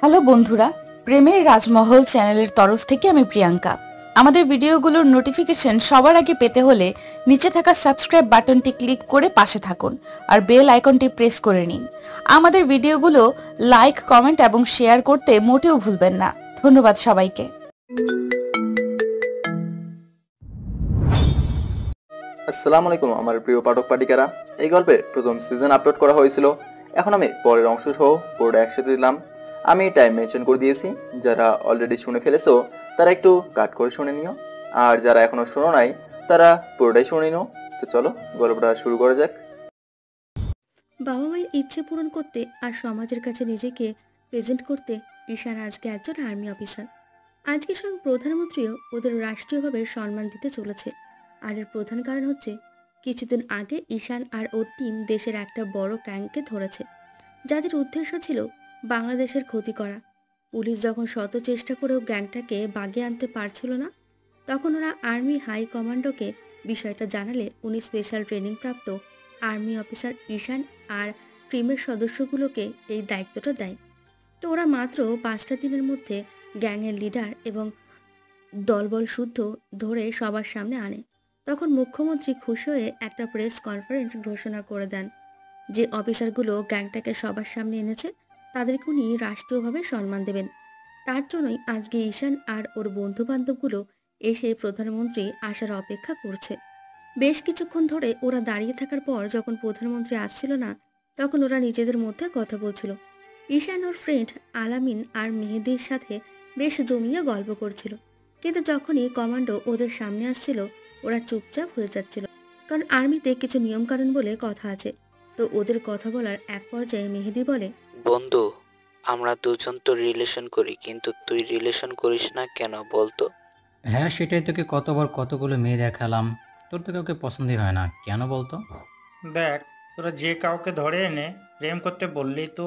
Hello বন্ধুরা, প্রেমের রাজমহল চ্যানেলের তরফ থেকে আমি প্রিয়াঙ্কা। আমাদের ভিডিওগুলোর নোটিফিকেশন সবার আগে পেতে হলে নিচে থাকা সাবস্ক্রাইব বাটনটি ক্লিক করে পাশে থাকুন আর বেল আইকনটি প্রেস করে নিন। আমাদের ভিডিওগুলো লাইক, কমেন্ট এবং শেয়ার করতে মোটেও ভুলবেন না। ধন্যবাদ সবাইকে। আসসালামু আলাইকুম আমার প্রিয় পাঠক পাঠিকারা। এই গল্পের প্রথম সিজন আপলোড করা হয়েছিল। এখন আমি পরের অংশ সহ পুরোটা একসাথে দিলাম। আমি টাইম মেনশন করে দিয়েছি। যারা অলরেডি শুনে ফেলেছো তারা একটু কাট করে শুনে নিও, আর যারা এখনো শোনো নাই তারা পুরোটাই শুনে নিও। তো চলো গল্পটা শুরু করা যাক। বাবা মায়ের ইচ্ছে পূরণ করতে আর সমাজের কাছে নিজেকে প্রেজেন্ট করতে ঈশান আজকে একজন আর্মি অফিসার। আজকে স্বয়ং প্রধানমন্ত্রীও ওদের রাষ্ট্রীয়ভাবে সম্মান দিতে চলেছে। আর এর প্রধান কারণ হচ্ছে কিছুদিন আগে ঈশান আর ওর টিম দেশের একটা বড় গ্যাংকে ধরেছে, যাদের উদ্দেশ্য ছিল বাংলাদেশের ক্ষতি করা। পুলিশ যখন শত চেষ্টা করেও গ্যাংটাকে বাগে আনতে পারছিল না, তখন ওরা আর্মি হাই কমান্ডোকে বিষয়টা জানালে উনি স্পেশাল ট্রেনিং প্রাপ্ত আর্মি অফিসার ঈশান আর টিমের সদস্যগুলোকে এই দায়িত্বটা দেয়। তো ওরা মাত্র 5টা দিনের মধ্যে গ্যাংয়ের লিডার এবং দলবল শুদ্ধ ধরে সবার সামনে আনে। তখন মুখ্যমন্ত্রী খুশি হয়ে একটা প্রেস কনফারেন্স ঘোষণা করে দেন যে অফিসারগুলো গ্যাংটাকে সবার সামনে এনেছে তাদেরকে উনি রাষ্ট্রীয়ভাবে সম্মান দেবেন। তার জন্যই আজকে ঈশান আর ওর বন্ধু বান্ধবগুলো এসে প্রধানমন্ত্রী আসার অপেক্ষা করছে। বেশ কিছুক্ষণ ধরে ওরা দাঁড়িয়ে থাকার পর যখন প্রধানমন্ত্রী আসছিল না, তখন ওরা নিজেদের মধ্যে কথা বলছিল। ঈশান ওর ফ্রেন্ড আলামিন আর মেহেদির সাথে বেশ জমিয়ে গল্প করছিল, কিন্তু যখনই কমান্ডো ওদের সামনে আসছিল ওরা চুপচাপ হয়ে যাচ্ছিল, কারণ আর্মিতে কিছু নিয়মকানুন বলে কথা আছে। তো ওদের কথা বলার এক পর্যায়ে মেহেদি বলে, বন্ধু, আমরা দুজন তো রিলেশন করি, কিন্তু তুই রিলেশন করিস না কেন বলতো? হ্যাঁ, সেটাই তোকে কতবার কতগুলো মেয়ে দেখালাম, তোর তো কাউকে পছন্দই হয় না, কেন বলতো? দেখ, তোরা যে কাউকে ধরে এনে প্রেম করতে বললেই তো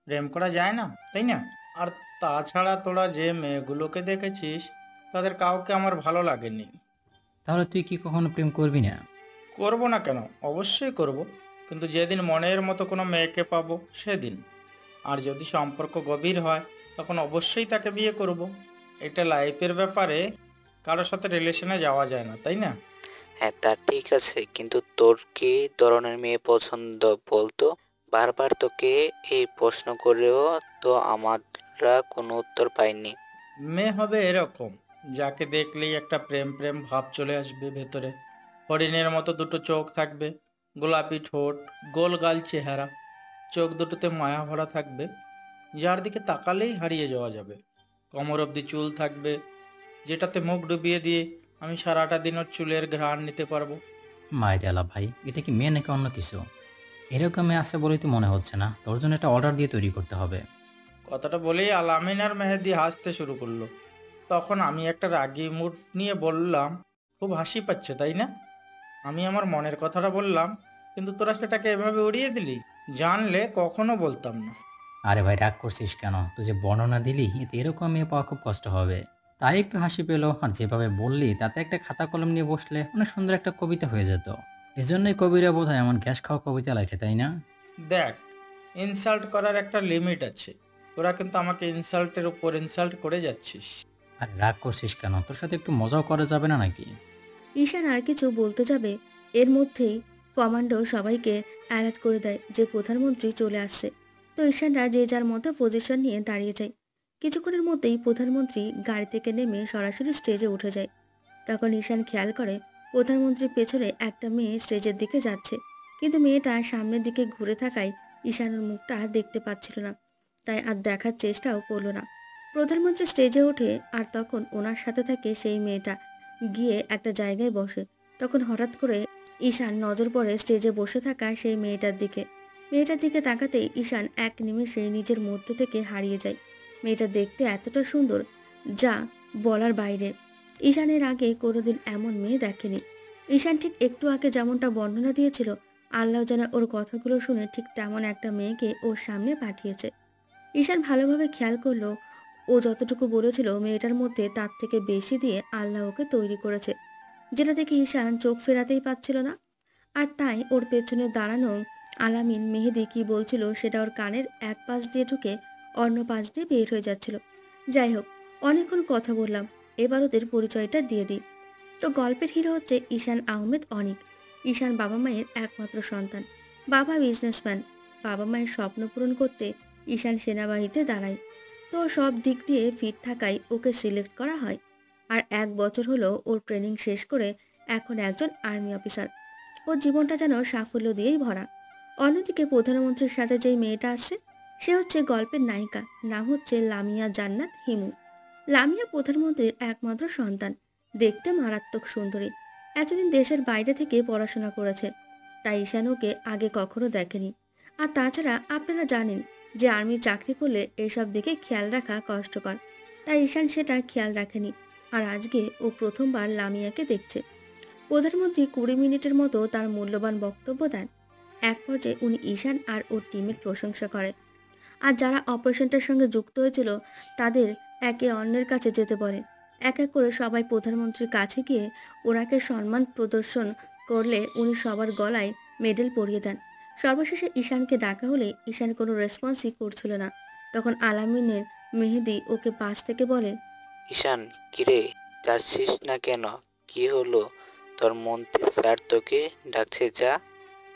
প্রেম করা যায় না, তাই না? আর তাছাড়া তোরা যে মেয়েগুলোকে দেখেছিস তাদের কাউকে আমার ভালো লাগেনি। তাহলে তুই কি কখনো প্রেম করবি না? করব না কেন? অবশ্যই করব, কিন্তু যেদিন মনের মতো কোনো মেয়েকে পাবো সেদিন। আর যদি সম্পর্ক গভীর হয় তখন অবশ্যই তাকে বিয়ে করব। এটা লাইফের ব্যাপারে, কারোর সাথে রিলেশনে যাওয়া যায় না, তাই না? হ্যাঁ, তা ঠিক আছে, কিন্তু তোর কি ধরনের মেয়ে পছন্দ বলতো? বারবার তোকে এই প্রশ্ন করেও তো আমরা কোনো উত্তর পাইনি। মেয়ে হবে এরকম, যাকে দেখলেই একটা প্রেম প্রেম ভাব চলে আসবে ভেতরে। হরিণের মতো দুটো চোখ থাকবে, গোলাপি ঠোঁট, গোল গাল চেহারা, চোখ দুটোতে মায়া ভরা থাকবে, যার দিকে তাকালেই হারিয়ে যাওয়া যাবে। কোমর অবধি চুল থাকবে, যেটাতে মুখ ডুবিয়ে দিয়ে আমি সারাটা দিন ওর চুলের ঘ্রাণ নিতে পারবো। মায়ের আলা ভাই, এটা কি মেয়ে নাকি অন্য কিছু? এরকম মেয়ে আছে বলেই তো মনে হচ্ছে না, তোর জন্য একটা অর্ডার দিয়ে তৈরি করতে হবে। কথাটা বলেই আলামিন আর মেহেদি হাসতে শুরু করলো। তখন আমি একটা রাগী মুড নিয়ে বললাম, খুব হাসি পাচ্ছে তাই না? আমি আমার মনের কথাটা বললাম, কিন্তু তোরা সেটাকে এভাবে উড়িয়ে দিলি। জানলে কখনো বলতাম না। আরে ভাই, রাগ করছিস কেন? তুই যে বর্ণনা দিলি এতে এরকম মেয়ে পাওয়া খুব কষ্ট হবে, তাই একটু হাসি পেলো। আর যেভাবে বললি তাতে একটা খাতা কলম নিয়ে বসলে অনেক সুন্দর একটা কবিতা হয়ে যেত। এজন্যই কবিরা বোধহয় এমন গ্যাস খাওয়া কবিতা লেখে, তাই না? দেখ, ইনসাল্ট করার একটা লিমিট আছে। তোরা কিন্তু আমাকে ইনসাল্টের উপর ইনসাল্ট করে যাচ্ছিস। আর রাগ করছিস কেন? তোর সাথে একটু মজাও করা যাবে না নাকি? ঈশান আর কিছু বলতে যাবে, এর মধ্যেই কমান্ডো সবাইকে অ্যালার্ট করে দেয় যে প্রধানমন্ত্রী চলে আসছে। তো ঈশানরা যে যার মতো পজিশন নিয়ে দাঁড়িয়ে যায়। কিছুক্ষণের মধ্যেই প্রধানমন্ত্রী গাড়ি থেকে নেমে সরাসরি স্টেজে উঠে যায়। তখন ঈশান খেয়াল করে প্রধানমন্ত্রীর পেছনে একটা মেয়ে স্টেজের দিকে যাচ্ছে, কিন্তু মেয়েটা সামনের দিকে ঘুরে থাকায় ঈশানের মুখটা দেখতে পাচ্ছিল না, তাই আর দেখার চেষ্টাও করলো না। প্রধানমন্ত্রী স্টেজে ওঠে আর তখন ওনার সাথে থাকে সেই মেয়েটা, গিয়ে একটা জায়গায় বসে। তখন হঠাৎ করে ঈশান নজর পড়ে স্টেজে বসে থাকা সেই মেয়েটার দিকে। মেয়েটার দিকে তাকাতেই ঈশান এক নিমেষে নিজের মধ্য থেকে হারিয়ে যায়। মেয়েটা দেখতে এতটা সুন্দর যা বলার বাইরে। ঈশানের আগে কোনোদিন এমন মেয়ে দেখেনি। ঈশান ঠিক একটু আগে যেমনটা বর্ণনা দিয়েছিল, আল্লাহ জানে ওর কথাগুলো শুনে ঠিক তেমন একটা মেয়েকে ওর সামনে পাঠিয়েছে। ঈশান ভালোভাবে খেয়াল করলো, ও যতটুকু বলেছিল মেয়েটার মধ্যে তার থেকে বেশি দিয়ে আল্লাহ ওকে তৈরি করেছে, যেটা দেখে ঈশান চোখ ফেরাতেই পারছিল না। আর তাই ওর পেছনে দাঁড়ানো আলামিন মেহেদি কি বলছিল সেটা ওর কানের এক পাশ দিয়ে ঢুকে অন্য পাশ দিয়ে বের হয়ে যাচ্ছিল। যাই হোক, অনেকক্ষণ কথা বললাম, এবার ওদের পরিচয়টা দিয়ে দিই। তো গল্পের হিরো হচ্ছে ঈশান আহমেদ অনিক। ঈশান বাবা মায়ের একমাত্র সন্তান। বাবা বিজনেসম্যান। বাবা মায়ের স্বপ্ন পূরণ করতে ঈশান সেনাবাহিনীতে দাঁড়ায়। তো সব দিক দিয়ে ফিট থাকায় ওকে সিলেক্ট করা হয়। আর 1 বছর হলো ওর ট্রেনিং শেষ করে এখন একজন আর্মি অফিসার। ওর জীবনটা যেন সাফল্য দিয়েই ভরা। অন্যদিকে প্রধানমন্ত্রীর সাথে যেই মেয়েটা আছে, সে হচ্ছে গল্পের নায়িকা। নাম হচ্ছে লামিয়া জান্নাত হিমু। লামিয়া প্রধানমন্ত্রীর একমাত্র সন্তান। দেখতে মারাত্মক সুন্দরী। এতদিন দেশের বাইরে থেকে পড়াশোনা করেছে, তাই ঈশান ওকে আগে কখনো দেখেনি। আর তাছাড়া আপনারা জানেন যে আর্মি চাকরি করলে এসব দিকে খেয়াল রাখা কষ্টকর, তাই ঈশান সেটা খেয়াল রাখেনি। আর আজকে ও প্রথমবার লামিয়াকে দেখছে। প্রধানমন্ত্রী 20 মিনিটের মতো তার মূল্যবান বক্তব্য দেন। এক পর্যায়ে উনি ঈশান আর ওর টিমের প্রশংসা করে। আর যারা অপারেশনটার সঙ্গে যুক্ত হয়েছিল তাদের একে অন্যের কাছে যেতে বলে। এক এক করে সবাই প্রধানমন্ত্রীর কাছে গিয়ে ওনাকে সম্মান প্রদর্শন করলে উনি সবার গলায় মেডেল পরিয়ে দেন। সর্বশেষে ঈশানকে ডাকা হলে ঈশান কোনো রেসপন্সই করছিল না। তখন আলামিনের মেহেদি ওকে পাশ থেকে বলে, ঈশান, কিরে, যাচ্ছিস না কেন? কি হলো? তোর মন্ত্রী স্যার তোকে ডাকছে, যা।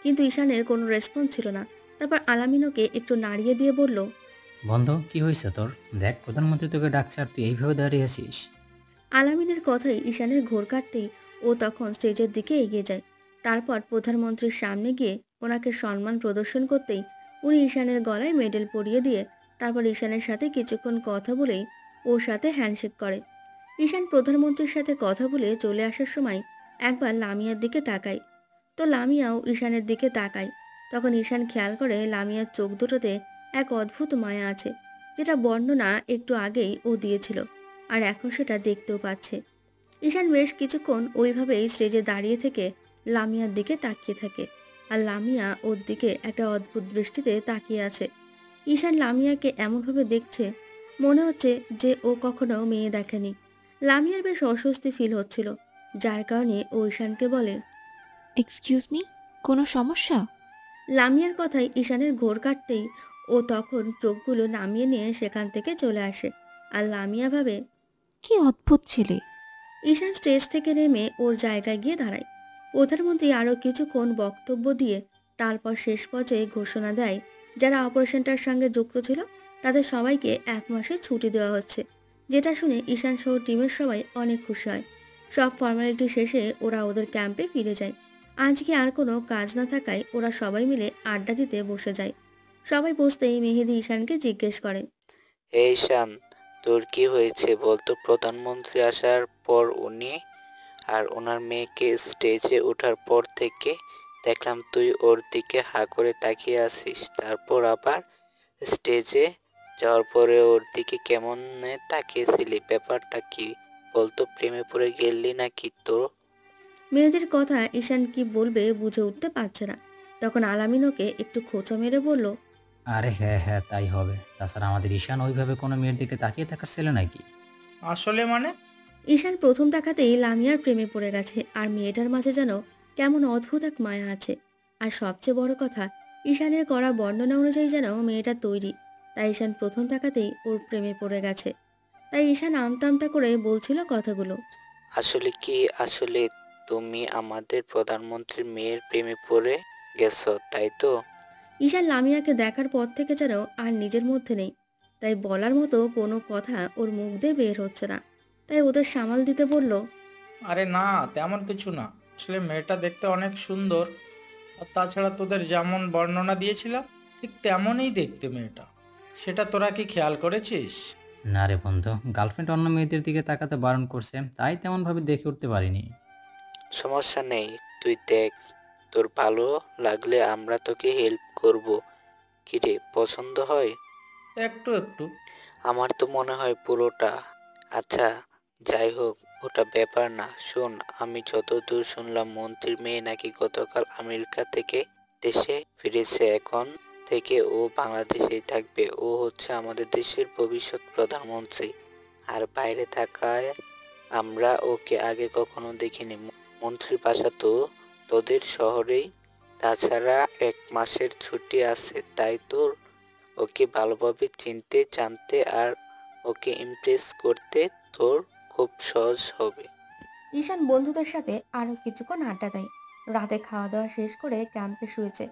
কিন্তু ঈশানের কোনো রেসপন্স ছিল না। তারপর আলামিন ওকে একটু নাড়িয়ে দিয়ে বলল, বন্ধু, কি হয়েছে তোর? দেখ, প্রধানমন্ত্রী তোকে ডাকছে আর তুই এইভাবে দাঁড়িয়ে আছিস। আলামিনের কথাই ঈশানের ঘোর কাটতেই ও তখন স্টেজের দিকে এগিয়ে যায়। তারপর প্রধানমন্ত্রীর সামনে গিয়ে ওনাকে সম্মান প্রদর্শন করতেই উনি ঈশানের গলায় মেডেল পরিয়ে দিয়ে তারপর ঈশানের সাথে কিছুক্ষণ কথা বলেই ওর সাথে হ্যান্ডশেক করে। ঈশান প্রধানমন্ত্রীর সাথে কথা বলে চলে আসার সময় একবার লামিয়ার দিকে তাকায়। তো লামিয়াও ঈশানের দিকে তাকায়। তখন ঈশান খেয়াল করে লামিয়ার চোখ দুটোতে এক অদ্ভুত মায়া আছে, যেটা বর্ণনা একটু আগেই ও দিয়েছিল। আর এখন সেটা দেখতেও পাচ্ছে। ঈশান বেশ কিছুক্ষণ ওইভাবেই স্টেজে দাঁড়িয়ে থেকে লামিয়ার দিকে তাকিয়ে থাকে। আর লামিয়া ওর দিকে একটা অদ্ভুত দৃষ্টিতে তাকিয়ে আছে। ঈশান লামিয়াকে এমনভাবে দেখছে, মনে হচ্ছে যে ও কখনো মেয়ে দেখেনি। লামিয়ার বেশ অস্বস্তি ফিল হচ্ছিল, যার কারণে ও ঈশানকে বলে, এক্সকিউজ মি, কোনো সমস্যা? লামিয়ার কথায় ঈশানের ঘোর কাটতেই ও তখন চোখগুলো নামিয়ে নিয়ে সেখান থেকে চলে আসে। আর লামিয়া ভাবে, কি অদ্ভুত ছেলে। ঈশান স্টেজ থেকে নেমে ওর জায়গায় গিয়ে দাঁড়ায়। প্রধানমন্ত্রী আরও কিছুক্ষণ বক্তব্য দিয়ে তারপর শেষ পর্যায়ে ঘোষণা দেয়, যারা অপারেশনটার সঙ্গে যুক্ত ছিল তাদের সবাইকে 1 মাসের ছুটি দেওয়া হচ্ছে। যেটা শুনে ঈশান সহ টিমের সবাই অনেক খুশি হয়। সব ফর্মালিটি শেষে ওরা ওদের ক্যাম্পে ফিরে যায়। আজকে আর কোনো কাজ না থাকায় ওরা সবাই মিলে আড্ডা দিতে বসে যায়। সবাই বসতেই মেহেদি ঈশানকে জিজ্ঞেস করে, এই ঈশান, তোর কি হয়েছে বলতো? প্রধানমন্ত্রী আসার পর উনি আর ওনার মেয়েকে স্টেজে ওঠার পর থেকে দেখলাম তুই ওর দিকে হা করে তাকিয়ে আছিস, তারপর আবার স্টেজে যাওয়ার পরে ওর দিকে কেমন তাকিয়েছিলি, ব্যাপারটা কি বলতো? প্রেমে পড়ে গেলি নাকি তোর? মেয়েদের কথা ঈশান কি বলবে বুঝে উঠতে পারছে না। তখন আলামিন ওকে একটু খোঁচা মেরে বলল, আরে হ্যাঁ হ্যাঁ, তাই হবে। তাছাড়া আমাদের ঈশান ওইভাবে কোনো মেয়ের দিকে তাকিয়ে থাকার ছেলে নাকি? আসলে মানে? ঈশান প্রথম দেখাতেই লামিয়ার প্রেমে পড়ে গেছে। আর মেয়েটার মাঝে যেন কেমন অদ্ভুত এক মায়া আছে। আর সবচেয়ে বড় কথা, ঈশানের করা বর্ণনা অনুযায়ী যেন মেয়েটা তৈরি। তাই ঈশান প্রথম দেখাতেই ওর প্রেমে পড়ে গেছে। তাই ঈশান আমতা আমতা করে বলছিল কথাগুলো। আসলে কি, আসলে তুমি আমাদের প্রধানমন্ত্রীর মেয়ের প্রেমে পড়ে গেছো, তাই তো? ঈশান লামিয়াকে দেখার পর থেকে যেন আর নিজের মধ্যে নেই। তাই বলার মতো কোনো কথা ওর মুখ দিয়ে বের হচ্ছে না। তাই ওদের সামাল দিতে বলল, আরে না, তেমন কিছু না। আসলে মেয়েটা দেখতে অনেক সুন্দর। আর তাছাড়া তোদের যেমন বর্ণনা দিয়েছিলাম ঠিক তেমনই দেখতে মেয়েটা। সেটা তোরা কি খেয়াল করেছিস? না রে বন্ধু, গার্লফ্রেন্ড অন্য মেয়েদের দিকে তাকাতে বারণ করছে, তাই তেমনভাবে দেখে উঠতে পারিনি। সমস্যা নেই, তুই দেখ, তোর ভালো লাগলে আমরা তোকে হেল্প করব। কিরে, পছন্দ হয়? একটু একটু। আমার তো মনে হয় পুরোটা। আচ্ছা, যাই হোক, ওটা ব্যাপার না। শোন, আমি যতদূর শুনলাম মন্ত্রীর মেয়ে নাকি গতকাল আমেরিকা থেকে দেশে ফিরেছে। এখন থেকে ও বাংলাদেশেই থাকবে। ও হচ্ছে আমাদের দেশের ভবিষ্যৎ প্রধানমন্ত্রী। আর বাইরে থাকায় আমরা ওকে আগে কখনো দেখিনি। মন্ত্রীর বাসা তো তোদের শহরেই। তাছাড়া 1 মাসের ছুটি আছে, তাই তোর ওকে ভালোভাবে চিনতে জানতে আর ওকে ইমপ্রেস করতে তোর খুব সহজ হবে। ঈশান বন্ধুদের সাথে আরো কিছুক্ষণ আড্ডা দেয়। রাতে খাওয়া দাওয়া শেষ করে ক্যাম্পে শুয়েছে,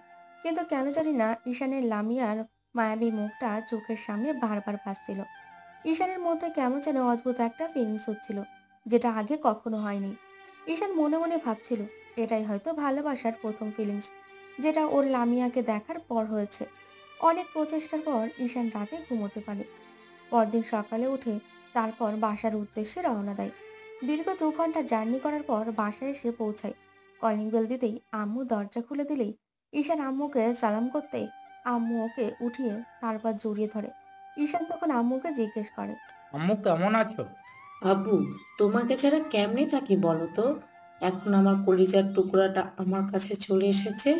কিন্তু কেন জানি না ঈশানের লামিয়ার মায়াবী মুখটা চোখের সামনে বারবার ভাসছিল। ঈশানের মধ্যে কেমন যেন অদ্ভুত একটা ফিলিংস হচ্ছিল, যেটা আগে কখনো হয়নি। ঈশান মনে মনে ভাবছিল এটাই হয়তো ভালোবাসার প্রথম ফিলিংস, যেটা ওর লামিয়াকে দেখার পর হয়েছে। অনেক প্রচেষ্টার পর ঈশান রাতে ঘুমোতে পারে। পরদিন সকালে উঠে তারপর বাসার উদ্দেশ্যে রওনা দেয়। দীর্ঘ 2 ঘন্টা জার্নি করার পর বাসায় এসে পৌঁছায়। কলিং বেল দিতেই আম্মু দরজা খুলে দিলেই ঈশান আম্মুকে সালাম করতেই আম্মু ওকে উঠিয়ে তারপর জড়িয়ে ধরে। ঈশান তখন আম্মুকে জিজ্ঞেস করে, আম্মু কেমন আছো? আব্বু, তোমাকে ছাড়া কেমনে থাকি বলো তো? এখন আমার কলিজার টুকরাটা আমার কাছে চলে এসেছে।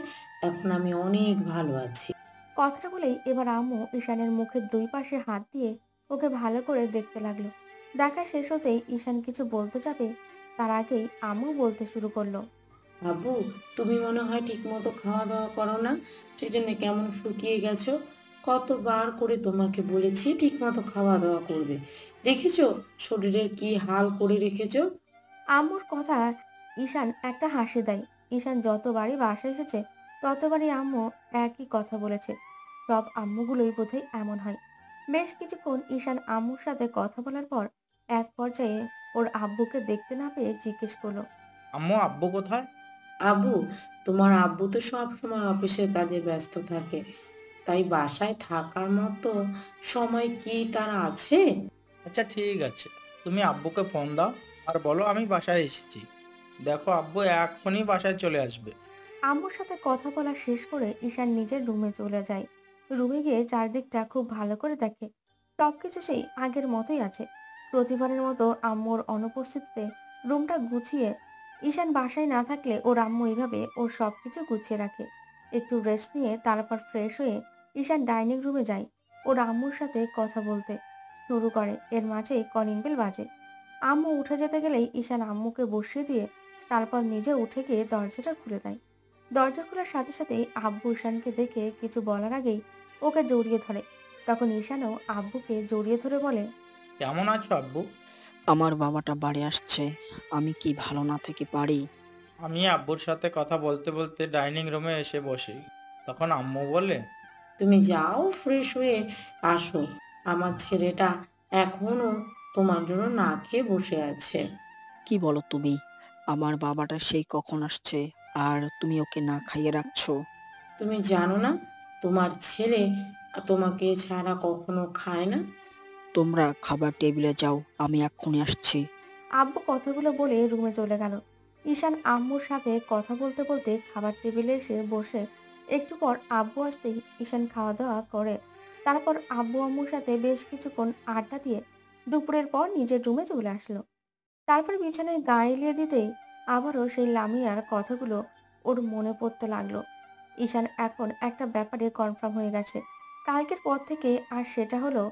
এখন আমি অনেক ভালো আছি। কথাটা বলেই এবার আম্মু ঈশানের মুখের 2 পাশে হাত দিয়ে ওকে ভালো করে দেখতে লাগলো। দেখা শেষ হতেই ঈশান কিছু বলতে যাবে, তার আগেই আম্মু বলতে শুরু করলো, আব্বু, তুমি মনে হয় ঠিক মতো খাওয়া দাওয়া করো না, সেই জন্য কেমন শুকিয়ে গেছো। কতবার করে তোমাকে বলেছি ঠিক মতো খাওয়া দাওয়া করবে, দেখেছো শরীরের কি হাল করে রেখেছো। আম্মুর কথা ঈশান একটা হাসি দেয়। ঈশান যতবারই বাসায় এসেছে ততবারই আম্মু একই কথা বলেছে। সব আম্মুগুলোই বোধহয় এমন হয়। বেশ কিছুক্ষণ ঈশান আম্মুর সাথে কথা বলার পর এক পর্যায়ে ওর আব্বুকে দেখতে না পেয়ে জিজ্ঞেস করলো, আম্মু আব্বু কোথায়? আব্বু, তোমার আব্বু তো সব সময় অফিসের কাজে ব্যস্ত থাকে, তাই বাসায় থাকার মতো সময় কি তার আছে? আচ্ছা ঠিক আছে, তুমি আব্বুকে ফোন দাও আর বলো আমি বাসায় এসেছি। দেখো আব্বু এখনই বাসায় চলে আসবে। আম্মুর সাথে কথা বলা শেষ করে ঈশান নিজের রুমে চলে যায়। রুমে গিয়ে চারদিকটা খুব ভালো করে দেখে। সবকিছু সেই আগের মতোই আছে। প্রতিবারের মতো আম্মুর অনুপস্থিতিতে রুমটা গুছিয়ে, ঈশান বাসায় না থাকলে ওর আম্মু এইভাবে ওর সবকিছু গুছিয়ে রাখে। একটু রেস্ট নিয়ে তারপর ফ্রেশ হয়ে ঈশান ডাইনিং রুমে যায় ওর আম্মুর সাথে কথা বলতে শুরু করে। এর মাঝেই কলিং বেল বাজে। আম্মু উঠে যেতে গেলেই ঈশান আম্মুকে বসিয়ে দিয়ে তারপর নিজে উঠে গিয়ে দরজাটা খুলে দেয়। দরজা খোলার সাথে সাথেই আব্বু ঈশানকে দেখে কিছু বলার আগেই ওকে জড়িয়ে ধরে। তখন ঈশানও আব্বুকে জড়িয়ে ধরে বলে, কেমন আছো আব্বু? আমার বাবাটা বাড়ি আসছে, আমি কি ভালো না থেকে পারি? আমি আব্বুর সাথে কথা বলতে বলতে ডাইনিং রুমে এসে বসি, তখন আম্মু বলে, তুমি যাও, ফ্রেশ হয়ে আসো। আমার ছেলেটা এখনো তোমার জন্য না খেয়ে বসে আছে। কি বলো তুমি? আমার বাবাটা সেই কখন আসছে, আর তুমি ওকে না খাইয়ে রাখছো? তুমি জানো না তোমার ছেলে তোমাকে ছাড়া কখনো খায় না? তোমরা খাবার টেবিলে যাও, আমি এক্ষুনি আসছি। আব্বু কথাগুলো বলে রুমে চলে গেল। ঈশান আম্মুর সাথে কথা বলতে বলতে খাবার টেবিলে এসে বসে। একটু পর আব্বু আসতেই ঈশান খাওয়া দাওয়া করে। তারপর আব্বু আম্মুর সাথে বেশ কিছুক্ষণ আড্ডা দিয়ে দুপুরের পর নিজের রুমে চলে আসলো। তারপর বিছানায় গা এলিয়ে দিতেই আবারও সেই লামিয়ার কথাগুলো ওর মনে পড়তে লাগলো। ঈশান এখন একটা ব্যাপারে কনফার্ম হয়ে গেছে। কালকের পর থেকে, আর সেটা হলো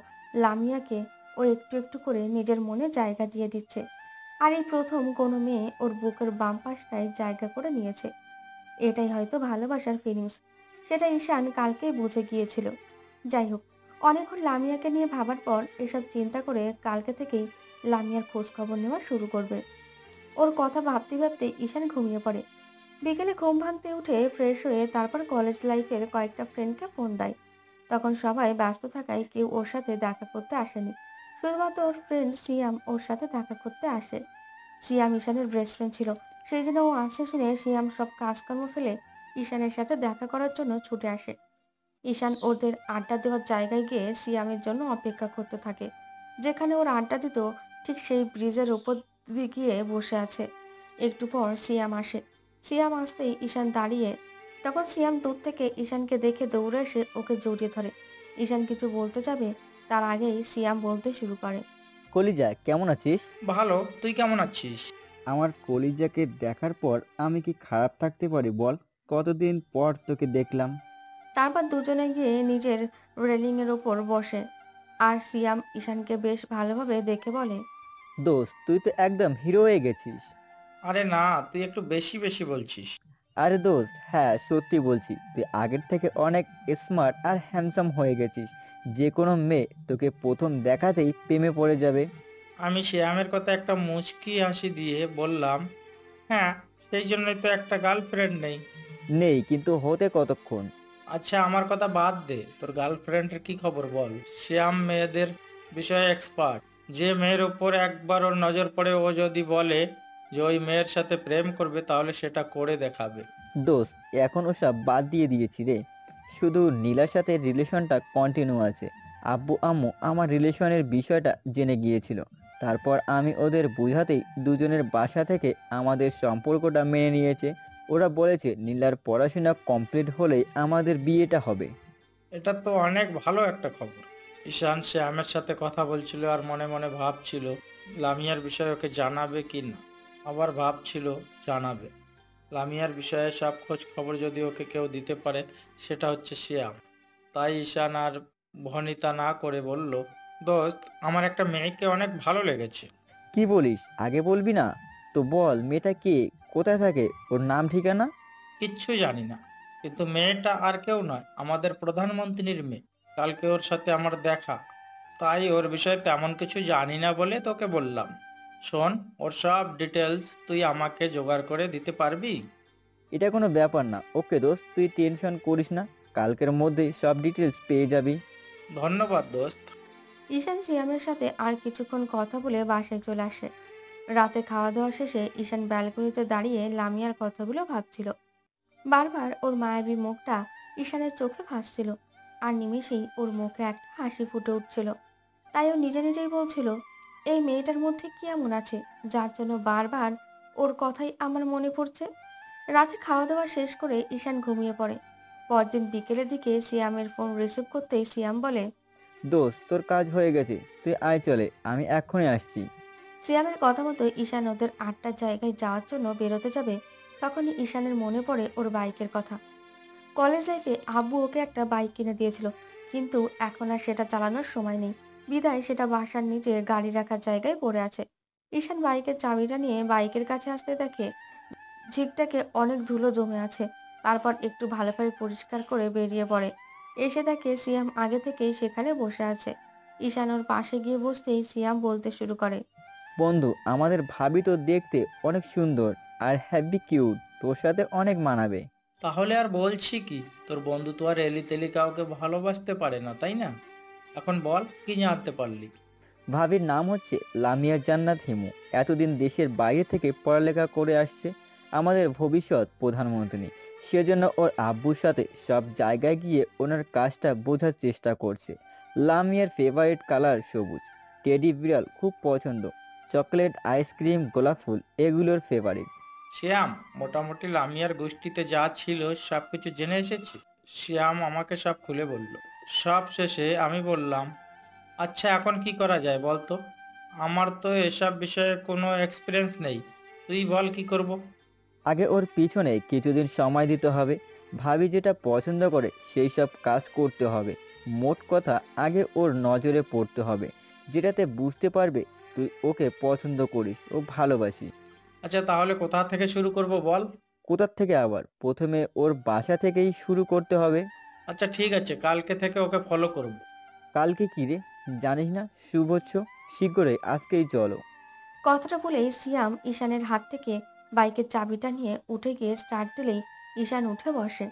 লামিয়াকে ও একটু একটু করে নিজের মনে জায়গা দিয়ে দিচ্ছে। আর এই প্রথম কোনো মেয়ে ওর বুকের বাম পাশটায় জায়গা করে নিয়েছে। এটাই হয়তো ভালোবাসার ফিলিংস। সেটা ঈশান কালকেই বুঝে গিয়েছিল। যাই হোক, অনেকক্ষণ লামিয়াকে নিয়ে ভাবার পর এসব চিন্তা করে কালকে থেকেই লামিয়ার খোঁজ খবর নেওয়া শুরু করবে। ওর কথা ভাবতে ভাবতে ঈশান ঘুমিয়ে পড়ে। বিকেলে ঘুম ভাঙতে উঠে ফ্রেশ হয়ে তারপর কলেজ লাইফের কয়েকটা ফ্রেন্ডকে ফোন দেয়। তখন সবাই ব্যস্ত থাকায় কেউ ওর সাথে দেখা করতে আসেনি। শুধুমাত্র ওর ফ্রেন্ড সিয়াম ওর সাথে দেখা করতে আসে। সিয়াম ঈশানের বেস্ট ফ্রেন্ড ছিল, সেই জন্য ও আসছে শুনে সিয়াম সব কাজকর্ম ফেলে ঈশানের সাথে দেখা করার জন্য ছুটে আসে। ঈশান ওদের আড্ডা দেওয়ার জায়গায় গিয়ে সিয়ামের জন্য অপেক্ষা করতে থাকে। যেখানে ওর আড্ডা দিত ঠিক সেই ব্রিজের উপর দিয়ে গিয়ে বসে আছে। একটু পর সিয়াম আসে। সিয়াম আসতেই ঈশান দাঁড়িয়ে। তখন সিয়াম দূর থেকে ঈশানকে দেখে দৌড়ে এসে ওকে জড়িয়ে ধরে। ঈশান কিছু বলতে যাবে তার আগেই সিয়াম বলতে শুরু করে, কলিজা কেমন আছিস? ভালো, তুই কেমন আছিস? আমার কলিজাকে দেখার পর আমি কি খারাপ থাকতে পারি বল? কতদিন পর তোকে দেখলাম। তারপর দুজনে গিয়ে নিজের রেলিংয়ের ওপর বসে। আর সিয়াম ঈশানকে বেশ ভালোভাবে দেখে বলে, দোস্ত, তুই তো একদম হিরো হয়ে গেছিস। আরে না, তুই একটু বেশি বেশি বলছিস। আরে দোস্ত, হ্যাঁ সত্যি বলছি, তুই আগের থেকে অনেক স্মার্ট আর হ্যান্ডসাম হয়ে গেছিস। যে কোনো মেয়ে তোকে প্রথম দেখাতেই প্রেমে পড়ে যাবে। আমি শ্যামের কথা একটা মুচকি হাসি দিয়ে বললাম, হ্যাঁ, সেই জন্যই তো একটা গার্লফ্রেন্ড নেই। নেই, কিন্তু হতে কতক্ষণ? আচ্ছা, আমার কথা বাদ দে, তোর গার্লফ্রেন্ডের কি খবর বল। শ্যাম মেয়েদের বিষয়ে এক্সপার্ট। যে মেয়ের উপর একবার ওর নজর পড়ে, ও যদি বলে যে ওই মেয়ের সাথে প্রেম করবে, তাহলে সেটা করে দেখাবে। দোস্ত, এখন ওসব বাদ দিয়ে দিয়েছি রে। শুধু নীলার সাথে রিলেশনটা কন্টিনিউ আছে। আব্বু আম্মু আমার রিলেশনের বিষয়টা জেনে গিয়েছিল। তারপর আমি ওদের বুঝাতেই দুজনের বাসা থেকে আমাদের সম্পর্কটা মেনে নিয়েছে। ওরা বলেছে নীলার পড়াশোনা কমপ্লিট হলেই আমাদের বিয়েটা হবে। এটা তো অনেক ভালো একটা খবর। ঈশান শ্যামের সাথে কথা বলছিল আর মনে মনে ভাবছিল লামিয়ার বিষয়ে ওকে জানাবে কি না। আবার ভাবছিল জানাবে। লামিয়ার বিষয়ে সব খোঁজ খবর যদি ওকে কেউ দিতে পারে, সেটা হচ্ছে শ্যাম। তাই ঈশান আর ভনিতা না করে বলল, দোস্ত, আমার একটা মেয়েকে অনেক ভালো লেগেছে। কি বলিস? আগে বলবি না? তো বল, মেয়েটা কে, কোথায় থাকে, ওর নাম ঠিকানা? কিচ্ছু জানি না, কিন্তু মেয়েটা আর কেউ নয়, আমাদের প্রধানমন্ত্রীর মেয়ে। কালকে ওর সাথে আমার দেখা, তাই ওর বিষয়ে তেমন কিছু জানি না বলে তোকে বললাম। শোন, ওর সব ডিটেলস তুই আমাকে জোগাড় করে দিতে পারবি? এটা কোনো ব্যাপার না। ওকে দোস্ত, তুই টেনশন করিস না, কালকের মধ্যেই সব ডিটেলস পেয়ে যাবি। ধন্যবাদ দোস্ত। ঈশান সিয়ামের সাথে আর কিছুক্ষণ কথা বলে বাসায় চলে আসে। রাতে খাওয়া দাওয়া শেষে ঈশান ব্যালকনিতে দাঁড়িয়ে লামিয়ার কথাগুলো ভাবছিল। বারবার ওর মায়াবী মুখটা ঈশানের চোখে ভাসছিল, আর নিমেষেই ওর মুখে একটা হাসি ফুটে উঠছিল। তাই ও নিজে নিজেই বলছিল, এই মেয়েটার মধ্যে কি এমন আছে যার জন্য বারবার ওর কথাই আমার মনে পড়ছে। রাতে খাওয়া দাওয়া শেষ করে ঈশান ঘুমিয়ে পড়ে। পরদিন বিকেলের দিকে সিয়ামের ফোন রিসিভ করতেই সিয়াম বলে, দোস্ত, তোর কাজ হয়ে গেছে, তুই আয় চলে, আমি এক্ষুনি আসছি। সিয়ামের কথা মতো ঈশান ওদের আটটার জায়গায় যাওয়ার জন্য বেরোতে যাবে। তখনই ঈশানের মনে পড়ে ওর বাইকের কথা। কলেজ লাইফে আব্বু ওকে একটা বাইক কিনে দিয়েছিল, কিন্তু এখন আর সেটা চালানোর সময় নেই। বিদায় সেটা বাসার নিচে গাড়ি রাখার জায়গায় পড়ে আছে। ঈশান বাইকের চাবিটা নিয়ে বাইকের কাছে আসতে দেখে জিপটাকে অনেক ধুলো জমে আছে। তারপর একটু ভালোভাবে পরিষ্কার করে বেরিয়ে পড়ে। এসে দেখে সিয়াম আগে থেকেই সেখানে বসে আছে। ঈশান ওর পাশে গিয়ে বসতেই সিয়াম বলতে শুরু করে, বন্ধু, আমাদের ভাবি তো দেখতে অনেক সুন্দর আর হ্যাপি কিউট, তোর সাথে অনেক মানাবে। তাহলে আর বলছি কি, তোর বন্ধু তো আর এলি তেলি কাউকে ভালোবাসতে পারে না, তাই না? এখন বল, কি জানতে পারলি? ভাবির নাম হচ্ছে লামিয়া জান্নাত হিমু। এতদিন দেশের বাইরে থেকে পড়ালেখা করে আসছে, আমাদের ভবিষ্যৎ প্রধানমন্ত্রী। সেজন্য ওর আব্বুর সাথে সব জায়গায় গিয়ে ওনার কাজটা বোঝার চেষ্টা করছে। লামিয়ার ফেভারিট কালার সবুজ, টেডি বিড়াল খুব পছন্দ, চকলেট, আইসক্রিম, গোলাপ ফুল এগুলোর ফেভারিট। শ্যাম মোটামুটি লামিয়ার গোষ্ঠীতে যা ছিল সবকিছু জেনে এসেছি। শ্যাম আমাকে সব খুলে বলল। সব শেষে আমি বললাম, আচ্ছা, এখন কি করা যায় বলতো? আমার তো এসব বিষয়ে কোনো এক্সপিরিয়েন্স নেই, তুই বল কি করব। আগে ওর পিছনে কিছুদিন সময় দিতে হবে। ভাবি যেটা পছন্দ করে সেই সব কাজ করতে হবে। মোট কথা, আগে ওর নজরে পড়তে হবে, যেটাতে বুঝতে পারবে তুই ওকে পছন্দ করিস ও ভালোবাসি। আচ্ছা, তাহলে কোথা থেকে শুরু করব বল? কোথার থেকে আবার? প্রথমে ওর বাসা থেকেই শুরু করতে হবে। আচ্ছা ঠিক আছে, কালকে থেকে ওকে ফলো করব। কালকে কি রে, জানিস না শুভচ্ছ? শীঘ্রই, আজকেই চলো। কথাটা বলেই সিয়াম ঈশানের হাত থেকে বাইকের চাবিটা নিয়ে উঠে গিয়ে স্টার্ট দিলেই ঈশান উঠে বসে।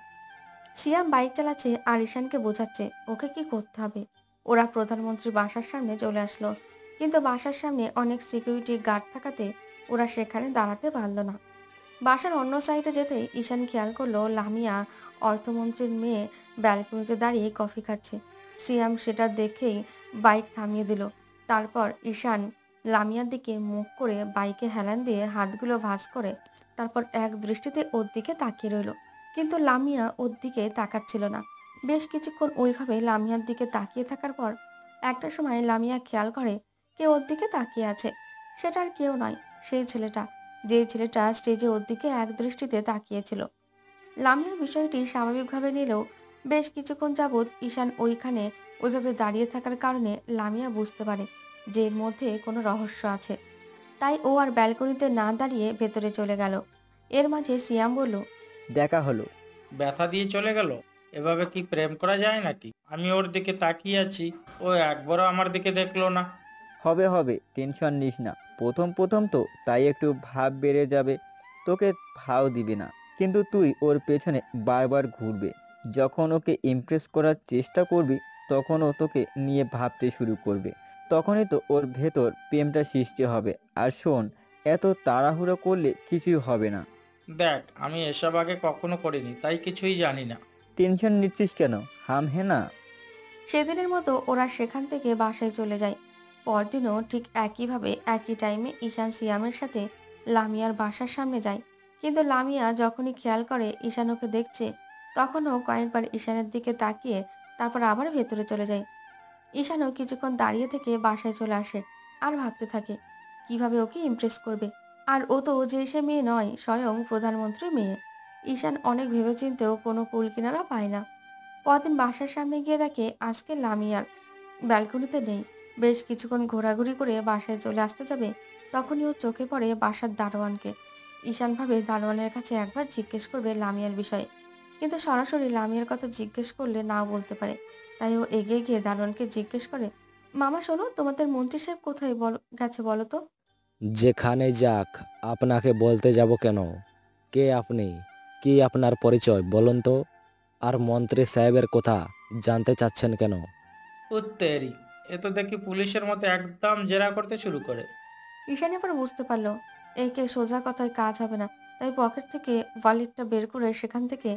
সিয়াম বাইক চালাচ্ছে আর ঈশানকে বোঝাচ্ছে ওকে কি করতে হবে। ওরা প্রধানমন্ত্রীর বাসার সামনে চলে আসলো, কিন্তু বাসার সামনে অনেক সিকিউরিটি গার্ড থাকাতে ওরা সেখানে দাঁড়াতে পারল না। বাসার অন্য সাইডে যেতেই ঈশান খেয়াল করলো লামিয়া, অর্থমন্ত্রীর মেয়ে, ব্যালকনিতে দাঁড়িয়ে কফি খাচ্ছে। সিয়াম সেটা দেখেই বাইক থামিয়ে দিল। তারপর ঈশান লামিয়ার দিকে মুখ করে বাইকে হেলান দিয়ে হাতগুলো ভাঁজ করে তারপর এক দৃষ্টিতে ওর দিকে তাকিয়ে রইল। কিন্তু লামিয়া ওর দিকে তাকাচ্ছিল না। বেশ কিছুক্ষণ ওইভাবে লামিয়ার দিকে তাকিয়ে থাকার পর একটা সময় লামিয়া খেয়াল করে কেউ ওর দিকে তাকিয়ে আছে। সেটা আর কেউ নয়, সেই ছেলেটা, যে ছেলেটা স্টেজে ওর দিকে এক দৃষ্টিতে তাকিয়েছিল। লামিয়া বিষয়টি স্বাভাবিকভাবে নিলেও বেশ কিছুক্ষণ যাবৎ ঈশান ওইভাবে দাঁড়িয়ে থাকার কারণে লামিয়া বুঝতে পারে যে এর মধ্যে কোনো রহস্য আছে। তাই ও আর ব্যালকনিতে না দাঁড়িয়ে ভেতরে চলে গেল। এর মাঝে সিয়াম বলল, দেখা হলো। ব্যথা দিয়ে চলে গেল? এভাবে কি প্রেম করা যায় নাকি? আমি ওর দিকে তাকিয়ে আছি, ও একবারও আমার দিকে দেখলো না। হবে হবে, টেনশন নিস না। প্রথম প্রথম তো, তাই একটু ভাব বেড়ে যাবে। তোকে ভাও দিবে না, কিন্তু তুই ওর পেছনে বারবার ঘুরবে। যখন ওকে ইমপ্রেস করার চেষ্টা করবি, তখন ও তোকে নিয়ে ভাবতে শুরু করবে। তখনই তো ওর ভেতর প্রেমটা সৃষ্টি হবে। আর শোন, এত তাড়াহুড়ো করলে কিছুই হবে না। দেখ, আমি এসব আগে কখনো করিনি, তাই কিছুই জানি না। টেনশন নিচ্ছিস কেন? হাম হে না। সেদিনের মতো ওরা সেখান থেকে বাসায় চলে যায়। পরদিনও ঠিক একইভাবে একই টাইমে ঈশান সিয়ামের সাথে লামিয়ার বাসার সামনে যায়। কিন্তু লামিয়া যখনই খেয়াল করে ঈশান ওকে দেখছে, তখনও কয়েকবার ঈশানের দিকে তাকিয়ে তারপর আবার ভেতরে চলে যায়। ঈশানও কিছুক্ষণ দাঁড়িয়ে থেকে বাসায় চলে আসে আর ভাবতে থাকে কিভাবে ওকে ইমপ্রেস করবে। আর ও তো যে সে মেয়ে নয়, স্বয়ং প্রধানমন্ত্রীর মেয়ে। ঈশান অনেক ভেবেচিন্তেও কোনো কুল কিনারা পায় না। পরদিন বাসার সামনে গিয়ে দেখে আজকে লামিয়ার ব্যালকনিতে নেই। বেশ কিছুক্ষণ ঘোরাঘুরি করে বাসায় চলে আসতে যাবে, তখনই ওর চোখে পড়ে বাসার দারোয়ানকে। ঈশান ভাবে দারোয়ানের কাছে একবার জিজ্ঞেস করবে লামিয়ার বিষয়ে, কিন্তু সরাসরি লামিয়ার কথা জিজ্ঞেস করলে নাও বলতে পারে। তাই ও এগিয়ে গিয়ে দারোয়ানকে জিজ্ঞেস করে, মামা শোনো, তোমাদের মন্ত্রী সাহেব কোথায় গেছে বলো তো? যেখানে যাক, আপনাকে বলতে যাব কেন? কে আপনি? কি আপনার পরিচয় বলুন তো? আর মন্ত্রী সাহেবের কথা জানতে চাচ্ছেন কেন? উত্তেরি, এ তো দেখি পুলিশের মতো একদম জেরা করতে শুরু করে। ঈশান এবার বুঝতে পারলো একে সোজা কথায় কাজ হবে না। তাই পকেট থেকে ওয়ালেটটা বের করে সেখান থেকে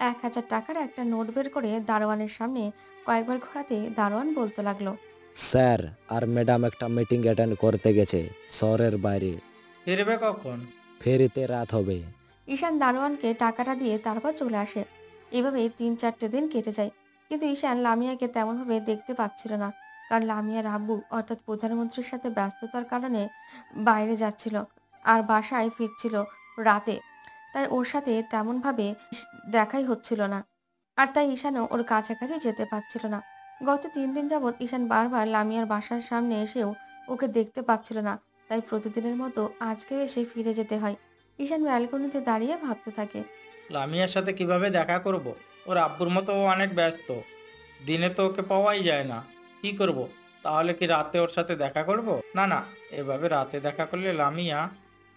1,000 টাকার একটা নোট বের করে দারোয়ানের সামনে কয়েকবার ঘোরাতে দারোয়ান বলতে লাগলো, স্যার আর ম্যাডাম একটা মিটিং অ্যাটেন্ড করতে গেছে শহরের বাইরে। ফিরবে কখন? ফেরিতে রাত হবে। ঈশান দারোয়ানকে টাকাটা দিয়ে তারপর চলে আসে। এভাবেই 3-4টে দিন কেটে যায়। কিন্তু ঈশান লামিয়াকে তেমনভাবে দেখতে পাচ্ছিল না, কারণ লামিয়ার আব্বু অর্থাৎ প্রধানমন্ত্রীর সাথে ব্যস্ততার কারণে বাইরে যাচ্ছিল আর বাসায় ফিরছিল রাতে। তাই ওর সাথে তেমনভাবে দেখাই হচ্ছিল না। আর তাই ঈশানও ওর কাছাকাছি যেতে পারছিল না। গত 3 দিন যাবৎ ঈশান বারবার লামিয়ার বাসার সামনে এসেও ওকে দেখতে পাচ্ছিল না। তাই প্রতিদিনের মতো আজকেও এসে ফিরে যেতে হয়। ঈশান ব্যালকনিতে দাঁড়িয়ে ভাবতে থাকে। লামিয়ার সাথে কিভাবে দেখা করব? ওর আব্বুর মতো ও অনেক ব্যস্ত, দিনে তো ওকে পাওয়াই যায় না। কি করব? তাহলে কি রাতে ওর সাথে দেখা করব? না না, এভাবে রাতে দেখা করলে লামিয়া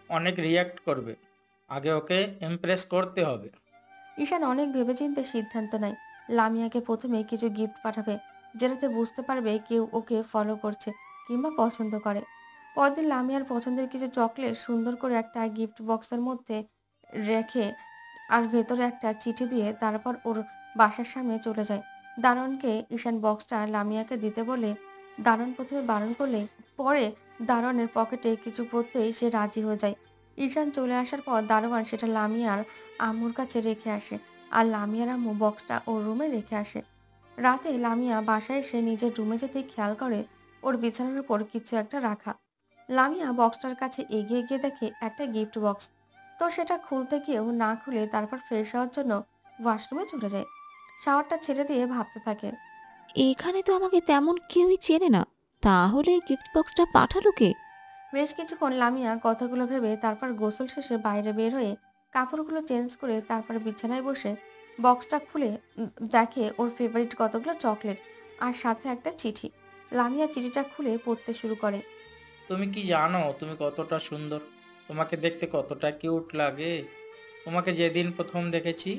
অনেক রিয়্যাক্ট করবে। আগে ওকে ইমপ্রেস করতে হবে। ঈশান অনেক ভেবেচিন্তে সিদ্ধান্ত নেয় লামিয়াকে প্রথমে কিছু গিফট পাঠাবে, যেটাতে বুঝতে পারবে কেউ ওকে ফলো করছে কিংবা পছন্দ করে। পরদিন লামিয়ার পছন্দের কিছু চকলেট সুন্দর করে একটা গিফট বক্সের মধ্যে রেখে আর ভেতরে একটা চিঠি দিয়ে তারপর ওর বাসার সামনে চলে যায়। দারোয়ানকে ঈশান বক্সটা লামিয়াকে দিতে বলে দারোয়ান প্রথমে বারণ করলে পরে দারোয়ানের পকেটে কিছু পড়তেই সে রাজি হয়ে যায়। ঈশান চলে আসার পর দারোয়ান সেটা লামিয়ার আম্মুর কাছে রেখে আসে আর লামিয়ার আম্মু বক্সটা ওর রুমে রেখে আসে। রাতে লামিয়া বাসায় এসে নিজের রুমে যেতেই খেয়াল করে ওর বিছানার উপর কিছু একটা রাখা। লামিয়া বক্সটার কাছে এগিয়ে গিয়ে দেখে একটা গিফট বক্স। তো সেটা খুলতে গিয়েও না খুলে তারপর ফ্রেশ হওয়ার জন্য ওয়াশরুমে চলে যায়। শাওয়ারটা ছেড়ে দিয়ে ভাবতে থাকে, এখানে তো আমাকে তেমন কেউই চেনে না, তাহলে গিফট বক্সটা পাঠালো কে? বেশ কিছুক্ষণ লামিয়া কথাগুলো ভেবে তারপর গোসল শেষে বাইরে বের হয়ে কাপড়গুলো চেঞ্জ করে তারপর বিছানায় বসে বক্সটা খুলে দেখে ওর ফেভারিট কতগুলো চকলেট আর সাথে একটা চিঠি। লামিয়া চিঠিটা খুলে পড়তে শুরু করে। তুমি কি জানো তুমি কতটা সুন্দর? তোমাকে দেখতে কতটা কিউট লাগে। তোমাকে যেদিন প্রথম দেখেছি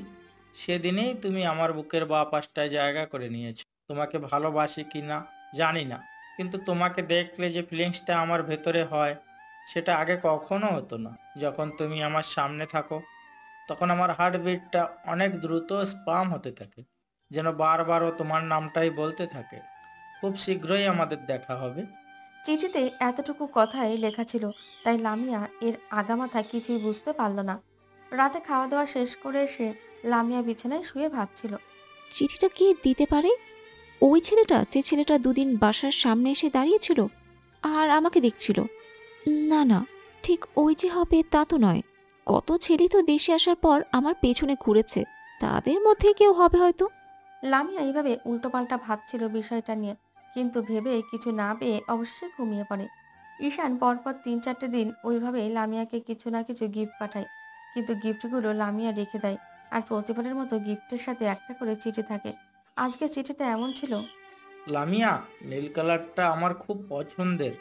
সেদিনেই তুমি আমার বুকের বাঁ পাশটায় জায়গা করে নিয়েছো। তোমাকে ভালোবাসি কি না জানি না, কিন্তু তোমাকে দেখলে যে ফিলিংসটা আমার ভেতরে হয় সেটা আগে কখনো হতো না। যখন তুমি আমার সামনে থাকো তখন আমার হার্টবিটটা অনেক দ্রুত স্পাম হতে থাকে, যেন বারবার ও তোমার নামটাই বলতে থাকে। খুব শীঘ্রই আমাদের দেখা হবে। চিঠিতে এতটুকু কথাই লেখা ছিল, তাই লামিয়া এর আগামাথা কিছুই বুঝতে পারল না। রাতে খাওয়া দাওয়া শেষ করে এসে লামিয়া বিছানায় শুয়ে ভাবছিল। চিঠিটা কে দিতে পারে? ওই ছেলেটা, যে ছেলেটা দুদিন বাসার সামনে এসে দাঁড়িয়েছিল আর আমাকে দেখছিল। না না, ঠিক ওই যে হবে তা তো নয়। কত ছেলে তো দেশে আসার পর আমার পেছনে ঘুরেছে, তাদের মধ্যে কেউ হবে হয়তো। লামিয়া এইভাবে উল্টোপাল্টা ভাবছিল বিষয়টা নিয়ে, কিন্তু ভেবে কিছু না পেয়ে অবশেষে ঘুমিয়ে পড়ে। ঈশান পরপর 3-4টে দিন ওইভাবে লামিয়াকে কিছু না কিছু গিফট পাঠায়, কিন্তু গিফটগুলো লামিয়া রেখে দেয় আর প্রতিবারের মতো গিফটের সাথে একটা করে চিঠি থাকে। আজকে চিঠিটা এমন ছিল। লামিয়া, নীল কালারটা আমার খুব পছন্দের।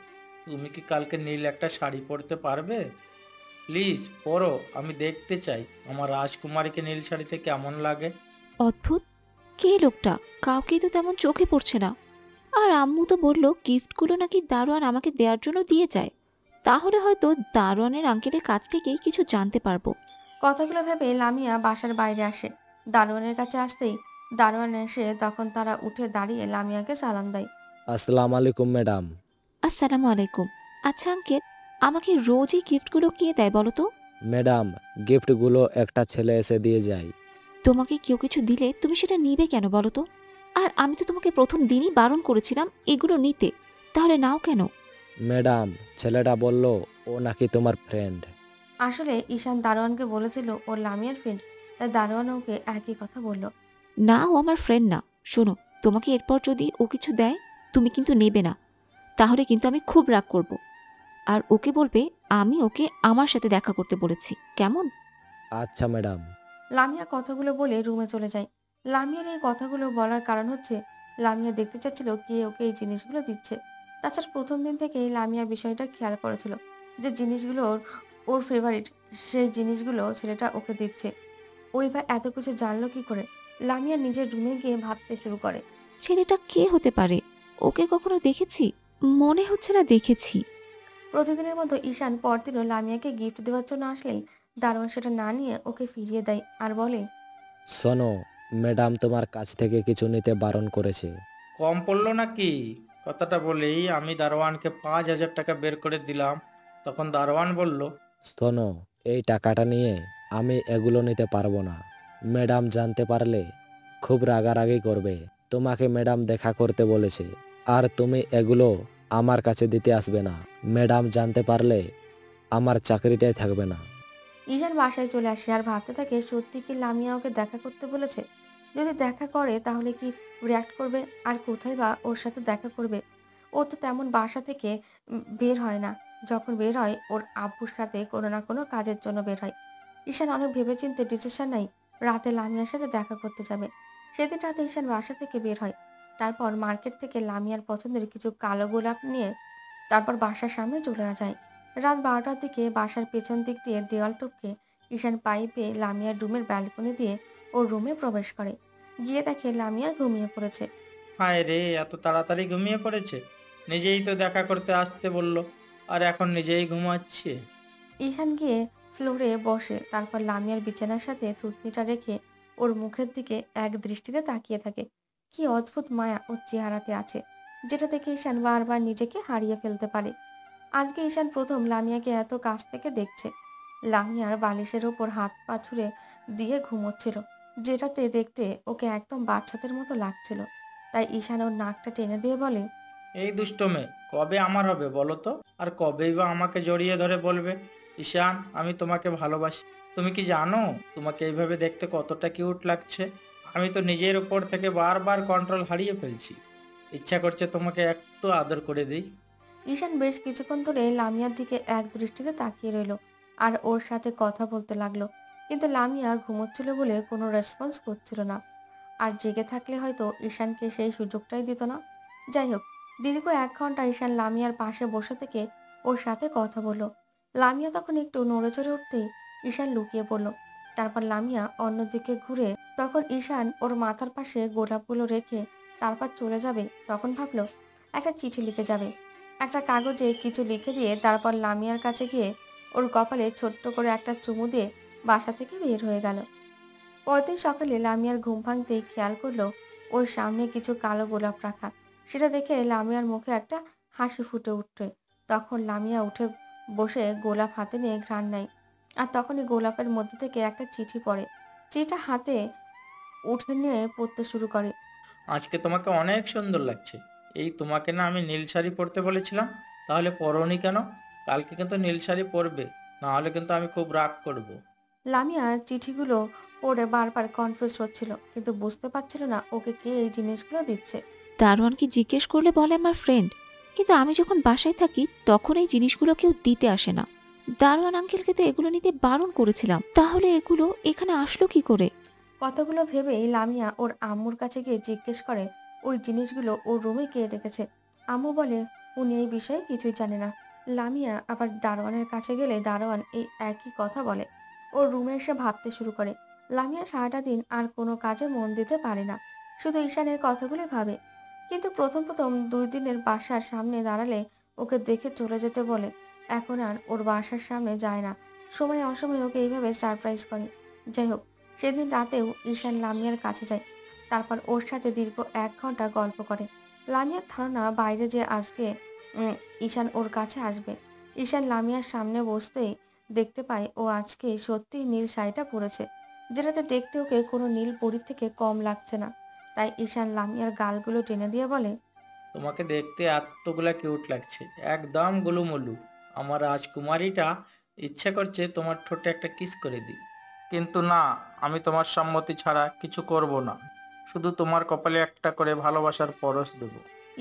তুমি কি কালকে নীল একটা শাড়ি পরতে পারবে? প্লিজ পরো, আমি দেখতে চাই আমার রাজকুমারীকে নীল শাড়িতে কেমন লাগে। অদ্ভুত, কে লোকটা? কাউকেই তো তেমন চোখে পড়ছে না। আর আম্মু তো বলল গিফটগুলো নাকি দারোয়ান আমাকে দেওয়ার জন্য দিয়ে যায়। তাহলে হয়তো দারোয়ানের আঙ্কেলের কাছ থেকেই কিছু জানতে পারবো। কথাগুলো ভেবে লামিয়া বাসার বাইরে আসে। দারোয়ানের কাছে আসতেই দারোয়ান এসে তখন তারা উঠে দাঁড়িয়ে লামিয়াকে সালাম দেয়। আসসালামু আলাইকুম ম্যাডাম। আসসালামু আলাইকুম। আচ্ছা আঙ্কেল, আমাকে রোজই গিফটগুলো কে দেয় বলো তো? ম্যাডাম, গিফটগুলো একটা ছেলে এসে দিয়ে যায়। তোমাকে কেউ কিছু দিলে তুমি সেটা নিবে কেন বলো তো? আর আমি তো তোমাকে প্রথম দিনই বারণ করেছিলাম এগুলো নিতে, তাহলে নাও কেন? ম্যাডাম, ছেলেটা বলল ও নাকি তোমার ফ্রেন্ড। আসলে ঈশান দারোয়ানকে বলেছিল ও লামিয়ার ফ্রেন্ড, তাই দারোয়ান ওকে একই কথা বলল। না, ও আমার ফ্রেন্ড না। শোনো, তোমাকে এরপর যদি ও কিছু দেয় তুমি কিন্তু নেবে না, তাহলে কিন্তু আমি খুব রাগ করব। আর ওকে বলবে আমি ওকে আমার সাথে দেখা করতে বলেছি, কেমন? আচ্ছা ম্যাডাম। লামিয়া কথাগুলো বলে রুমে চলে যায়। লামিয়ার এই কথাগুলো বলার কারণ হচ্ছে লামিয়া দেখতে চাচ্ছিল কে ওকে এই জিনিসগুলো দিচ্ছে। তাছাড়া প্রথম দিন থেকেই লামিয়া বিষয়টা খেয়াল করেছিল যে জিনিসগুলো ওর ফেভারিট, সেই জিনিসগুলো ছেলেটা ওকে দিচ্ছে। ওই বা এত কিছু জানলো কি করে? লামিয়া নিজের রুমে গিয়ে ভাবতে শুরু করে। ছেলেটা কে হতে পারে? ওকে কখনো দেখেছি? মনে হচ্ছে না দেখেছি। প্রতিদিনের মতো ঈশান পরদিনও লামিয়াকে গিফট দেওয়ার জন্য আসলেই দারোয়ান সেটা না নিয়ে ওকে ফিরিয়ে দেয় আর বলে, শোনো, ম্যাডাম তোমার কাছ থেকে কিছু নিতে বারণ করেছে। কম পড়লো নাকি? কথাটা বলেই আমি দারোয়ানকে 5,000 টাকা বের করে দিলাম। তখন দারোয়ান বলল, শোনো, এই টাকাটা নিয়ে আমি এগুলো নিতে পারবো না। ম্যাডাম জানতে পারলে খুব রাগারাগি করবে। তোমাকে ম্যাডাম দেখা করতে বলেছে, আর তুমি এগুলো আমার কাছে দিতে আসবে না। ম্যাডাম জানতে পারলে আমার চাকরিটাই থাকবে না। ঈশান বাসায় চলে আসে আর ভাবতে থাকে সত্যি কি লামিয়া ওকে দেখা করতে বলেছে? যদি দেখা করে তাহলে কি রিয়াক্ট করবে? আর কোথায় বা ওর সাথে দেখা করবে? ও তো তেমন বাসা থেকে বের হয় না। যখন বের হয় ওর আব্বুর সাথে কোনো না কোনো কাজের জন্য বের হয়। ঈশান অনেক ভেবেচিন্তে ডিসিশন নেয় রাতে লামিয়ার সাথে দেখা করতে যাবে। সেদিন রাতে ঈশান বাসা থেকে বের হয়। তারপর মার্কেট থেকে লামিয়ার পছন্দের কিছু কালো গোলাপ নিয়ে তারপর বাসার সামনে চলে যায়। রাত 12টার দিকে বাসার পেছন দিক দিয়ে দেওয়াল টপকে ঈশান পাইপে লামিয়ার রুমের ব্যালকনি দিয়ে ওর রুমে প্রবেশ করে। গিয়ে দেখে লামিয়া ঘুমিয়ে পড়েছে। হায় রে, এত তাড়াতাড়ি ঘুমিয়ে পড়েছে! নিজেই তো দেখা করতে আসতে বলল, আর এখন নিজেই ঘুমাচ্ছে। ঈশান গিয়ে ফ্লোরে বসে তারপর লামিয়ার বিছানার সাথে থুতনিটা রেখে ওর মুখের দিকে এক দৃষ্টিতে তাকিয়ে থাকে। কি অদ্ভুত মায়া ওর চেহারাতে আছে, যেটা দেখে ঈশান বারবার নিজেকে হারিয়ে ফেলতে পারে। আজকে ঈশান প্রথম লামিয়াকে এত কাছ থেকে দেখছে। লামিয়ার বালিশের ওপর হাত পা ছুঁড়ে দিয়ে ঘুমোচ্ছিল, যেটাতে দেখতে ওকে একদম বাচ্চাদের মতো লাগছিল। তাই ঈশান ওর নাকটা টেনে দিয়ে বলে, এই দুষ্ট মেয়ে, কবে আমার হবে বলো তো? আর কবেই বা আমাকে জড়িয়ে ধরে বলবে, ঈশান আমি তোমাকে ভালোবাসি? তুমি কি জানো তোমাকে এইভাবে দেখতে কতটা কিউট লাগছে? আমি তো নিজের উপর থেকে বারবার কন্ট্রোল হারিয়ে ফেলছি। ইচ্ছা করছে তোমাকে একটু আদর করে দিই। ঈশান বেশ কিছুক্ষণ ধরে লামিয়ার দিকে এক দৃষ্টিতে তাকিয়ে রইল আর ওর সাথে কথা বলতে লাগলো। কিন্তু লামিয়া ঘুমোচ্ছিল বলে কোনো রেসপন্স করছিল না। আর জেগে থাকলে হয়তো ঈশানকে সেই সুযোগটাই দিত না। যাই হোক, দীর্ঘ 1 ঘন্টা ঈশান লামিয়ার পাশে বসে থেকে ওর সাথে কথা বলল। লামিয়া তখন একটু নড়েচড়ে উঠতেই ঈশান লুকিয়ে পড়ল। তারপর লামিয়া অন্যদিকে ঘুরে তখন ঈশান ওর মাথার পাশে গোলাপগুলো রেখে তারপর চলে যাবে, তখন ভাবলো একটা চিঠি লিখে যাবে। একটা কাগজে কিছু লিখে দিয়ে তারপর লামিয়ার কাছে গিয়ে ওর কপালে ছোট্ট করে একটা চুমু দিয়ে বাসা থেকে বের হয়ে গেল। পরদিন সকালে লামিয়ার ঘুম ভাঙতেই খেয়াল করলো ওর সামনে কিছু কালো গোলাপ রাখা। সেটা দেখে লামিয়ার মুখে একটা হাসি ফুটে উঠে। তখন লামিয়া উঠে বসে গোলাপ হাতে নিয়ে ঘ্রাণ নেয়। আর তখনই গোলাপের মধ্যে থেকে একটা চিঠি পড়ে। চিঠিটা হাতে উঠে নিয়ে পড়তে শুরু করে। আজকে তোমাকে অনেক সুন্দর লাগছে। এই তোমাকে না আমি নীল শাড়ি পরতে বলেছিলাম, তাহলে পরোনি কেন? কালকে কিন্তু নীল শাড়ি পরবে, না হলে কিন্তু আমি খুব রাগ করব। লামিয়া চিঠিগুলো পড়ে বারবার কনফিউজ হচ্ছিল, কিন্তু বুঝতে পারছিল না ওকে কে এই জিনিসগুলো দিচ্ছে। দারোয়ানকে জিজ্ঞেস করলে বলে আমার ফ্রেন্ড, কিন্তু আমি যখন বাসায় থাকি তখন এই জিনিসগুলো কেউ দিতে আসে না। দারোয়ান আঙ্কেলকে তো এগুলো নিতে বারণ করেছিলাম, তাহলে এগুলো এখানে আসলো কি করে? কথাগুলো ভেবেই লামিয়া ওর আম্মুর কাছে গিয়ে জিজ্ঞেস করে ওই জিনিসগুলো ওর রুমে কে রেখেছে। আম্মু বলে উনি এই বিষয়ে কিছুই জানে না। লামিয়া আবার দারোয়ানের কাছে গেলে দারোয়ান এই একই কথা বলে। ওর রুমে এসে ভাবতে শুরু করে। লামিয়া সারাটা দিন আর কোনো কাজে মন দিতে পারে না, শুধু ঈশানের কথাগুলি ভাবে। কিন্তু প্রথম প্রথম 2 দিনের বাসার সামনে দাঁড়ালে ওকে দেখে চলে যেতে বলে। এখন আর ওর বাসার সামনে যায় না, সময় অসময়ে ওকে এইভাবে সারপ্রাইজ করে। যাই হোক, সেদিন রাতেও ঈশান লামিয়ার কাছে যায়। তারপর ওর সাথে দীর্ঘ 1 ঘন্টা গল্প করে। লামিয়ার ধারণা বাইরে যে আজকে ঈশান ওর কাছে আসবে। ঈশান লামিয়ার সামনে বসতেই দেখতে পায় ও আজকে সত্যি নীল শাড়িটা পরেছে, যেটাতে দেখতে ওকে কোনো নীল পরীর থেকে কম লাগছে না। তাই ঈশান লামিয়ার গালগুলো টেনে দিয়ে বলে, তোমাকে দেখতে এতগুলা কিউট লাগছে, একদম গোলুমলু। আমার রাজকুমারীটা ইচ্ছে করছে তোমার ঠোঁটে একটা কিস করে দিই, কিন্তু না, আমি তোমার সম্মতি ছাড়া কিছু করব না। শুধু তোমার কপালে একটা করে ভালোবাসার পরশ দেব।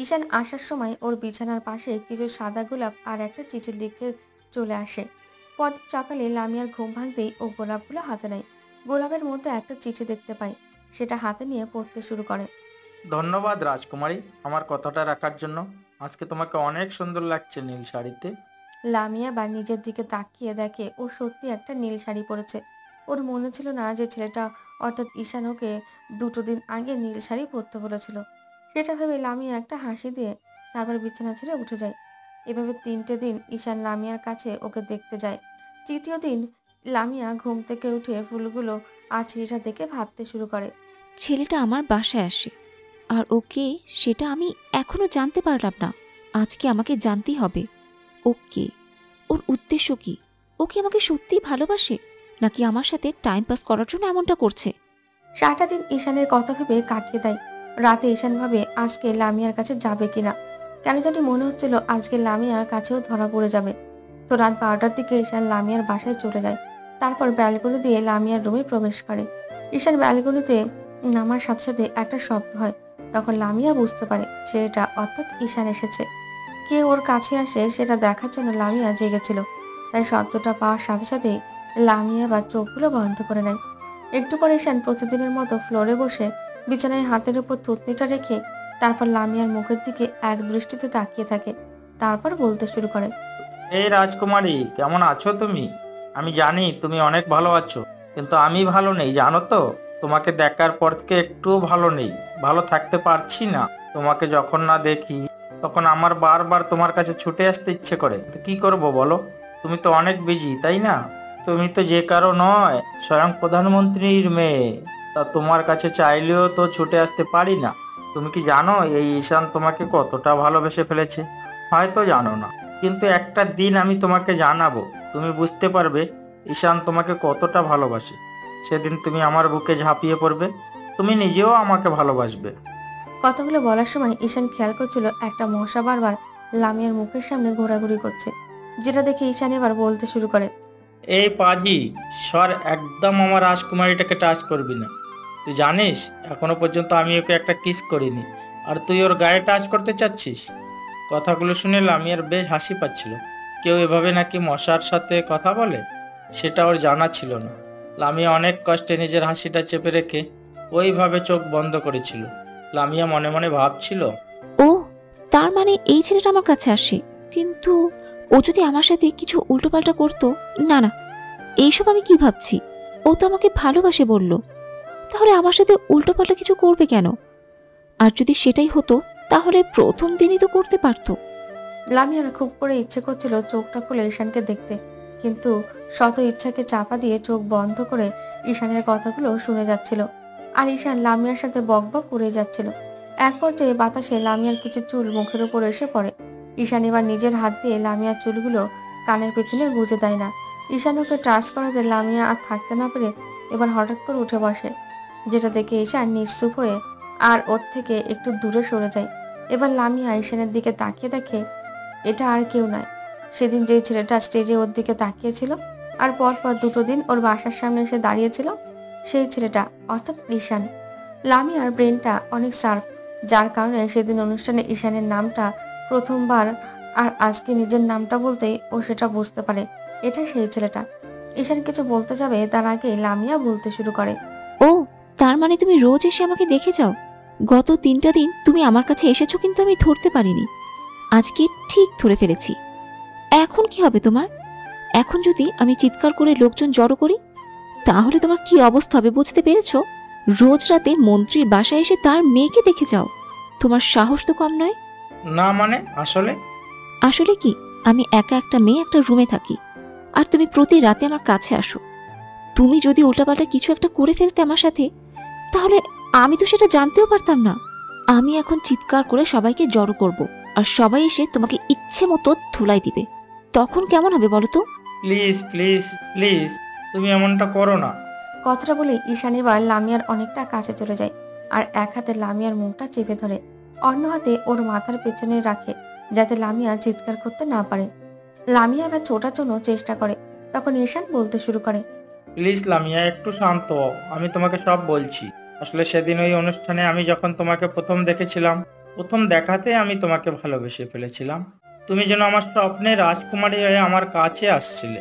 ঈশান আসার সময় ওর বিছানার পাশে কিছু সাদা গোলাপ আর একটা চিঠি লিখে চলে আসে। পরদিন সকালে লামিয়ার ঘুম ভাঙতেই ও গোলাপগুলো হাতে নেয়। গোলাপের মধ্যে একটা চিঠি দেখতে পায়, সেটা হাতে নিয়ে পড়তে শুরু করে। ধন্যবাদ রাজকুমারী, আমার কথাটা রাখার জন্য। আজকে তোমাকে অনেক সুন্দর লাগছে নীল শাড়িতে। লামিয়া বা নিজের দিকে তাকিয়ে দেখে ও সত্যি একটা নীল শাড়ি পরেছে। ওর মনে ছিল না যে ছেলেটা অর্থাৎ ঈশান ওকে 2 দিন আগে নীল শাড়ি পরতে বলেছিল। সেটা ভেবে লামিয়া একটা হাসি দিয়ে তারপর বিছানা ছেড়ে উঠে যায়। এভাবে 3টে দিন ঈশান লামিয়ার কাছে ওকে দেখতে যায়। তৃতীয় দিন লামিয়া ঘুম থেকে উঠে ফুলগুলো আর চিঠিটা দেখে ভাবতে শুরু করে। ছেলেটা আমার বাসায় আসে, আর ওকে সেটা আমি এখনো জানতে পারলাম না। আজকে আমাকে জানতেই হবে ওকে, ওর উদ্দেশ্য কি। ও কি আমাকে সত্যিই ভালোবাসে, নাকি আমার সাথে টাইম পাস করার জন্য এমনটা করছে? সারাটা দিন ঈশানের কথা ভেবে কাটিয়ে দেয়। রাতে ঈশান ভাবে আজকে লামিয়ার কাছে যাবে কিনা। কেন জানি মনে হচ্ছিল আজকে লামিয়ার কাছেও ধরা পড়ে যাবে। তো রাত 12টার দিকে ঈশান লামিয়ার বাসায় চলে যায়। তারপর ব্যালকনি দিয়ে লামিয়ার রুমে প্রবেশ করে। ঈশান ব্যালকনিতে নামার সাথে সাথে একটা শব্দ হয়। তখন লামিয়া বুঝতে পারে ছেলেটা অর্থাৎ ঈশান এসেছে। কে ওর কাছে আসে সেটা দেখার জন্য লামিয়া জেগেছিল। তাই শব্দটা পাওয়ার সাথে সাথে লামিয়া বা চোখগুলো বন্ধ করে নেয়। একটু পরে ঈশান প্রতিদিনের মতো ফ্লোরে বসে বিছানায় হাতের উপর থুতনিটা রেখে তারপর লামিয়ার মুখের দিকে এক দৃষ্টিতে তাকিয়ে থাকে। তারপর বলতে শুরু করে, এই রাজকুমারী, কেমন আছো তুমি? আমি জানি তুমি অনেক ভালো আছো, কিন্তু আমি ভালো নেই, জানো তো। তোমাকে দেখার পর থেকে একটুও ভালো নেই, ভালো থাকতে পারছি না। তোমাকে যখন না দেখি তখন আমার বারবার তোমার কাছে ছুটে আসতে ইচ্ছে করে, তো কি করব বলো? তুমি তো অনেক বিজি, তাই না? তুমি তো যে কারো নয়, স্বয়ং প্রধানমন্ত্রীর মেয়ে। তা তোমার কাছে চাইলেও তো ছুটে আসতে পারি না। তুমি কি জানো এই ঈশান তোমাকে কতটা ভালোবেসে ফেলেছে? হয়তো জানো না, কিন্তু একটা দিন আমি তোমাকে জানাবো, তুমি বুঝতে পারবে ঈশান তোমাকে কতটা ভালোবাসে। সেদিন তুমি আমার বুকে ঝাঁপিয়ে পড়বে, তুমি নিজেও আমাকে ভালোবাসবে। কথাগুলো বলার সময় ঈশান খেয়াল করছিল একটা মশা বারবার লামিয়ার মুখের সামনে ঘোরাঘুরি করছে, যেটা দেখে ঈশান এবার বলতে শুরু করে, এই পাজি সর, একদম আমার রাজকুমারীটাকে টাচ করবি না। তুই জানিস এখনো পর্যন্ত আমি ওকে একটা কিস করিনি, আর তুই ওর গায়ে টাচ করতে চাচ্ছিস? কথাগুলো শুনে লামিয়ার বেশ হাসি পাচ্ছিল। কেউ এভাবে নাকি মশার সাথে কথা বলে, সেটা ওর জানা ছিল না। লামিয়া অনেক কষ্টে নিজের হাসিটা চেপে রেখে ওইভাবে চোখ বন্ধ করেছিল। লামিয়া মনে মনে ভাবছিল, ও, তার মানে এই ছেলেটা আমার কাছে আসে, কিন্তু ও যদি আমার সাথে কিছু উল্টোপাল্টা করতো। না না, এইসব আমি কি ভাবছি? ও তো আমাকে ভালোবাসে বলল, তাহলে আমার সাথে উল্টোপাল্টা কিছু করবে কেন? আর যদি সেটাই হতো তাহলে প্রথম দিনই তো করতে পারতো। লামিয়ার খুব করে ইচ্ছে করছিল চোখটা খুলে ঈশানকে দেখতে, কিন্তু শত ইচ্ছাকে চাপা দিয়ে চোখ বন্ধ করে ঈশানের কথাগুলো শুনে যাচ্ছিল। আর ঈশান লামিয়ার সাথে বকবক করে যাচ্ছিল। এক পর্যায়ে বাতাসে লামিয়ার কিছু চুল মুখের উপর এসে পড়ে। ঈশান এবার নিজের হাত দিয়ে লামিয়ার চুলগুলো কানের পেছনে গুজে দেয় না। ঈশান ওকে টাচ করাতে লামিয়া আর থাকতে না পেরে এবার হঠাৎ করে উঠে বসে, যেটা দেখে ঈশান নিশ্চুপ হয়ে আর ওর থেকে একটু দূরে সরে যায়। এবার লামিয়া ঈশানের দিকে তাকিয়ে দেখে এটা আর কেউ নয়, সেদিন যে ছেলেটা স্টেজে ওর দিকে তাকিয়েছিল আর পরপর 2 দিন ওর বাসার সামনে এসে দাঁড়িয়েছিল, সেই ছেলেটা অর্থাৎ ঈশান। লামিয়ার ব্রেনটা অনেক শার্প, যার কারণে সেদিন অনুষ্ঠানে ঈশানের নামটা প্রথমবার আর আজকে নিজের নামটা বলতেই ও সেটা বুঝতে পারে। এটা সেই ছেলেটা। ঈশান কিছু বলতে যাবে তার আগে লামিয়া বলতে শুরু করে। ও, তার মানে তুমি রোজ এসে আমাকে দেখে যাও? গত 3টা দিন তুমি আমার কাছে এসেছো কিন্তু আমি ধরতে পারিনি। আজকে ঠিক ধরে ফেলেছি। এখন কি হবে তোমার? এখন যদি আমি চিৎকার করে লোকজন জড়ো করি তাহলে তোমার কি অবস্থা হবে বুঝতে পেরেছো? রোজ রাতে মন্ত্রীর বাসায় এসে তার মেয়েকে দেখে যাও। তোমার সাহস তো কম নয়। না মানে আসলে আসলে কি, আমি একা একটা মেয়ে একটা রুমে থাকি আর তুমি প্রতি রাতে আমার কাছে আসো। তুমি যদি উল্টাপাল্টা কিছু একটা করে ফেলতে আমার সাথে তাহলে আমি তো সেটা জানতেও পারতাম না। আমি এখন চিৎকার করে সবাইকে জড়ো করব আর সবাই এসে তোমাকে ইচ্ছে মতো ধুলাই দিবে। তখন কেমন হবে বলো তো? প্লিজ প্লিজ প্লিজ, তুমি এমনটা করো না। কথাটা বলে ঈশান এবার লামিয়ার অনেকটা কাছে চলে যায় আর এক হাতে লামিয়ার মুখটা চেপে ধরে, অন্য হাতে ওর মাথার পেছনে রাখে যাতে লামিয়া চিৎকার করতে না পারে। লামিয়া এবার ছোটার জন্য চেষ্টা করে, তখন ঈশান বলতে শুরু করে। প্লিজ লামিয়া, একটু শান্ত হও, আমি তোমাকে সব বলছি। আসলে সেদিন ওই অনুষ্ঠানে আমি যখন তোমাকে প্রথম দেখেছিলাম, প্রথম দেখাতে আমি তোমাকে ভালোবেসে ফেলেছিলাম। তুমি যেন আমার স্বপ্নে রাজকুমারী হয়ে আমার কাছে আসছিলে।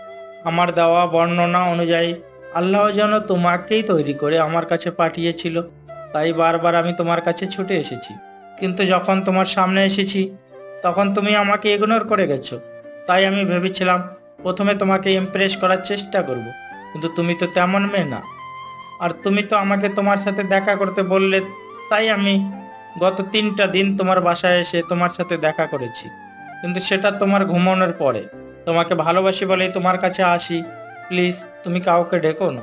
আমার দেওয়া বর্ণনা অনুযায়ী আল্লাহ যেন তোমাকেই তৈরি করে আমার কাছে পাঠিয়েছিল, তাই বারবার আমি তোমার কাছে ছুটে এসেছি। কিন্তু যখন তোমার সামনে এসেছি তখন তুমি আমাকে ইগনোর করে গেছো। তাই আমি ভেবেছিলাম প্রথমে তোমাকে ইমপ্রেস করার চেষ্টা করব, কিন্তু তুমি তো তেমন মেয়ে না। আর তুমি তো আমাকে তোমার সাথে দেখা করতে বললে, তাই আমি গত 3টা দিন তোমার বাসায় এসে তোমার সাথে দেখা করেছি। কিন্তু সেটা তোমার ঘুমানোর পরে। তোমাকে ভালোবাসি বলেই তোমার কাছে আসি। প্লিজ তুমি কাউকে ডেকো না।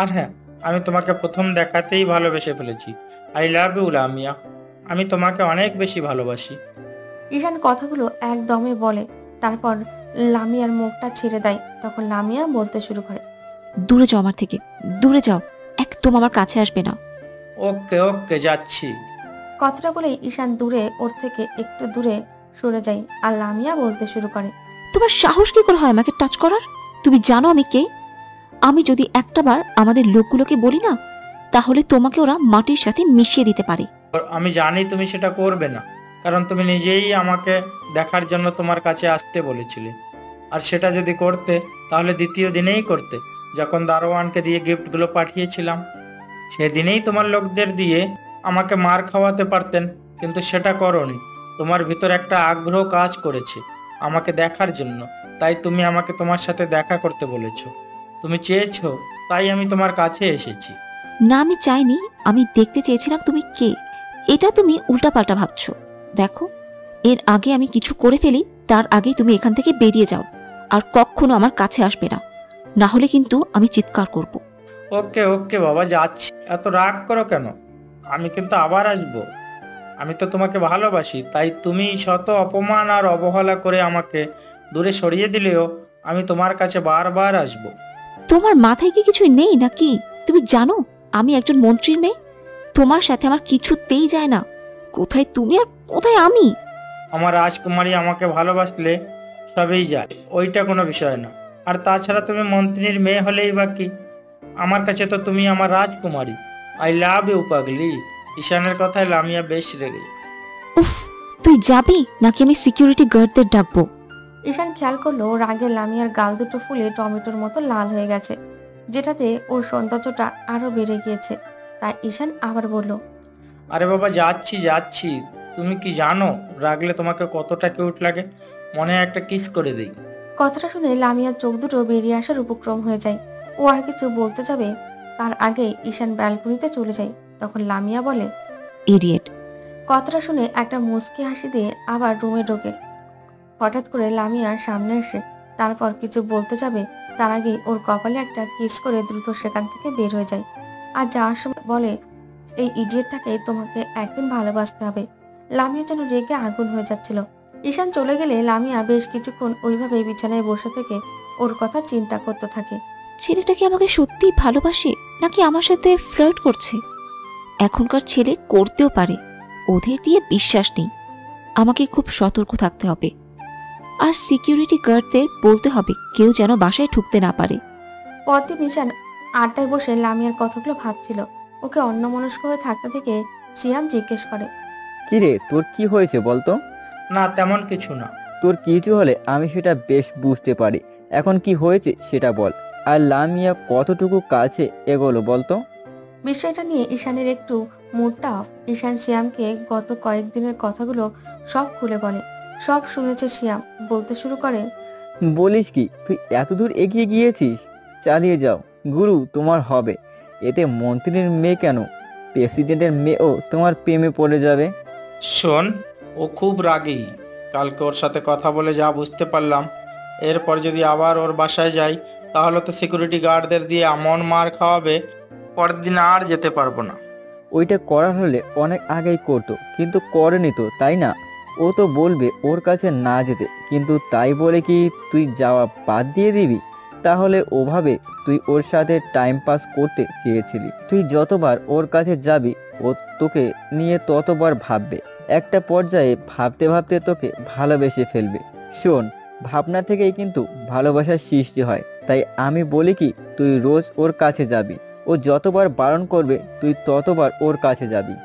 আর হ্যাঁ, আমি তোমাকে প্রথম দেখাতেই ভালোবেসে ফেলেছি। আই লাভ ইউ লামিয়া, আমি তোমাকে অনেক বেশি ভালোবাসি। ঈশান কথাগুলো একদমই বলে, তারপর লামিয়ার মুখটা ছেড়ে দেয়। তখন লামিয়া বলতে শুরু করে। দূরে যাও আমার থেকে, দূরে যাও, একদম আমার কাছে আসবে না। ওকে ওকে, যাচ্ছি। কথাটা বলে ঈশান দূরে ওর থেকে একটু দূরে সরে যায় আর লামিয়া বলতে শুরু করে। তোমার সাহস কি করে হয় আমাকে টাচ করার? তুমি জানো আমি কে? আমি যদি একটাবার আমাদের লোকগুলোকে বলি না তাহলে তোমাকে ওরা মাটির সাথে মিশিয়ে দিতে পারে। আমি জানি তুমি সেটা করবে না, কারণ তুমি নিজেই আমাকে দেখার জন্য তোমার কাছে আসতে বলেছিলে। আর সেটা যদি করতে তাহলে দ্বিতীয় দিনেই করতে, যখন দারোয়ানকে দিয়ে গিফটগুলো পাঠিয়েছিলাম। সেদিনেই তোমার লোকদের দিয়ে আমাকে মার খাওয়াতে পারতেন, কিন্তু সেটা করোনি। তোমার ভিতর একটা আগ্রহ কাজ করেছে আমাকে দেখার জন্য, তাই তুমি আমাকে তোমার সাথে দেখা করতে বলেছো। তুমি চেয়েছো, তাই আমি তোমার কাছে এসেছি। না, আমি চাইনি, আমি দেখতে চেয়েছিলাম তুমি কে। এটা তুমি উল্টাপাল্টা ভাবছো। দেখো, এর আগে আমি কিছু করে ফেলি তার আগেই তুমি এখান থেকে বেরিয়ে যাও আর কখনো আমার কাছে আসবে না, না হলে কিন্তু আমি চিৎকার করব। ওকে ওকে বাবা, যাচ্ছি। এত রাগ করো কেন? আমি কিন্তু আবার আসবো। আমি তো তোমাকে ভালোবাসি, তাই তুমি শত অপমান আর অবহেলা করে আমাকে দূরে সরিয়ে দিলেও আমি তোমার কাছে বারবার আসবো। তোমার মাথায় কি কিছু নেই নাকি? তুমি জানো আমি একজন মন্ত্রীর মেয়ে। তোমার সাথে আমার কিছুতেই যায় না। কোথায় তুমি আর কোথায় আমি? আমার রাজকুমারী আমাকে ভালোবাসলে সবই যায়, ওইটা কোনো বিষয় না। আর তাছাড়া তুমি মন্ত্রীর মেয়ে হলেই বা কি, আমার কাছে তো তুমি আমার রাজকুমারী। আই লাভ ইউ পাগলি। ঈশানের কথায় লামিয়া বেশ রেগে। উফ, তুই যাবি নাকি আমি সিকিউরিটি গার্ডদের ডাকবো? ঈশান খেয়াল করলো রাগে লামিয়ার গাল দুটো ফুলে টমেটোর মতো লাল হয়ে গেছে, যেটাতে ওর সৌন্দর্যটা আরো বেড়ে গিয়েছে। তাই ঈশান আবার বলল। আরে বাবা, যাচ্ছি যাচ্ছি। তুমি কি জানো রাগলে তোমাকে কতটা কিউট লাগে? মনে হয় একটা কিস করে দিই। কথাটা শুনে লামিয়ার চোখ দুটো বেরিয়ে আসার উপক্রম হয়ে যায়। ও আর কিছু বলতে যাবে তার আগে ঈশান ব্যালকনিতে চলে যায়। তখন লামিয়া বলে, ইডিয়েট। কথাটা শুনে একটা মুচকি হাসি দিয়ে আবার রুমে ঢোকে। হঠাৎ করে লামিয়ার সামনে এসে তারপর কিছু বলতে যাবে তার আগে ওর কপালে একটা কিস করে দ্রুত সেখান থেকে বের হয়ে যায়। আর যাওয়ার সময় বলে, এই ইডিয়েটটাকে তোমাকে একদিন ভালোবাসতে হবে। লামিয়া যেন রেগে আগুন হয়ে যাচ্ছিল। ঈশান চলে গেলে লামিয়া বেশ কিছুক্ষণ ওইভাবে বিছানায় বসে থেকে ওর কথা চিন্তা করতে থাকে। ছেলেটা কি আমাকে সত্যি ভালোবাসে নাকি আমার সাথে ফ্লার্ট করছে? এখনকার ছেলে করতেও পারে, ওদের দিয়ে বিশ্বাস নেই। আমাকে খুব সতর্ক থাকতে হবে। আর সিকিউরিটি গার্ডদের বলতে হবে কেউ যেন বাসায় ঢুকতে না পারে। পরদিন ঈশান আড্ডায় বসে লামিয়ার কথাগুলো ভাবছিল। ওকে অন্যমনস্ক হয়ে থাকতে থেকে সিয়াম জিজ্ঞেস করে, কিরে, তোর কি হয়েছে বলতো? না তেমন কিছু না। তোর কিছু হলে আমি সেটা বেশ বুঝতে পারি, এখন কি হয়েছে সেটা বল। আর লামিয়া কতটুকু কাছে এগোলো বলতো? বিষয়টা নিয়ে ঈশানের একটু মুডটা অফ। ঈশান সিয়ামকে গত কয়েকদিনের কথাগুলো সব খুলে বলে। সব শুনেছে সিয়াম। বলতে শুরু করে, বলিস কি, তুই এত দূর এগিয়ে গিয়েছিস? চালিয়ে যাও গুরু, তোমার হবে। এতে মন্ত্রীর মেয়ে কেন, প্রেসিডেন্টের মেয়েও তোমার প্রেমে পড়ে যাবে। শোন, ও খুব রাগী। কালকে ওর সাথে কথা বলে যা বুঝতে পারলাম, এরপর যদি আবার ওর বাসায় যাই তাহলে তো সিকিউরিটি গার্ডদের দিয়ে এমন মার খাওয়াবে, পরের দিন আর যেতে পারবো না। ওইটা করার হলে অনেক আগেই করতো, কিন্তু করেনি তো, তাই না? ও তো বলবে ওর কাছে না যেতে, কিন্তু তাই বলে কি তুই যাওয়া বাদ দিয়ে দিবি? তাহলে ওভাবে তুই ওর সাথে টাইম পাস করতে চেয়েছিলি। তুই যতবার ওর কাছে যাবি ও তোকে নিয়ে ততবার ভাববে। একটা পর্যায়ে ভাবতে ভাবতে তোকে ভালোবেসে ফেলবে। শোন, ভাবনা থেকেই কিন্তু ভালোবাসার সৃষ্টি হয়। তাই আমি বলি কি, তুই রোজ ওর কাছে যাবি। ও যতবার বারণ করবে তুই ততবার ওর কাছে যাবি।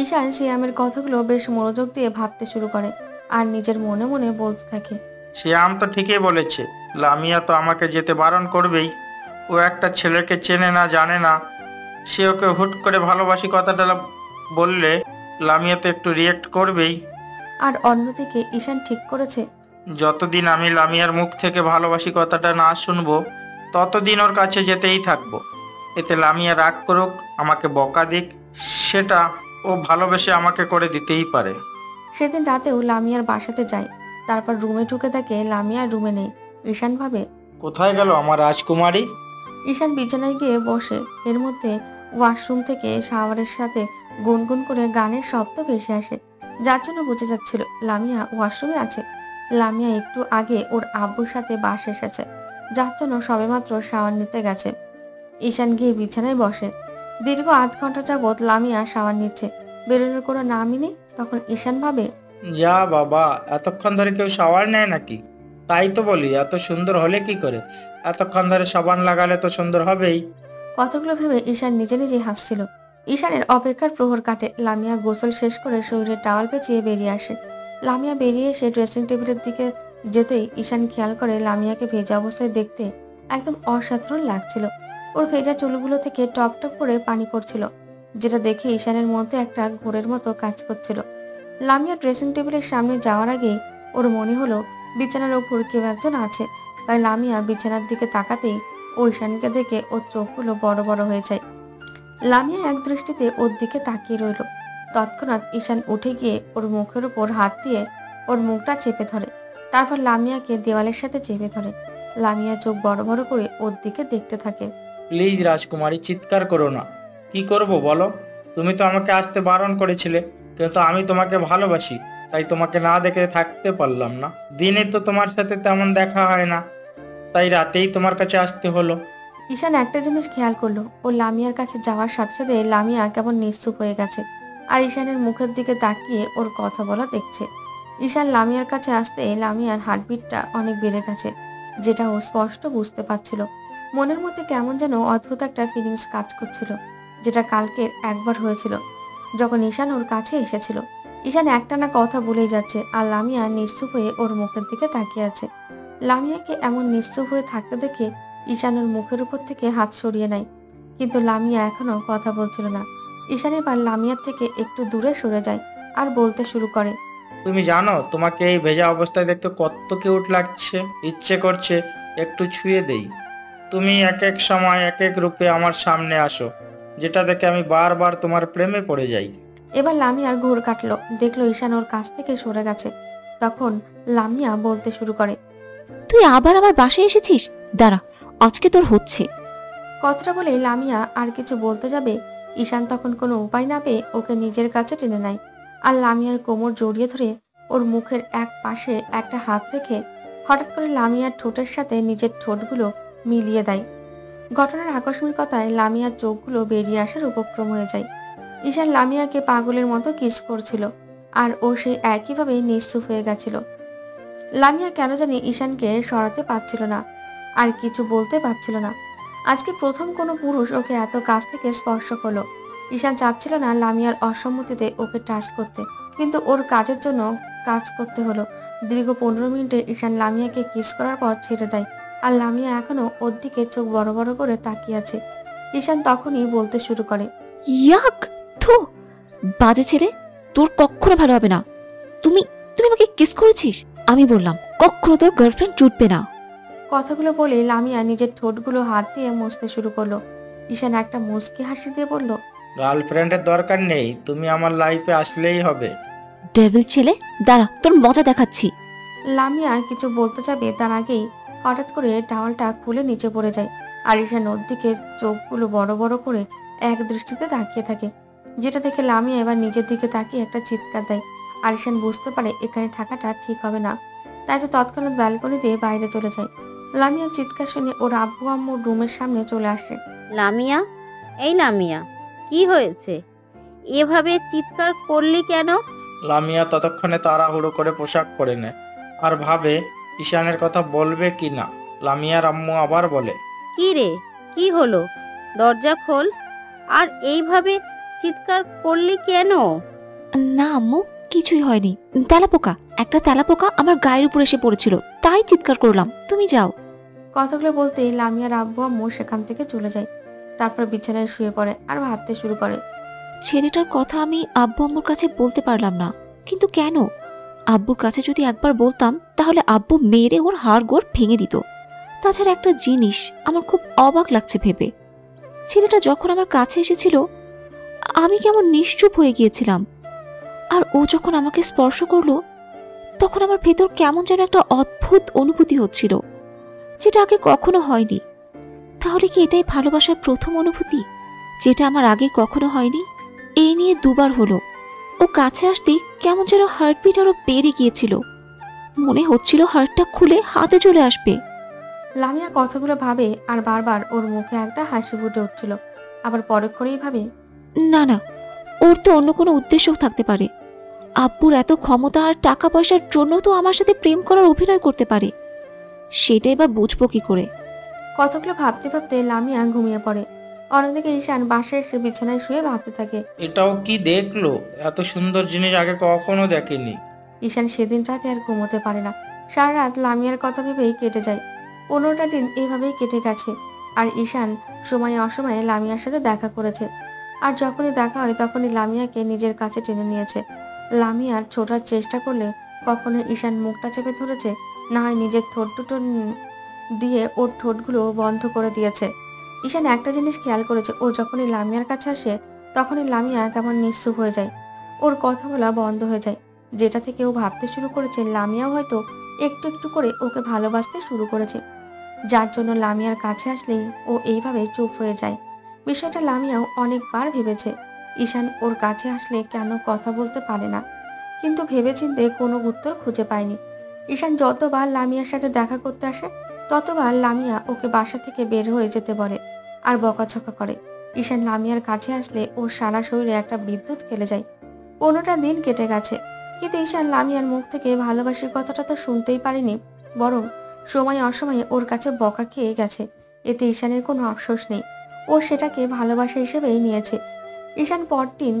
ঈশান সিয়ামের কথাগুলো বেশ মনোযোগ দিয়ে ভাবতে শুরু করে আর নিজের মনে মনে বলতে থাকে, শ্যাম তো ঠিকই বলেছে, লামিয়া তো আমাকে যেতে বারণ করবেই। ও একটা ছেলেকে চেনে না, জানে না। সে ওকে হুট করে ভালোবাসি কথাটা বললে লামিয়া তো একটু রিয়েক্ট করবেই। আর অন্যদিকে ঈশান ঠিক করেছে যতদিন আমি লামিয়ার মুখ থেকে ভালোবাসি কথাটা না শুনবো ততদিন ওর কাছে যেতেই থাকবো। এতে লামিয়া রাগ করুক, আমাকে বকা দিক, সেটা ও ভালোবেসে আমাকে করে দিতেই পারে। সেদিন রাতেও লামিয়ার বাসাতে যায়। তারপর রুমে ঢুকে দেখে লামিয়া রুমে নেই। ঈশান ভাবে, কোথায় গেল আমার রাজকুমারী? ঈশান বিছানায় গিয়ে বসে। এর মধ্যে ওয়াশরুম থেকে শাওয়ারের সাথে গুনগুন করে গানের শব্দ ভেসে আসে, যার জন্য বোঝা যাচ্ছিল লামিয়া ওয়াশরুমে আছে। লামিয়া একটু আগে ওর আব্বুর সাথে বাস এসেছে, যার জন্য সবেমাত্র শাওয়ার নিতে গেছে। ঈশান গিয়ে বিছানায় বসে। দীর্ঘ আধ ঘন্টা যাবৎ লামিয়া শাওয়ার নিচ্ছে, বেরোনোর কোনো নামই নেই। তখন ঈশান ভাবে, যা বাবা, এতক্ষণ ধরে কেউ শাওয়ার নেয় নাকি? তাই তো বলি, এত সুন্দর হলে কি করে? এতক্ষণ ধরে সাবান লাগালে তো সুন্দর হবেই। কথাগুলো ভেবে ঈশান নিজে নিজেই হাসছিল। ঈশানের অপেক্ষার প্রহর কাটে। লামিয়া গোসল শেষ করে শরীরে টাওয়াল পেঁচিয়ে বেরিয়ে আসে। লামিয়া বেরিয়ে এসে ড্রেসিং টেবিলের দিকে যেতেই ঈশান খেয়াল করে লামিয়াকে ভেজা অবস্থায় দেখতে একদম অসাধারণ লাগছিল। ওর ভেজা চুলগুলো থেকে টপ টপ করে পানি পড়ছিল, যেটা দেখে ঈশানের মধ্যে একটা ঘোরের মতো কাজ করছিল। লামিয়া ড্রেসিং টেবিলের সামনে যাওয়ার আগেই ওর মনে হলো বিছানার ওপর কেউ একজন আছে। তাই লামিয়া বিছানার দিকে তাকাতেই ও ঈশানকে দেখে ওর চোখগুলো বড় বড় হয়ে যায়। লামিয়া এক দৃষ্টিতে ওর দিকে তাকিয়ে রইল। তৎক্ষণাৎ ঈশান উঠে গিয়ে ওর মুখের উপর হাত দিয়ে ওর মুখটা চেপে ধরে। তারপর লামিয়াকে দেওয়ালের সাথে চেপে ধরে। লামিয়া চোখ বড় বড় করে ওর দিকে দেখতে থাকে। প্লিজ রাজকুমারী, চিৎকার করো না। কি করব বলো? তুমি তো আমাকে আসতে বারণ করেছিলে, কিন্তু আমি তোমাকে ভালোবাসি, তাই তোমাকে না দেখে থাকতে পারলাম না। দিনে তো তোমার সাথে তেমন দেখা হয় না, তাই রাতেই তোমার কাছে আসতে হলো। ঈশান একটা জিনিস খেয়াল করলো, ও লামিয়ার কাছে যাওয়ার সাথে সাথে লামিয়া কেমন নিশ্চুপ হয়ে গেছে আর ঈশানের মুখের দিকে তাকিয়ে ওর কথা বলা দেখছে। ঈশান লামিয়ার কাছে আসতে লামিয়ার হার্টবিটটা অনেক বেড়ে গেছে, যেটা ও স্পষ্ট বুঝতে পারছিল। মনের মধ্যে কেমন যেন অদ্ভুত একটা ফিলিংস কাজ করছিল, যেটা কালকের একবার হয়েছিল যখন ঈশান ওর কাছে এসেছিল। ঈশান একটানা কথা বলেই যাচ্ছে আর লামিয়া নিশ্চুপ হয়ে ওর মুখের দিকে তাকিয়ে আছে। লামিয়াকে এমন নিশ্চুপ হয়ে থাকতে দেখে ঈশান ওর মুখের উপর থেকে হাত সরিয়ে নেয়, কিন্তু লামিয়া এখনো কথা বলছিল না। ঈশান এবার লামিয়ার থেকে একটু দূরে সরে যায় আর বলতে শুরু করে, তুমি জানো তোমাকে এই ভেজা অবস্থায় দেখতে কত কিউট লাগছে, ইচ্ছে করছে একটু ছুঁয়ে দেই। তুমি এক এক সময় এক এক রূপে আমার সামনে আসো, যেটা দেখে আমি বারবার তোমার প্রেমে পড়ে যাই। এবার লামিয়ার ঘোর কাটলো, দেখলো ঈশান ওর কাছ থেকে সরে গেছে। তখন লামিয়া বলতে শুরু করে, তুই আবার আমার বাসায় এসেছিস? দাঁড়া, আজকে তোর হচ্ছে। কথাটা বলে লামিয়া আর কিছু বলতে যাবে, ঈশান তখন কোনো উপায় না পেয়ে ওকে নিজের কাছে টেনে নেয় আর লামিয়ার কোমর জড়িয়ে ধরে ওর মুখের এক পাশে একটা হাত রেখে হঠাৎ করে লামিয়ার ঠোঁটের সাথে নিজের ঠোঁটগুলো মিলিয়ে দেয়। ঘটনার আকস্মিকতায় লামিয়ার চোখগুলো বেরিয়ে আসার উপক্রম হয়ে যায়। ঈশান লামিয়াকে পাগলের মতো কিস করছিল আর ও সেই একইভাবে নিশ্চুপ হয়ে গেছিল। লামিয়া কেন জানি ঈশানকে সরাতে পারছিল না আর কিছু বলতে পারছিল না। আজকে প্রথম কোনো পুরুষ ওকে এত কাছ থেকে স্পর্শ করলো। ঈশান চাচ্ছিল না লামিয়ার অসম্মতিতে ওকে টাচ করতে, কিন্তু ওর কাজের জন্য কাজ করতে হলো। দীর্ঘ 15 মিনিটে ঈশান লামিয়াকে কিস করার পর ছেড়ে দেয় আর লামিয়া এখনো ওর দিকে চোখ বড় বড় করে তাকিয়ে আছে। ঈশান তখনই বলতে শুরু করে, ইয়াক, থু, বাজে ছেলে, তোর কখনো ভালো হবে না। তুমি তুমি আমাকে কিস করেছিস? আমি বললাম কখনো তোর গার্লফ্রেন্ড জুটবে না। কথাগুলো বলে লামিয়া নিজের ঠোঁটগুলো হাত দিয়ে মুছতে শুরু করলো। ঈশান একটা মুচকি হাসি দিয়ে বলল, গার্লফ্রেন্ডের দরকার নেই, তুমি আমার লাইফে আসলেই হবে। ডেভিল ছেলে, দাঁড়া, তোর মজা দেখাচ্ছি। লামিয়া কিছু বলতে যাবে তার আগেই হঠাৎ করে টাওয়ালটা খুলে নিচে পড়ে যায়। আর ঈশান ওর দিকে চোখগুলো বড় বড় করে এক দৃষ্টিতে তাকিয়ে থাকে, যেটা দেখে লামিয়া এবার নিজের দিকে তাকিয়ে একটা চিৎকার দেয়। আর ঈশান বুঝতে পারে এখানে থাকাটা ঠিক হবে না, তাই তো তৎক্ষণাৎ ব্যালকনি দিয়ে বাইরে চলে যায়। লামিয়ার চিৎকার শুনে ওর আব্বু আম্মুর রুমের সামনে চলে আসে। লামিয়া, এই লামিয়া, কি হয়েছে? এভাবে চিৎকার করলি কেন? লামিয়া ততক্ষণে তাড়াহুড়ো করে পোশাক পরে নেয় আর ভাবে ঈশানের কথা বলবে কি না। লামিয়ার আম্মু আবার বলে, কি রে, কি হলো? দরজা খোল। আর এইভাবে চিৎকার করলি কেন? না আম্মু, কিছুই হয়নি। তেলাপোকা, একটা তেলাপোকা আমার গায়ের উপর এসে পড়েছিল, তাই চিৎকার করলাম। তুমি যাও। কথাগুলো বলতে লামিয়ার আব্বু আম্মু সেখান থেকে চলে যায়। তারপর বিছানায় শুয়ে পড়ে আর ভাবতে শুরু করে। ছেলেটার কথা আমি আব্বু আম্মুর কাছে বলতে পারলাম না, কিন্তু কেন? আব্বুর কাছে যদি একবার বলতাম তাহলে আব্বু মেরে ওর হাড় গোড় ভেঙে দিত। তাছাড়া একটা জিনিস আমার খুব অবাক লাগছে ভেবে, ছেলেটা যখন আমার কাছে এসেছিল আমি কেমন নিশ্চুপ হয়ে গিয়েছিলাম, আর ও যখন আমাকে স্পর্শ করলো তখন আমার ভেতর কেমন যেন একটা অদ্ভুত অনুভূতি হচ্ছিল, যেটা আগে কখনো হয়নি। তাহলে কি এটাই ভালোবাসার প্রথম অনুভূতি, যেটা আমার আগে কখনো হয়নি? এই নিয়ে দুবার হলো। ও কাছে আসতে কেমন যেন হার্টবিট আরো বেড়ে গিয়েছিল, মনে হচ্ছিল হার্টটা খুলে হাতে চলে আসবে। লামিয়া কথাগুলো ভাবে আর বারবার ওর মুখে একটা হাসি ফুটে উঠছিল। আবার পরক্ষণেই ভাবে, না না, ওর তো অন্য কোনো উদ্দেশ্যও থাকতে পারে। আব্বুর এত ক্ষমতা আর টাকা পয়সার জন্য তো আমার সাথে প্রেম করার অভিনয় করতে পারে, সেটাই বা বুঝবো কি করে? কথাগুলো ভাবতে ভাবতে লামিয়া ঘুমিয়ে পড়ে। অন্যদিকে ঈশান বাসায় এসে বিছানায় শুয়ে ভাবতে থাকে। এটাও কি দেখলো? এত সুন্দর জিনিস আগে কখনো দেখেনি। ঈশান সেদিন রাতে আর ঘুমোতে পারে না। সারা রাত লামিয়ার কথা ভেবেই কেটে যায়। 15টা দিন এইভাবেই কেটে গেছে। আর ঈশান সময়ে অসময়ে লামিয়ার সাথে দেখা করেছে। আর যখনই দেখা হয় তখনই লামিয়াকে নিজের কাছে টেনে নিয়েছে। লামিয়ার ছোটার চেষ্টা করলে কখনো ঈশান মুখটা চেপে ধরেছে, না হয় নিজের ঠোঁট দুটো দিয়ে ওর ঠোঁটগুলো বন্ধ করে দিয়েছে। ঈশান একটা জিনিস খেয়াল করেছে, ও যখনই লামিয়ার কাছে আসে তখনই লামিয়া কেমন নিঃস্ব হয়ে যায়, ওর কথা বলা বন্ধ হয়ে যায়। যেটা থেকে ও ভাবতে শুরু করেছে লামিয়াও হয়তো একটু একটু করে ওকে ভালোবাসতে শুরু করেছে, যার জন্য লামিয়ার কাছে আসলেই ও এইভাবে চুপ হয়ে যায়। বিষয়টা লামিয়াও অনেকবার ভেবেছে, ঈশান ওর কাছে আসলে কেন কথা বলতে পারে না, কিন্তু ভেবেচিন্তে কোনো উত্তর খুঁজে পায়নি। ঈশান যতবার লামিয়ার সাথে দেখা করতে আসে ততবার লামিয়া ওকে বাসা থেকে বের হয়ে যেতে বলে আর বকাঝকা করে। ঈশান লামিয়ার কাছে আসলে ওর সারা শরীরে একটা বিদ্যুৎ খেলে যায়। 15টা দিন কেটে গেছে, কিন্তু ঈশান লামিয়ার মুখ থেকে ভালোবাসির কথাটা তো শুনতেই পারেনি, বরং সময় অসময়ে ওর কাছে বকা খেয়ে গেছে। এতে ঈশানের কোনো আফসোস নেই, ও সেটাকে ভালোবাসা হিসেবেই নিয়েছে। ঈশান পরদিন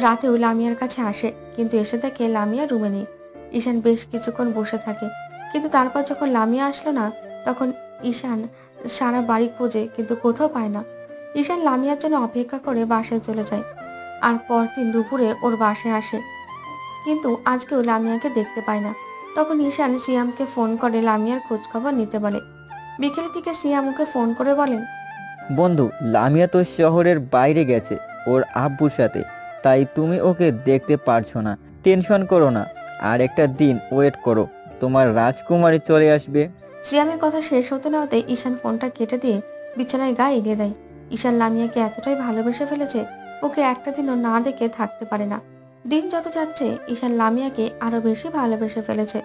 রাতেও লামিয়ার কাছে আসে, কিন্তু এসে দেখে লামিয়া রুমে নেই। ঈশান বেশ কিছুক্ষণ বসে থাকে, কিন্তু তারপর যখন লামিয়া আসলো না তখন ঈশান সারা বাড়ি খোঁজে, কিন্তু কোথাও পায় না। ঈশান লামিয়ার জন্য অপেক্ষা করে বাসায় চলে যায়, আর পরদিন দুপুরে ওর বাসায় আসে, কিন্তু আজকেও লামিয়াকে দেখতে পায় না। তখন ঈশান সিয়ামকে ফোন করে লামিয়ার খোঁজ খবর নিতে বলে। বিকেলের দিকে সিয়াম ওকে ফোন করে বলেন, বন্ধু, লামিয়া তো শহরের বাইরে গেছে ওর আব্বুর সাথে, তাই তুমি ওকে দেখতে পারছো না। টেনশন করো না, আর একটা দিন ওয়েট করো, তোমার রাজকুমারী চলে আসবে। সিয়ামের কথা শেষ হতে না হতে ঈশান ফোনটা কেটে দিয়ে বিছানায় গা এলিয়ে দেয়। ঈশান লামিয়াকে এতটাই ভালোবেসে ফেলেছে, ওকে একটা দিনও না দেখে থাকতে পারে না। দিন যত যাচ্ছে ঈশান লামিয়াকে আরো বেশি ভালোবেসে ফেলেছে।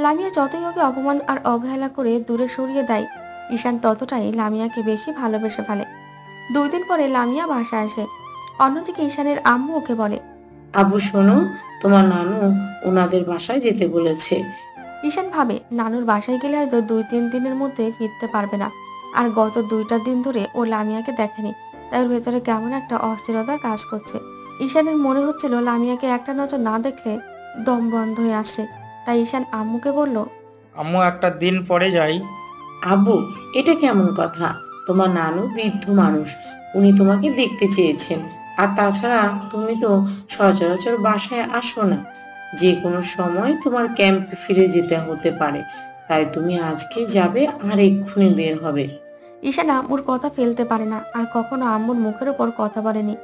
লামিয়া যতই ওকে অপমান আর অবহেলা করে দূরে সরিয়ে দেয়, ঈশান ততটাই লামিয়াকে বেশি ভালোবেসে ফেলে। 2 দিন পরে লামিয়া বাসায় আসে। অন্যদিকে ঈশানের আম্মু ওকে বলে, আবু শোনো, তোমার নানু ওনাদের বাসায় যেতে বলেছে। ঈশান ভাবে নানুর বাসায় গেলে হয়তো 2-3 দিনের মধ্যে ফিরতে পারবে না। আর গত 2টা দিন ধরে ও লামিয়াকে দেখেনি, তাই ওর ভেতরে কেমন একটা অস্থিরতা কাজ করছে। ঈশানের মনে হচ্ছিল লামিয়াকে একটা নজর না দেখলে দম বন্ধ হয়ে আসছে। তাই ঈশান আম্মুকে বলল, আম্মু একটা দিন পরে যাই। আব্বু, এটা কেমন কথা? তোমার নানু বৃদ্ধ মানুষ, উনি তোমাকে দেখতে চেয়েছেন। আর তাছাড়া তুমি তো সচরাচর বাসায় আসো না, যে কোনো সময় তোমার ক্যাম্পে ফিরে যেতে হতে পারে, তাই তুমি আজকে যাবে আর এক্ষুনি বের হবে। ঈশান আম্মুর কথা ফেলতে পারে না, আর কখনো আম্মুর মুখের ওপর কথা বলেনি।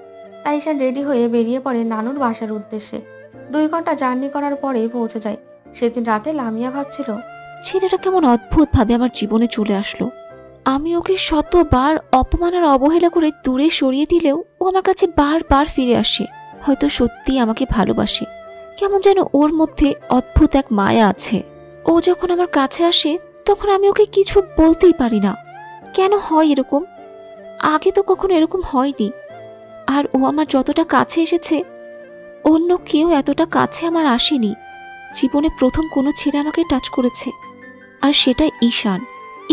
তাই ঈশান রেডি হয়ে বেরিয়ে পড়ে নানুর বাসার উদ্দেশ্যে। 2 ঘন্টা জার্নি করার পরে পৌঁছে যায়। সেদিন রাতে লামিয়া ভাবছিল, ছেলেটা কেমন অদ্ভুত ভাবে আমার জীবনে চলে আসলো। আমি ওকে শতবার অপমান আর অবহেলা করে দূরে সরিয়ে দিলেও ও আমার কাছে বারবার ফিরে আসে। হয়তো সত্যিই আমাকে ভালোবাসে। কেমন যেন ওর মধ্যে অদ্ভুত এক মায়া আছে। ও যখন আমার কাছে আসে তখন আমি ওকে কিছু বলতেই পারি না। কেন হয় এরকম? আগে তো কখনো এরকম হয়নি। আর ও আমার যতটা কাছে এসেছে, অন্য কেউ এতটা কাছে আমার আসেনি। জীবনে প্রথম কোনো ছেলে আমাকে টাচ করেছে, আর সেটা ঈশান।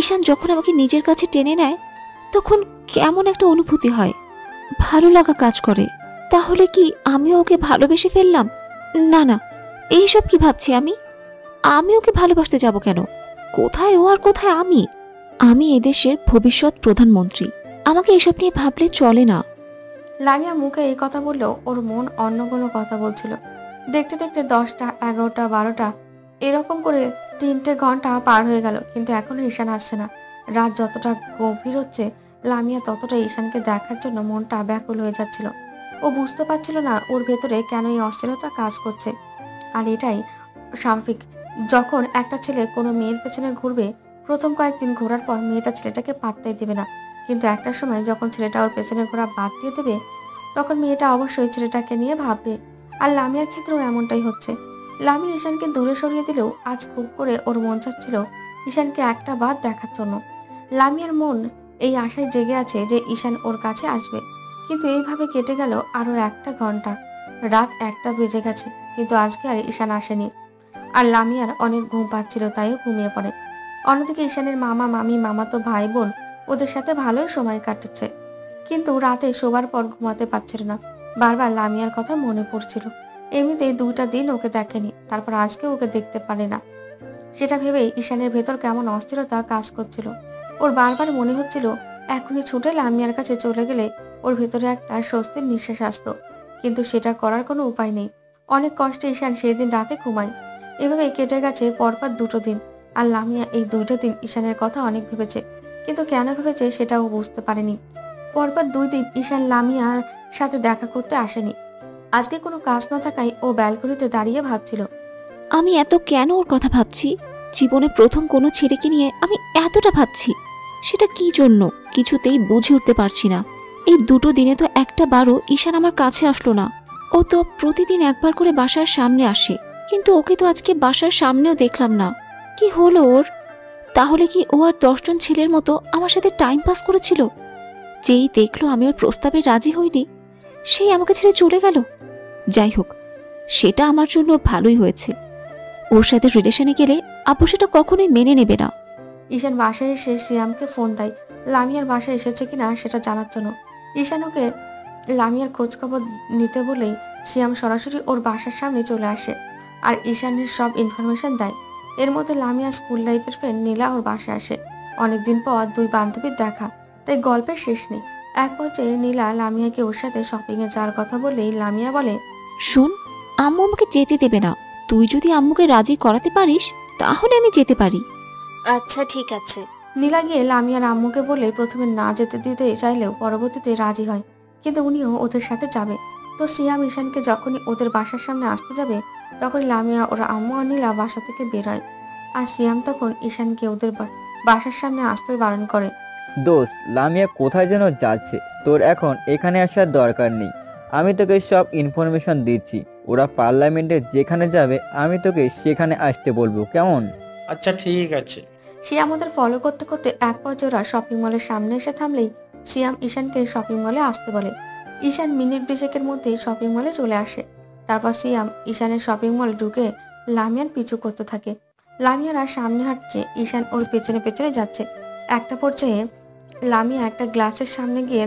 ঈশান যখন আমাকে নিজের কাছে টেনে নেয় তখন কেমন একটা অনুভূতি হয়, ভালো লাগা কাজ করে। তাহলে কি আমিও ওকে ভালোবেসে ফেললাম? না না, এইসব কি ভাবছি আমি? আমি ওকে ভালোবাসতে যাব কেন? কোথায় ও আর কোথায় আমি? আমি এদেশের ভবিষ্যৎ প্রধানমন্ত্রী। আমাকে এসব নিয়ে ভাবলে চলে না। লামিয়া মুখে এই কথা বললেও ওর মন অন্য কোনো কথা বলছিল। দেখতে দেখতে 10টা, 11টা, 12টা এরকম করে 3টে ঘন্টা পার হয়ে গেল, কিন্তু এখনো ঈশান আসছে না। রাত যতটা গভীর হচ্ছে, লামিয়া ততটা ঈশানকে দেখার জন্য মনটা ব্যাকুল হয়ে যাচ্ছিল। ও বুঝতে পারছিল না ওর ভেতরে কেন এই অস্থিরতা কাজ করছে। আর এটাই স্বাভাবিক। যখন একটা ছেলে কোনো মেয়ের পেছনে ঘুরবে, প্রথম কয়েকদিন ঘোরার পর মেয়েটা ছেলেটাকে পাত্তাই দেবে না। কিন্তু একটা সময় যখন ছেলেটা ওর পেছনে ঘোরা বাদ দিয়ে দেবে, তখন মেয়েটা অবশ্যই ছেলেটাকে নিয়ে ভাববে। আর লামিয়ার ক্ষেত্রেও এমনটাই হচ্ছে। লামিয়া ঈশানকে দূরে সরিয়ে দিলেও আজ খুব করে ওর মন চাচ্ছিল ঈশানকে একটা বার দেখার জন্য। লামিয়ার মন এই আশায় জেগে আছে যে ঈশান ওর কাছে আসবে। কিন্তু এইভাবে কেটে গেল আরো 1টা ঘন্টা। রাত 1টা বেজে গেছে, কিন্তু আজকে আর ঈশান আসেনি। আর লামিয়ার অনেক ঘুম পাচ্ছিল, তাইও ঘুমিয়ে পড়ে। অন্যদিকে ঈশানের মামা, মামি, মামাতো ভাই বোন ওদের সাথে ভালোই সময় কাটাচ্ছে, কিন্তু রাতে শোবার পর ঘুমাতে পারছিল না। বারবার লামিয়ার কথা মনে পড়ছিল। এমনিতেই 2টা দিন ওকে দেখেনি, তারপর আজকে ওকে দেখতে পারে না। সেটা ভেবেই ঈশানের ভেতর কেমন অস্থিরতা কাজ করছিল। ওর বারবার মনে হচ্ছিল এখনই ছুটে লামিয়ার কাছে চলে গেলে ওর ভেতরে একটা স্বস্তির নিঃশ্বাস আসতো, কিন্তু সেটা করার কোনো উপায় নেই। অনেক কষ্টে ঈশান সেই দিন রাতে ঘুমায়। এভাবে কেটে গেছে পরপর 2টো দিন। আর লামিয়া এই 2টো দিন ঈশানের কথা অনেক ভেবেছে, কিন্তু কেন ভেবেছে সেটাও বুঝতে পারেনি। পরপর 2 দিন ঈশান লামিয়ার সাথে দেখা করতে আসেনি। আজকে কোনো কাজ না থাকায় ও ব্যালকনিতে দাঁড়িয়ে ভাবছিল, আমি এত কেন ওর কথা ভাবছি? জীবনে প্রথম কোনো ছেলেকে নিয়ে আমি এতটা ভাবছি, সেটা কি জন্য কিছুতেই বুঝে উঠতে পারছি না। এই 2টো দিনে তো একটা বারও ঈশান আমার কাছে আসলো না। ও তো প্রতিদিন একবার করে বাসার সামনে আসে, কিন্তু ওকে তো আজকে বাসার সামনেও দেখলাম না। কি হলো ওর? তাহলে কি ও আর 10 জন ছেলের মতো আমার সাথে টাইম পাস করেছিল? যেই দেখলো আমি ওর প্রস্তাবে রাজি হইনি, সেই আমাকে ছেড়ে চলে গেল। যাই হোক, সেটা আমার জন্য ভালোই হয়েছে। ওর সাথে রিলেশনে গেলে আপু সেটা কখনোই মেনে নেবে না। ঈশান বাসায় এসে সিয়ামকে ফোন দেয় লামিয়ার বাসায় এসেছে কিনা সেটা জানার জন্য। ঈশান ওকে লামিয়ার খোঁজ খবর নিতে বলেই সিয়াম সরাসরি ওর বাসার সামনে চলে আসে আর ঈশানের সব ইনফরমেশন দেয়। এর মধ্যে লামিয়া স্কুল লাইফের ফ্রেন্ড নীলা ওর বাসায় আসে। অনেকদিন পর 2 বান্ধবীর দেখা, তাই গল্পের শেষ নেই। এক পর্যায়ে নীলা লামিয়াকে ওর সাথে শপিং এ যাওয়ার কথা বললেই লামিয়া বলে, শোন, আম্মু আমাকে যেতে দেবে না। তুই যদি আম্মুকে রাজি করাতে পারিস তাহলে আমি যেতে পারি। আচ্ছা ঠিক আছে। নীলা গিয়ে লামিয়ার আম্মুকে বলে প্রথমে না যেতে দিতে চাইলেও পরবর্তীতে রাজি হয়, কিন্তু উনিও ওদের সাথে যাবে। তো সিয়াম ঈশানকে যখনই ওদের বাসার সামনে আসতে যাবে, তখন লামিয়া ওরা আম্মু আর নীলা বাসা থেকে বের হয়। আর সিয়াম তখন ঈশানকে ওদের বাসার সামনে আসতে বারণ করে। দোস্ত, লামিয়া কোথায় যেন যাচ্ছে, তোর এখন এখানে আসার দরকার নেই। আমি তোকে সব ইনফরমেশন দিচ্ছি। ওরা পার্লামেন্টে যেখানে যাবে আমি তোকে সেখানে আসতে বলবো, কেমন? আচ্ছা ঠিক আছে। সিয়াম ওদের ফলো করতে করতে এক পর্যায়ে ওরা শপিং মলের সামনে এসে থামলেই সিয়াম ঈশানকে শপিং মলে আসতে বলে। ঈশান মিনিট 20 মধ্যেই শপিং মলে চলে আসে। তারপর সিয়াম ঈশানের শপিং মলে ঢুকে লামিয়ার পিছু করতে থাকে। লামিয়ারা সামনে হাঁটছে, ঈশান ওর পেছনে পেছনে যাচ্ছে। একটা পর্যায়ে লামিয়া একটা গ্লাসের সামনে গিয়ে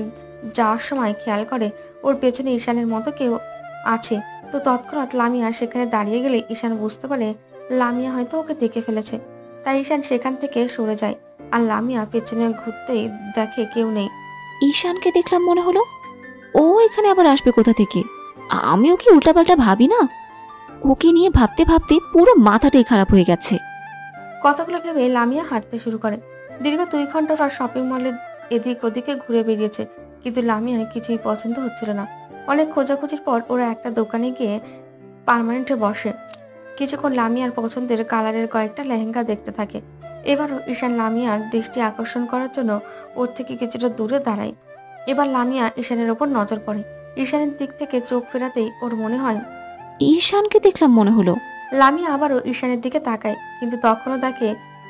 যাওয়ার সময় খেয়াল করে ওর পেছনে ঈশানের মতো কেউ আছে। তো তৎক্ষণাৎ লামিয়া সেখানে দাঁড়িয়ে গেলে ঈশান বুঝতে পারে লামিয়া হয়তো ওকে দেখে ফেলেছে। তাই ঈশান সেখান থেকে সরে যায় আর লামিয়া পেছনে ঘুরতেই দেখে কেউ নেই। ঈশানকে দেখলাম মনে হলো, ও এখানে আবার আসবে কোথা থেকে? আমিও কি উল্টাপাল্টা ভাবি না? ওকে নিয়ে ভাবতে ভাবতে পুরো মাথাটাই খারাপ হয়ে গেছে। কথাগুলো ভেবে লামিয়া হাঁটতে শুরু করে। দীর্ঘ 2 ঘন্টা ওরা শপিং মলে এদিক ওদিকে ঘুরে বেরিয়েছে, কিন্তু লামিয়ার কিছুই পছন্দ হচ্ছিল না। অনেক খোঁজাখুঁজির পর ওরা একটা দোকানে গিয়ে পার্মানেন্টে বসে। কিছুক্ষণ লামিয়ার পছন্দের কালারের কয়েকটা লেহেঙ্গা দেখতে থাকে। এবারও ঈশান লামিয়ার দৃষ্টি আকর্ষণ করার জন্য ওর থেকে কিছুটা দূরে দাঁড়ায়। এবার লামিয়া ঈশানের ওপর নজর পড়ে। ঈশানের দিক থেকে চোখ ফেরাতেই ওর মনে হয় ঈশানকে দেখলাম মনে হলো। লামিয়া আবারও ঈশানের দিকে তাকায়, কিন্তু তখনও দেখে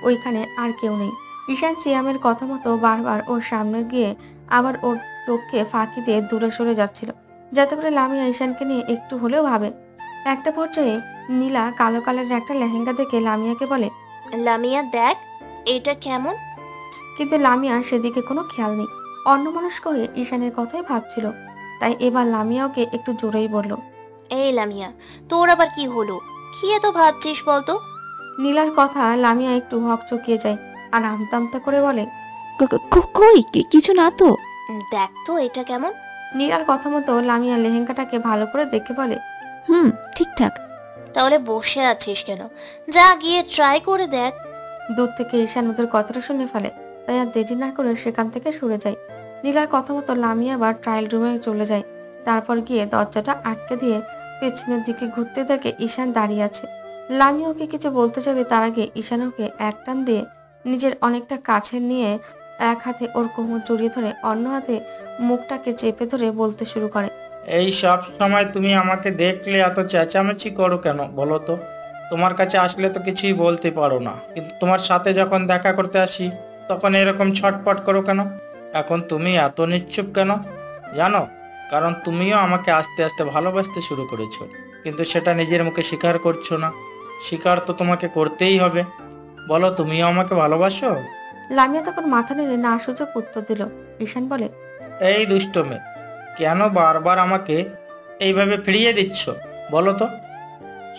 ওইখানে আর কেউ নেই। ঈশান সিয়ামের কথা মতো বারবার ওর সামনে গিয়ে আবার ওর চোখকে ফাঁকি দিয়ে দূরে সরে যাচ্ছিল, যাতে করে লামিয়া ঈশানকে নিয়ে একটু হলেও ভাবে। একটা পর্যায়ে নীলা কালো কালারের একটা লেহেঙ্গা দেখে লামিয়াকে বলে, লামিয়া দেখ এটা কেমন। কিন্তু লামিয়া সেদিকে কোনো খেয়াল নেই, অন্যমনস্ক হয়ে ঈশানের কথাই ভাবছিল। তাই এবার লামিয়া ওকে একটু জোরেই বলল, এই লামিয়া, তোর আবার কি হলো? কি এত ভাবছিস বলতো? নীলার কথা লামিয়া একটু হকচকিয়ে যায় আর আমতা আমতা করে বলে, কই কিছু না তো। দেখ তো এটা কেমন। নীলার কথা মতো লামিয়া লেহেঙ্গাটাকে ভালো করে দেখে বলে, ঠিকঠাক। তাহলে বসে আছিস কেন? যা গিয়ে ট্রাই করে দেখ। দূর থেকে ঈশান ওদের কথাটা শুনে ফেলে, তাই আর দেরি না করে সেখান থেকে সরে যায়। নীলার কথা মতো লামিয়া আবার ট্রায়াল রুমে চলে যায়। তারপর গিয়ে দরজাটা আটকে দিয়ে পেছনের দিকে ঘুরতে দেখে ঈশান দাঁড়িয়ে আছে। লামিয়া ওকে কিছু বলতে যাবে, তার আগে ঈশান ওকে এক টান দিয়ে নিজের অনেকটা কাছে নিয়ে এক হাতে ওর কোমর জড়িয়ে ধরে অন্য হাতে মুখটাকে চেপে ধরে বলতে শুরু করে, এই সব সময় তুমি আমাকে দেখলে এত চেঁচামেচি করো কেন বলো তো? তোমার কাছে আসলে তো কিছুই বলতে পারো না, কিন্তু তোমার সাথে যখন দেখা করতে আসি তখন এরকম ছটপট করো কেন? এখন তুমি এত নিশ্চুপ কেন জানো? কারণ তুমিও আমাকে আস্তে আস্তে ভালোবাসতে শুরু করেছো, কিন্তু সেটা নিজের মুখে স্বীকার করছো না। স্বীকার তো তোমাকে করতেই হবে। বলো, তুমিও আমাকে ভালোবাসো? লামিয়া তখন মাথা নেড়ে না সুযোগ উত্তর দিল। ঈশান বলে, এই দুষ্ট মেয়ে, কেন বারবার আমাকে এইভাবে ফিরিয়ে দিচ্ছ বলো তো?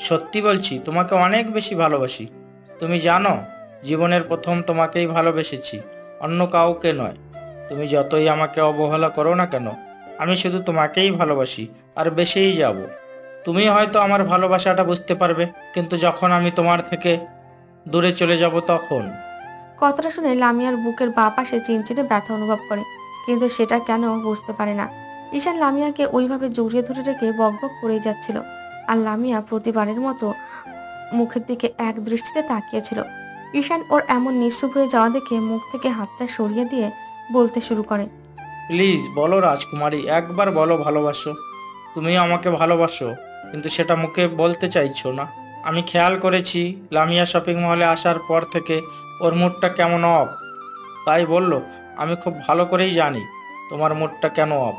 সত্যি বলছি, তোমাকে অনেক বেশি ভালোবাসি। তুমি জানো, জীবনের প্রথম তোমাকেই ভালোবেসেছি, অন্য কাউকে নয়। তুমি যতই আমাকে অবহেলা করো না কেন, আমি শুধু তোমাকেই ভালোবাসি, আর বেশিই যাব। তুমি হয়তো আমার ভালোবাসাটা বুঝতে পারবে, কিন্তু যখন আমি তোমার থেকে দূরে চলে যাব তখন। কথাটা শুনে লামিয়ার বুকের বাঁ পাশে চিনচিনে ব্যথা অনুভব করে, কিন্তু সেটা কেন বুঝতে পারে না। ঈশান লামিয়াকে ওইভাবে জড়িয়ে ধরে রেখে বকবক করেই যাচ্ছিল, আর লামিয়া প্রতিবারের মতো মুখের দিকে এক দৃষ্টিতে তাকিয়েছিল। ঈশান ওর এমন নিঃস্ব হয়ে যাওয়া দেখে মুখ থেকে হাতটা সরিয়ে দিয়ে বলতে শুরু করে, প্লিজ বলো রাজকুমারী, একবার বলো ভালোবাসো। তুমিও আমাকে ভালোবাসো, কিন্তু সেটা মুখে বলতে চাইছো না। আমি খেয়াল করেছি লামিয়া শপিং মলে আসার পর থেকে ওর মুডটা কেমন অফ। তাই বললো, আমি খুব ভালো করেই জানি তোমার মুডটা কেন অফ।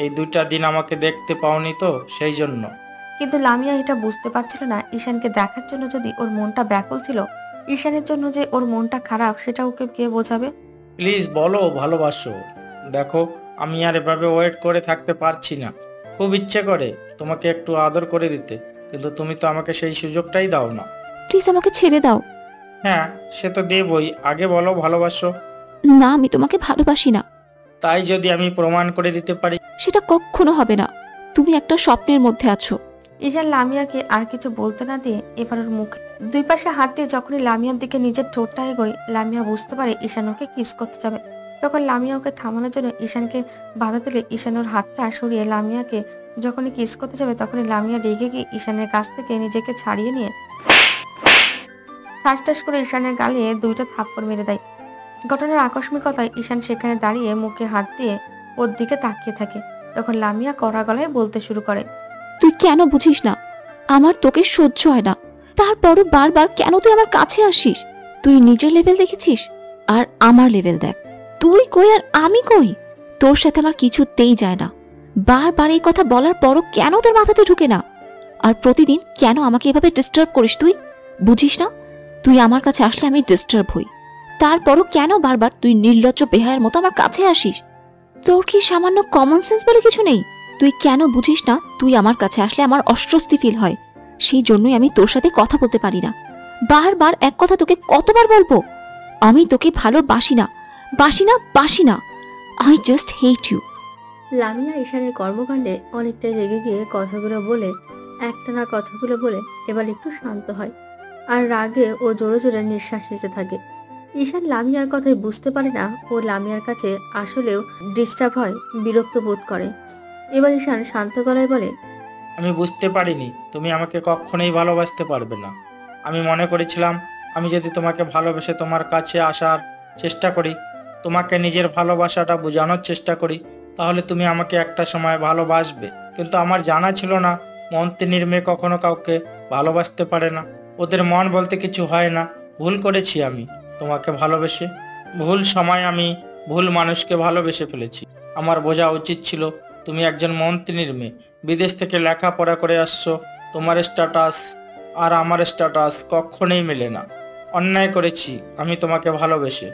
এই 2টা দিন আমাকে দেখতে পাওনি তো, সেই জন্য। কিন্তু লামিয়া এটা বুঝতে পারছিল না, ঈশানকে দেখার জন্য যদি ওর মনটা ব্যাকুল ছিল, ঈশানের জন্য যে ওর মনটা খারাপ সেটা ওকে কে বোঝাবে? প্লিজ বলো ভালোবাসো। দেখো, আমি আর এভাবে ওয়েট করে থাকতে পারছি না। খুব ইচ্ছে করে তোমাকে একটু আদর করে দিতে, কিন্তু তুমি তো আমাকে সেই সুযোগটাই দাও না। প্লিজ আমাকে ছেড়ে দাও। হ্যাঁ, সে তো দেবই, আগে বলো ভালোবাসো। না, আমি তোমাকে ভালোবাসি না। তাই যদি আমি প্রমাণ করে দিতে পারি? সেটা কখনো হবে না। তুমি একটা স্বপ্নের মধ্যে আছো। ঈশান লামিয়াকে আর কিছু বলতে না দিয়ে এবার ওর মুখে 2 পাশে হাত দিয়ে যখনই লামিয়ার দিকে নিজের ঠোঁটটা এগোয়, লামিয়া বুঝতে পারে ঈশান ওকে কিস করতে যাবে। তখন লামিয়া ওকে থামানোর জন্য ঈশানকে বাধা দিলে ঈশান ওর হাতটা সরিয়ে লামিয়াকে যখনই কিস করতে যাবে, তখনই লামিয়া রেগে গিয়ে ঈশানের কাছ থেকে নিজেকে ছাড়িয়ে নিয়ে ঠাস ঠাস করে ঈশানের গালে 2টা থাপ্পড় মেরে দেয়। ঘটনার আকস্মিকতায় ঈশান সেখানে দাঁড়িয়ে মুখে হাত দিয়ে ওর দিকে তাকিয়ে থাকে। তখন লামিয়া কড়া গলায় বলতে শুরু করে, তুই কেন বুঝিস না? আমার তোকে সহ্য হয় না, তারপরও বারবার কেন তুই আমার কাছে আসিস? তুই নিজের লেভেল দেখেছিস, আর আমার লেভেল দেখ। তুই কই আর আমি কই? তোর সাথে আমার কিছুতেই যায় না। বারবার এই কথা বলার পরও কেন তোর মাথাতে ঢুকে না? আর প্রতিদিন কেন আমাকে এভাবে ডিস্টার্ব করিস? তুই বুঝিস না, তুই আমার কাছে আসলে আমি ডিস্টার্ব হই, তারপরও কেন বারবার তুই নির্লজ্জ বেহায়ের মতো আমার কাছে আসিস? তোর কি সামান্য কমন সেন্স বলে কিছু নেই? তুই কেন বুঝিস না, তুই আমার কাছে আসলে আমার অস্বস্তি ফিল হয়, সেই জন্যই আমি তোর সাথে কথা বলতে পারি না। বারবার এক কথা তোকে কতবার বলবো? আমি তোকে ভালোবাসি না, বাসি না, বাসি না। I just hate you. Lamia ঈশানের কর্মকাণ্ডে অনেকটাই রেগে গিয়ে কথাগুলো বলে একটানা কথাগুলো বলে এবার একটু শান্ত হয়, আর রাগে ও জোরে জোরে নিঃশ্বাস নিতে থাকে। ঈশান লামিয়ার কথাই বুঝতে পারে না ও লামিয়ার কাছে আসলেও ডিস্টার্ব হয়, বিরক্ত বোধ করে। এবার ঈশান শান্ত গলায় বলে, আমি বুঝতে পারিনি তুমি আমাকে কখনোই ভালোবাসতে পারবে না। আমি মনে করেছিলাম আমি যদি তোমাকে ভালোবেসে তোমার কাছে আসার চেষ্টা করি, তোমাকে নিজের ভালোবাসাটা বোঝানোর চেষ্টা করি, তাহলে তুমি আমাকে একটা সময় ভালোবাসবে। কিন্তু আমার জানা ছিল না মন্ত্রীর মেয়ে কখনো কাউকে ভালোবাসতে পারে না। ওদের মন বলতে কিছু হয় না। ভুল করেছি আমি তোমাকে ভালোবেসে। ভুল সময় আমি ভুল মানুষকে ভালোবেসে ফেলেছি। আমার বোঝা উচিত ছিল তুমি একজন মন্ত্রীর মেয়ে, বিদেশ থেকে লেখাপড়া করে আসছো। তোমার স্ট্যাটাস আর আমার স্ট্যাটাস কখনোই মেলে না। অন্যায় করেছি আমি তোমাকে ভালোবেসে,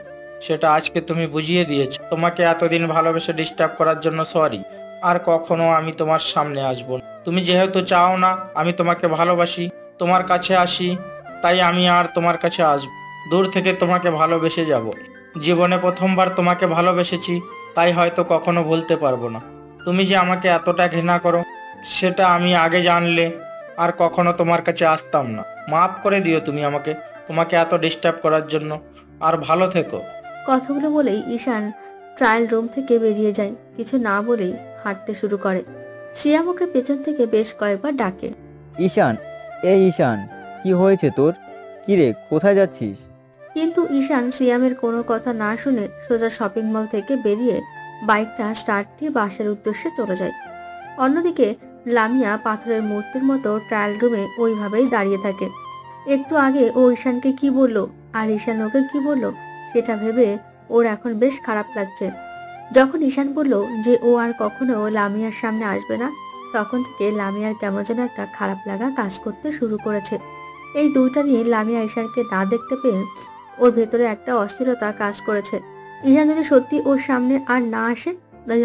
সেটা আজকে তুমি বুঝিয়ে দিয়েছো। তোমাকে এতদিন ভালোবেসে ডিস্টার্ব করার জন্য সরি। আর কখনো আমি তোমার সামনে আসবো না। তুমি যেহেতু চাও না আমি তোমাকে ভালোবাসি, তোমার কাছে আসি, তাই আমি আর তোমার কাছে আসব। দূর থেকে তোমাকে ভালোবেসে যাব। জীবনে প্রথমবার তোমাকে ভালোবেসেছি, তাই হয়তো কখনো ভুলতে পারবো না। তুমি যে আমাকে এতটা ঘৃণা করো সেটা আমি আগে জানলে আর কখনো তোমার কাছে আসতাম না। মাফ করে দিও তুমি আমাকে, তোমাকে এত ডিস্টার্ব করার জন্য। আর ভালো থেকো। কথাগুলো বলেই ঈশান ট্রায়াল রুম থেকে বেরিয়ে যায়। কিছু না বলেই হাঁটতে শুরু করে। সিয়াম ওকে পেছন থেকে বেশ কয়েকবার ডাকে। ঈশান, এই ঈশান, কি হয়েছে তোর? কিরে, কোথায় যাচ্ছিস? কিন্তু ঈশান সিয়ামের কোনো কথা না শুনে সোজা শপিং মল থেকে বেরিয়ে বাইকটা স্টার্ট দিয়ে বাসার উদ্দেশ্যে চলে যায়। অন্যদিকে লামিয়া পাথরের মূর্তির মতো ট্রায়াল রুমে ওইভাবেই দাঁড়িয়ে থাকে। একটু আগে ও ঈশানকে কি বলল আর ঈশান ওকে কি বলল সেটা ভেবে ওর এখন বেশ খারাপ লাগছে। যখন ঈশান বলল যে ও আর কখনো লামিয়ার সামনে আসবে না, তখন থেকে লামিয়ার কেমন যেন একটা খারাপ লাগা কাজ করতে শুরু করেছে। এই দুইটা দিন লামিয়া ঈশানকে না দেখতে পেয়ে ওর ভেতরে একটা অস্থিরতা কাজ করেছে। ঈশান যদি সত্যি ওর সামনে আর না আসে,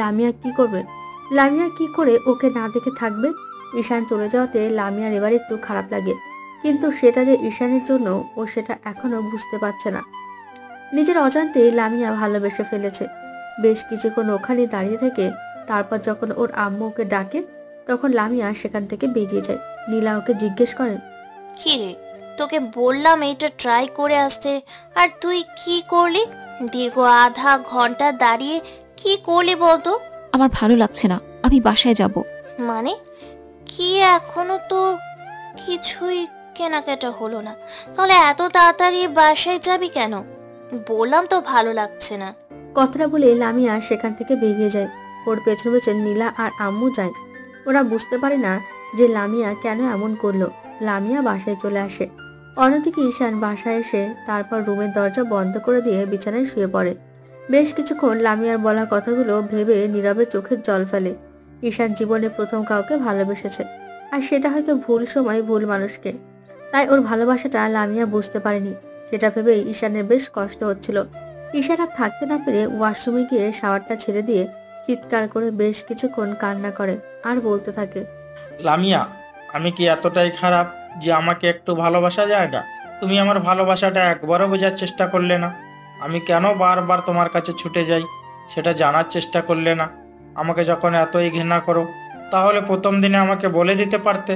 লামিয়া কি করবে? লামিয়া কি করে ওকে না দেখে থাকবে? ঈশান চলে যাওয়াতে লামিয়ার এবার একটু খারাপ লাগে, কিন্তু সেটা যে ঈশানের জন্য ও সেটা এখনো বুঝতে পারছে না। নিজের অজান্তে লামিয়া ভালোবেসে ফেলেছে। বেশ কিছুক্ষণ ওখানে দাঁড়িয়ে থেকে তারপর যখন ওর আম্মু ওকে ডাকে, তখন লামিয়া সেখান থেকে বেরিয়ে যায়। নীলা ওকে জিজ্ঞেস করে, কি রে, তোকে বললাম এইটা ট্রাই করে আসতে, আর তুই কি করলি? দীর্ঘ আধা ঘন্টা দাঁড়িয়ে কি করলি বলতো? আমার ভালো লাগছে না, আমি বাসায় যাব। মানে কি, এখনো তো কিছুই কেনাকাটা হলো না, তাহলে এত তাড়াতাড়ি বাসায় যাবি কেন? বললাম তো ভালো লাগছে না। কথাটা বলে লামিয়া সেখান থেকে বেরিয়ে যায়। ওর পেছন পেছন নীলা আর আম্মু যায়। ওরা বুঝতে পারে না যে লামিয়া কেন এমন করলো। লামিয়া বাসায় চলে আসে। অন্যদিকে ঈশান বাসায় এসে তারপর রুমের দরজা বন্ধ করে দিয়ে বিছানায় শুয়ে পড়ে। বেশ কিছুক্ষণ লামিয়ার বলা কথাগুলো ভেবে নীরবে চোখের জল ফেলে। ঈশান জীবনে প্রথম কাউকে ভালোবেসেছে, আর সেটা হয়তো ভুল সময় ভুল মানুষকে। তাই ওর ভালোবাসাটা লামিয়া বুঝতে পারেনি। সেটা ভেবেই ঈশানের বেশ কষ্ট হচ্ছিল। ঈশান আর থাকতে না পেরে ওয়াশরুমে গিয়ে শাওয়ারটা ছেড়ে দিয়ে চিৎকার করে বেশ কিছুক্ষণ কান্না করে আর বলতে থাকে, লামিয়া, আমি কি এতটাই খারাপ যে আমাকে একটু ভালোবাসা যায় না? তুমি আমার ভালোবাসাটা একবারও বোঝার চেষ্টা করলে না। আমি কেন বারবার তোমার কাছে ছুটে যাই সেটা জানার চেষ্টা করলে না। আমাকে যখন এতই ঘৃণা করো, তাহলে প্রথম দিনে আমাকে বলে দিতে পারতে,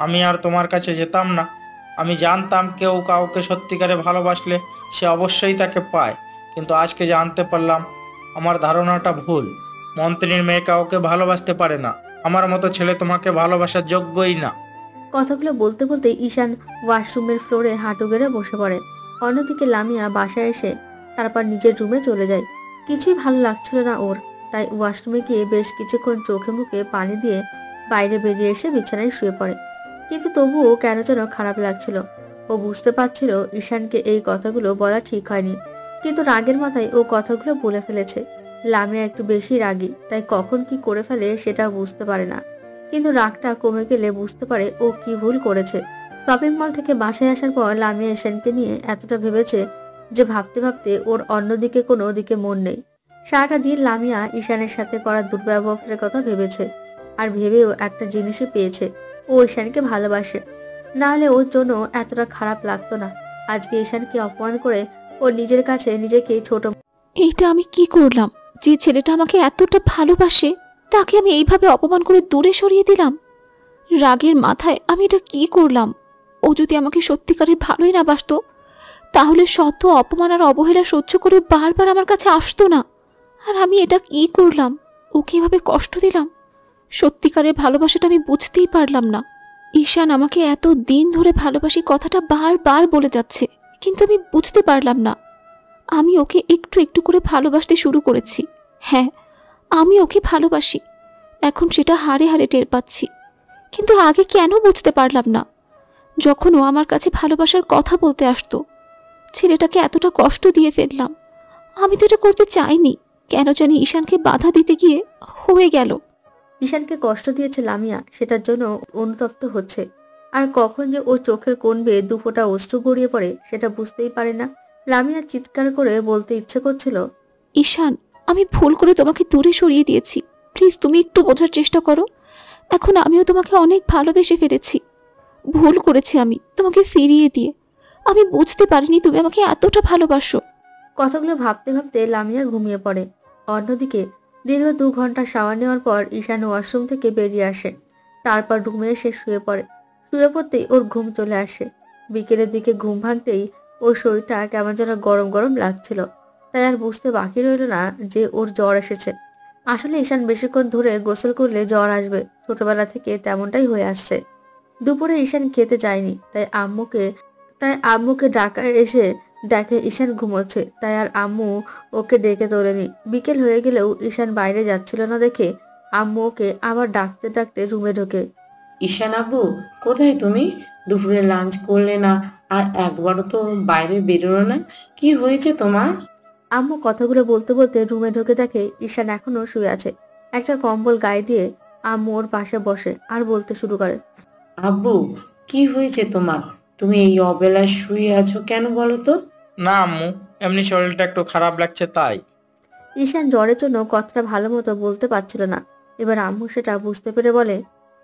আমি আর তোমার কাছে যেতাম না। আমি জানতাম কেউ কাউকে সত্যিকারে ভালোবাসলে সে অবশ্যই তাকে পায়, কিন্তু আজকে জানতে পারলাম আমার ধারণাটা ভুল। মন্ত্রীর মেয়ে কাউকে ভালোবাসতে পারে না। আমার মতো ছেলে তোমাকে ভালোবাসার যোগ্যই না। কথাগুলো বলতে বলতে ঈশান ওয়াশরুমের ফ্লোরে হাঁটু গেড়ে বসে পড়ে। অন্যদিকে লামিয়া বাসায় এসে তারপর নিজের রুমে চলে যায়। কিছুই ভালো লাগছিল না ওর, তাই ওয়াশরুমে গিয়ে বেশ কিছুক্ষণ চোখে মুখে পানি দিয়ে বাইরে বেরিয়ে এসে বিছানায় শুয়ে পড়ে। কিন্তু তবুও কেন যেন খারাপ লাগছিল। ও বুঝতে পারছিল ঈশানকে এই কথাগুলো বলা ঠিক হয়নি, কিন্তু রাগের মাথায় ও কথাগুলো বলে ফেলেছে। লামিয়া একটু বেশি রাগী, তাই কখন কি করে ফেলে সেটাও বুঝতে পারে না। কিন্তু রাগটা কমে গেলে বুঝতে পারে ও কি ভুল করেছে। শপিং মল থেকে বাসায় আসার পর লামিয়া ঈশানকে নিয়ে এতটা ভেবেছে যে ভাবতে ভাবতে ওর অন্যদিকে কোনো দিকে মন নেই। সারাটা দিন লামিয়া ঈশানের সাথে করা দুর্ব্যবহারের কথা ভেবেছে, আর ভেবেও একটা জিনিসই পেয়েছে, ও ঈশানকে ভালোবাসে। না হলে ওর জন্য এতটা খারাপ লাগতো না। আজকে ঈশানকে অপমান করে ও নিজের কাছে নিজেকে ছোট। এইটা আমি কি করলাম? যে ছেলেটা আমাকে এতটা ভালোবাসে তাকে আমি এইভাবে অপমান করে দূরে সরিয়ে দিলাম। রাগের মাথায় আমি এটা কি করলাম? ও যদি আমাকে সত্যিকারের ভালোই না বাসতো তাহলে শত অপমান আর অবহেলা সহ্য করে বারবার আমার কাছে আসতো না। আর আমি এটা কি করলাম? ওকে এভাবে কষ্ট দিলাম। সত্যিকারের ভালোবাসাটা আমি বুঝতেই পারলাম না। ঈশান আমাকে এত দিন ধরে ভালোবাসি কথাটা বারবার বলে যাচ্ছে, কিন্তু আমি বুঝতে পারলাম না। আমি ওকে একটু একটু করে ভালোবাসতে শুরু করেছি। হ্যাঁ, আমি ওকে ভালোবাসি, এখন সেটা হাড়ে হাড়ে টের পাচ্ছি। কিন্তু আগে কেন বুঝতে পারলাম না? যখন ও আমার কাছে ভালোবাসার কথা বলতে আসতো, ছেলেটাকে এতটা কষ্ট দিয়ে ফেললাম। আমি তো এটা করতে চাইনি, কেন জানি ঈশানকে বাধা দিতে গিয়ে হয়ে গেল। ঈশানকে কষ্ট দিয়েছে লামিয়া, সেটার জন্য অনুতপ্ত হচ্ছে। আর কখন যে ওর চোখের কোণ বেয়ে দুফোঁটা অশ্রু গড়িয়ে পড়ে সেটা বুঝতেই পারে না। লামিয়া চিৎকার করে বলতে ইচ্ছে করছিল, ঈশান, আমি ভুল করে তোমাকে দূরে সরিয়ে দিয়েছি, প্লিজ তুমি একটু বোঝার চেষ্টা করো। এখন আমিও তোমাকে অনেক ভালোবেসে ফেলেছি। ভুল করেছি আমি তোমাকে ফিরিয়ে দিয়ে। আমি বুঝতে পারিনি তুমি আমাকে এতটা ভালোবাসো। কথাগুলো ভাবতে ভাবতে লামিয়া ঘুমিয়ে পড়ে। অন্যদিকে দীর্ঘ 2 ঘন্টা শাওয়ার নেওয়ার পর ঈশান ওয়াশরুম থেকে বেরিয়ে আসে। তারপর রুমে এসে শুয়ে পড়ে। শুয়ে পড়তেই ওর ঘুম চলে আসে। বিকেলের দিকে ঘুম ভাঙতেই ওর শরীরটা কেমন যেন গরম গরম লাগছিল। তাই আর বুঝতে বাকি রইল না যে ওর জ্বর এসেছে। আসলে ঈশান বেশিক্ষণ ধরে গোসল করলে জ্বর আসবে, ছোটবেলা থেকে তেমনটাই হয়ে আসছে। দুপুরে ঈশান খেতে যায়নি, তাই আম্মুকে ডাকা এসে দেখে ঈশান ঘুমোচ্ছে, তাই আর আম্মু ওকে ডেকে তোলেনি। বিকেল হয়ে গেলেও ঈশান বাইরে যাচ্ছিল না দেখে আম্মু ওকে আবার ডাকতে ডাকতে রুমে ঢোকে। ঈশান আব্বু, কোথায় তুমি? দুপুরে লাঞ্চ করলে না, আর একবারও তো বাইরে বেরোলো না, কি হয়েছে তোমার? আম্মু কথাগুলো বলতে বলতে রুমে ঢুকে দেখে ঈশান এখনো শুয়ে আছে। একটা কম্বল গায়ে দিয়ে আম্মু ওর পাশে বসে আর বলতে শুরু করে, আব্বু, কি হয়েছে তোমার? তুমি এই অবেলায় শুয়ে আছো কেন বলো তো? না আম্মু, এমনি শরীরটা একটু খারাপ লাগছে তাই। ঈশান জ্বরের জন্য কথাটা ভালো মতো বলতে পারছিল না। এবার আম্মু সেটা বুঝতে পেরে বলে,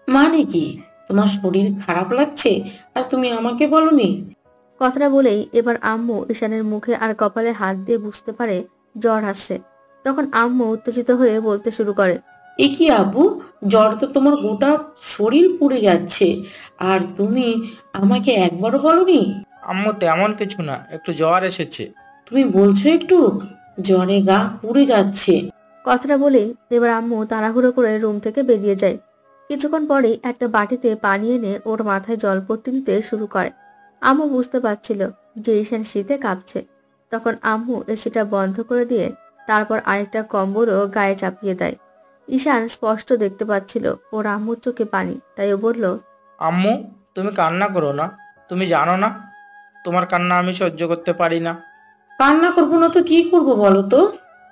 মানে কি, তোমার শরীর খারাপ লাগছে আর তুমি আমাকে বলনি? কথাটা বলেই এবার আম্মু ঈশানের মুখে আর কপালে হাত দিয়ে বুঝতে পারে জ্বর আসছে। তখন আম্মু উত্তেজিত হয়ে বলতে শুরু করে, এ কি আব্বু, জ্বর তো তোমার গোটা শরীর পুড়ে যাচ্ছে, আর তুমি আমাকে একবারও বলনি? আম্মু তেমন কিছু না, একটু জ্বর এসেছে। তুমি বলছো একটু, জ্বরে গা পুড়ে যাচ্ছে। কথাটা বলেই এবার আম্মু তাড়াহুড়ো করে রুম থেকে বেরিয়ে যায়। কিছুক্ষণ পরেই একটা বাটিতে পানি এনে ওর মাথায় জলপট্টি দিতে শুরু করে। আম্মু বুঝতে পারছিল যে ঈশান শীতে কাঁপছে। তখন আম্মু এসিটা বন্ধ করে দিয়ে তারপর আরেকটা কম্বলও গায়ে চাপিয়ে দেয়। ঈশান স্পষ্ট দেখতে পাচ্ছিল ওর আম্মুর চোখে পানি, তাই ও বলল, আম্মু, তুমি কান্না করো না, তুমি জানো না তোমার কান্না আমি সহ্য করতে পারি না। কান্না করবো না তো কি করবো বলো তো?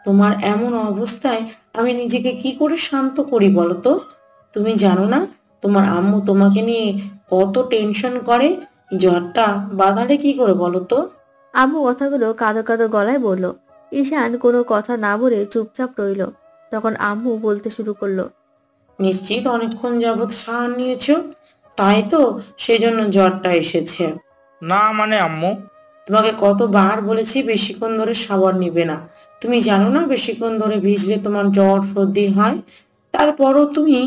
তোমার এমন অবস্থায় আমি নিজেকে কি করে শান্ত করি বলো তো? তুমি জানো না তোমার আম্মু তোমাকে নিয়ে কত টেনশন করে? জ্বরটা বাঁধালে কি করে বলো তো? আম্মু কথাগুলো কাঁদো কাঁদো গলায় বলল। ঈশান কোনো কথা না বলে চুপচাপ রইল। তখন আম্মু বলতে শুরু করলো, নিশ্চিত অনেকক্ষণ যাবৎ সার নিয়েছো, তাই তো সেজন্য জ্বরটা এসেছে। না মানে আম্মু, তোমাকে কতবার বলেছি বেশিক্ষণ ধরে শাওয়ার নিবে না। তুমি জানো না বেশিক্ষণ ধরে ভিজলে তোমার জ্বর সর্দি হয়? তারপরও তুমি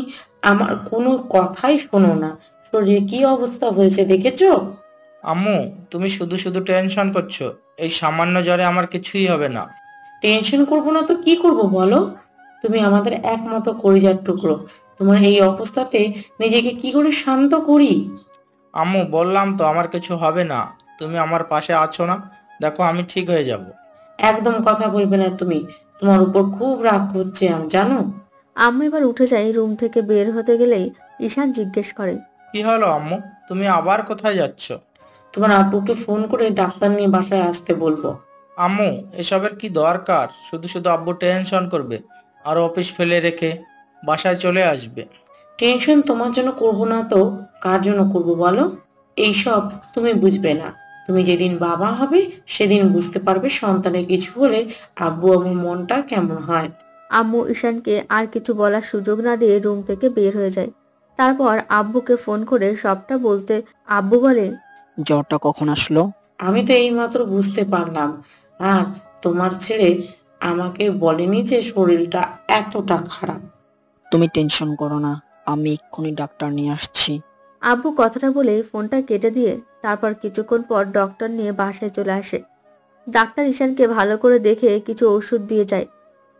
আমার কোনো কথাই শোনো না। শরীরে কি অবস্থা হয়েছে দেখেছো? আম্মু তুমি শুধু শুধু টেনশন করছো, এই সামান্য জ্বরে আমার কিছুই হবে না। টেনশন করবো না তো কি করব বলো? তুমি আমাদের একমাত্র কলিজার টুকরো, তোমার এই অবস্থাতে নিজেকে কি করে শান্ত করি? আম্মু বললাম তো আমার কিছু হবে না, তুমি আমার পাশে আছো না, দেখো আমি ঠিক হয়ে যাব। একদম কথা বলবে না তুমি, তোমার উপর খুব রাগ হচ্ছে আমি জানো। আম্মু এবার উঠে যায়। রুম থেকে বের হতে গেলেই ঈশান জিজ্ঞেস করে, কি হলো আম্মু, তুমি আবার কোথায় যাচ্ছ? তোমার আব্বুকে ফোন করে ডাক্তার নিয়ে বাসায় আসতে বলবো। আম্মু এসবের কি দরকার? শুধু শুধু আব্বু টেনশন করবে আর অফিস ফেলে রেখে বাসায় চলে আসবে। টেনশন তোমার জন্য করবো না তো কার জন্য করবো বলো? এইসব তুমি বুঝবে না। তুমি যেদিন বাবা হবে সেদিন বুঝতে পারবে সন্তানের কিছু হলে আব্বু আম্মুর মনটা কেমন হয়। আম্মু ঈশানকে আর কিছু বলার সুযোগ না দিয়ে রুম থেকে বের হয়ে যায়। তারপর আব্বুকে ফোন করে সবটা বলতে আব্বু বলে, জ্বরটা কখন আসলো? আমি তো এইমাত্র বুঝতে পারলাম, আর তোমার ছেলে আমাকে বলেনি যে শরীরটা এতটা খারাপ। তুমি টেনশন করো না, আমি এক্ষুনি ডাক্তার নিয়ে আসছি। আব্বু কথাটা বলে ফোনটা কেটে দিয়ে তারপর কিছুক্ষণ পর ডক্টর নিয়ে বাসায় চলে আসে। ডাক্তার ঈশানকে ভালো করে দেখে কিছু ওষুধ দিয়ে যায়।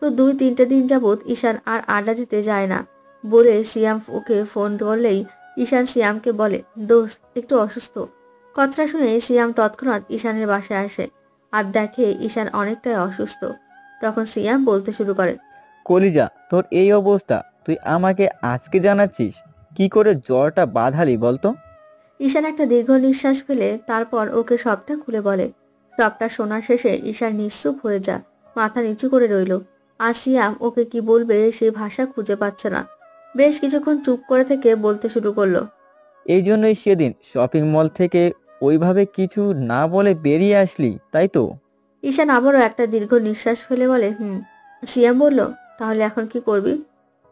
তো 2-3 দিন যাবৎ ঈশান আর আড্ডা দিতে যায় না বলে সিয়াম ওকে ফোন করলেই ঈশান সিয়ামকে বলে, দোস্ত একটু অসুস্থ। কথাটা শুনে সিয়াম তৎক্ষণাৎ ঈশানের বাসায় আসে আর দেখে ঈশান অনেকটাই অসুস্থ। তখন সিয়াম বলতে শুরু করে, কলিজা, তোর এই অবস্থা তুই আমাকে আজকে জানাচ্ছিস? কি করে জ্বরটা বাঁধালি বলতো? ঈশান একটা দীর্ঘ নিঃশ্বাস ফেলে তারপর ওকে সবটা খুলে বলে। সবটা শোনা শেষে ঈশান নিশ্চুপ হয়ে যায়, মাথা নিচু করে রইল। আর সিয়াম ওকে কি বলবে সে ভাষা খুঁজে পাচ্ছে না। বেশ কিছুক্ষণ চুপ করে থেকে বলতে শুরু করলো, এই জন্যই সেদিন শপিং মল থেকে ওইভাবে কিছু না বলে বেরিয়ে আসলি, তাই তো? ঈশান আবারও একটা দীর্ঘ নিঃশ্বাস ফেলে বলে, সিয়াম বলল, তাহলে এখন কি করবি?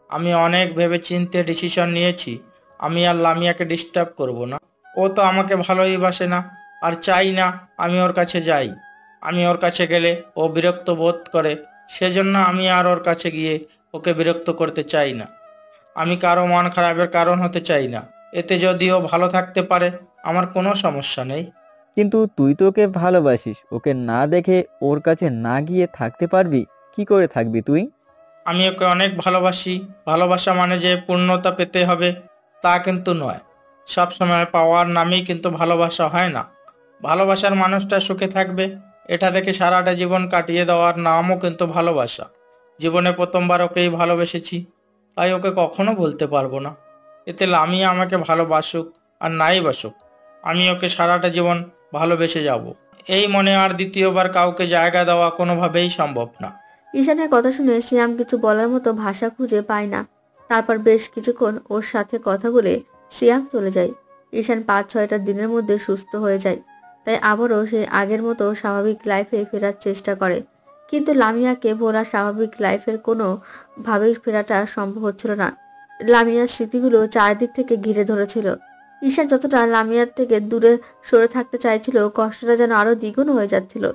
আমি অনেক ভেবে চিন্তে ডিসিশন নিয়েছি, আমি আর লামিয়াকে ডিস্টার্ব করব না। ও তো আমাকে ভালোই বাসে না, আর চাই না আমি ওর কাছে যাই। আমি ওর কাছে গেলে ও বিরক্ত বোধ করে, সেজন্য আমি আর ওর কাছে গিয়ে ওকে বিরক্ত করতে চাই না। আমি কারো মন খারাপের কারণ হতে চাই না। এতে যদি ও ভালো থাকতে পারে আমার কোনো সমস্যা নেই। কিন্তু তুই তো ওকে ভালোবাসিস, ওকে না দেখে ওর কাছে না গিয়ে থাকতে পারবি? কি করে থাকবি তুই? আমি ওকে অনেক ভালোবাসি। ভালোবাসা মানে যে পূর্ণতা পেতে হবে তা কিন্তু নয়। সব সময় পাওয়ার নামেই কিন্তু ভালোবাসা হয় না। ভালোবাসার মানুষটা সুখে থাকবে এটা দেখে সারাটা জীবন কাটিয়ে দেওয়ার নামও কিন্তু ভালোবাসা। জীবনে প্রথমবার ওকেই ভালোবেসেছি, তাই ওকে কখনো ভুলতে পারবো না। এতে লামিয়া আমাকে ভালোবাসুক আর নাই বাসুক, আমি ওকে সারাটা জীবন ভালোবেসে যাব। এই মনে আর দ্বিতীয়বার কাউকে জায়গা দেওয়া কোনোভাবেই সম্ভব না। ঈশানের কথা শুনে সিয়াম কিছু বলার মতো ভাষা খুঁজে পায় না। তারপর বেশ কিছুক্ষণ ওর সাথে কথা বলে সিয়াম চলে যায়। ঈশান 5-6টা দিনের মধ্যে সুস্থ হয়ে যায়। তাই আবারও সে আগের মতো স্বাভাবিক লাইফে ফেরার চেষ্টা করে। কিন্তু লামিয়াকে ভোলা স্বাভাবিক লাইফের কোনোভাবেই ফেরাটা সম্ভব হচ্ছিল না। লামিয়ার স্মৃতিগুলো চারিদিক থেকে ঘিরে ধরেছিল। ঈশান যতটা লামিয়ার থেকে দূরে সরে থাকতে চাইছিল, কষ্টটা যেন আরো দ্বিগুণ হয়ে যাচ্ছিল।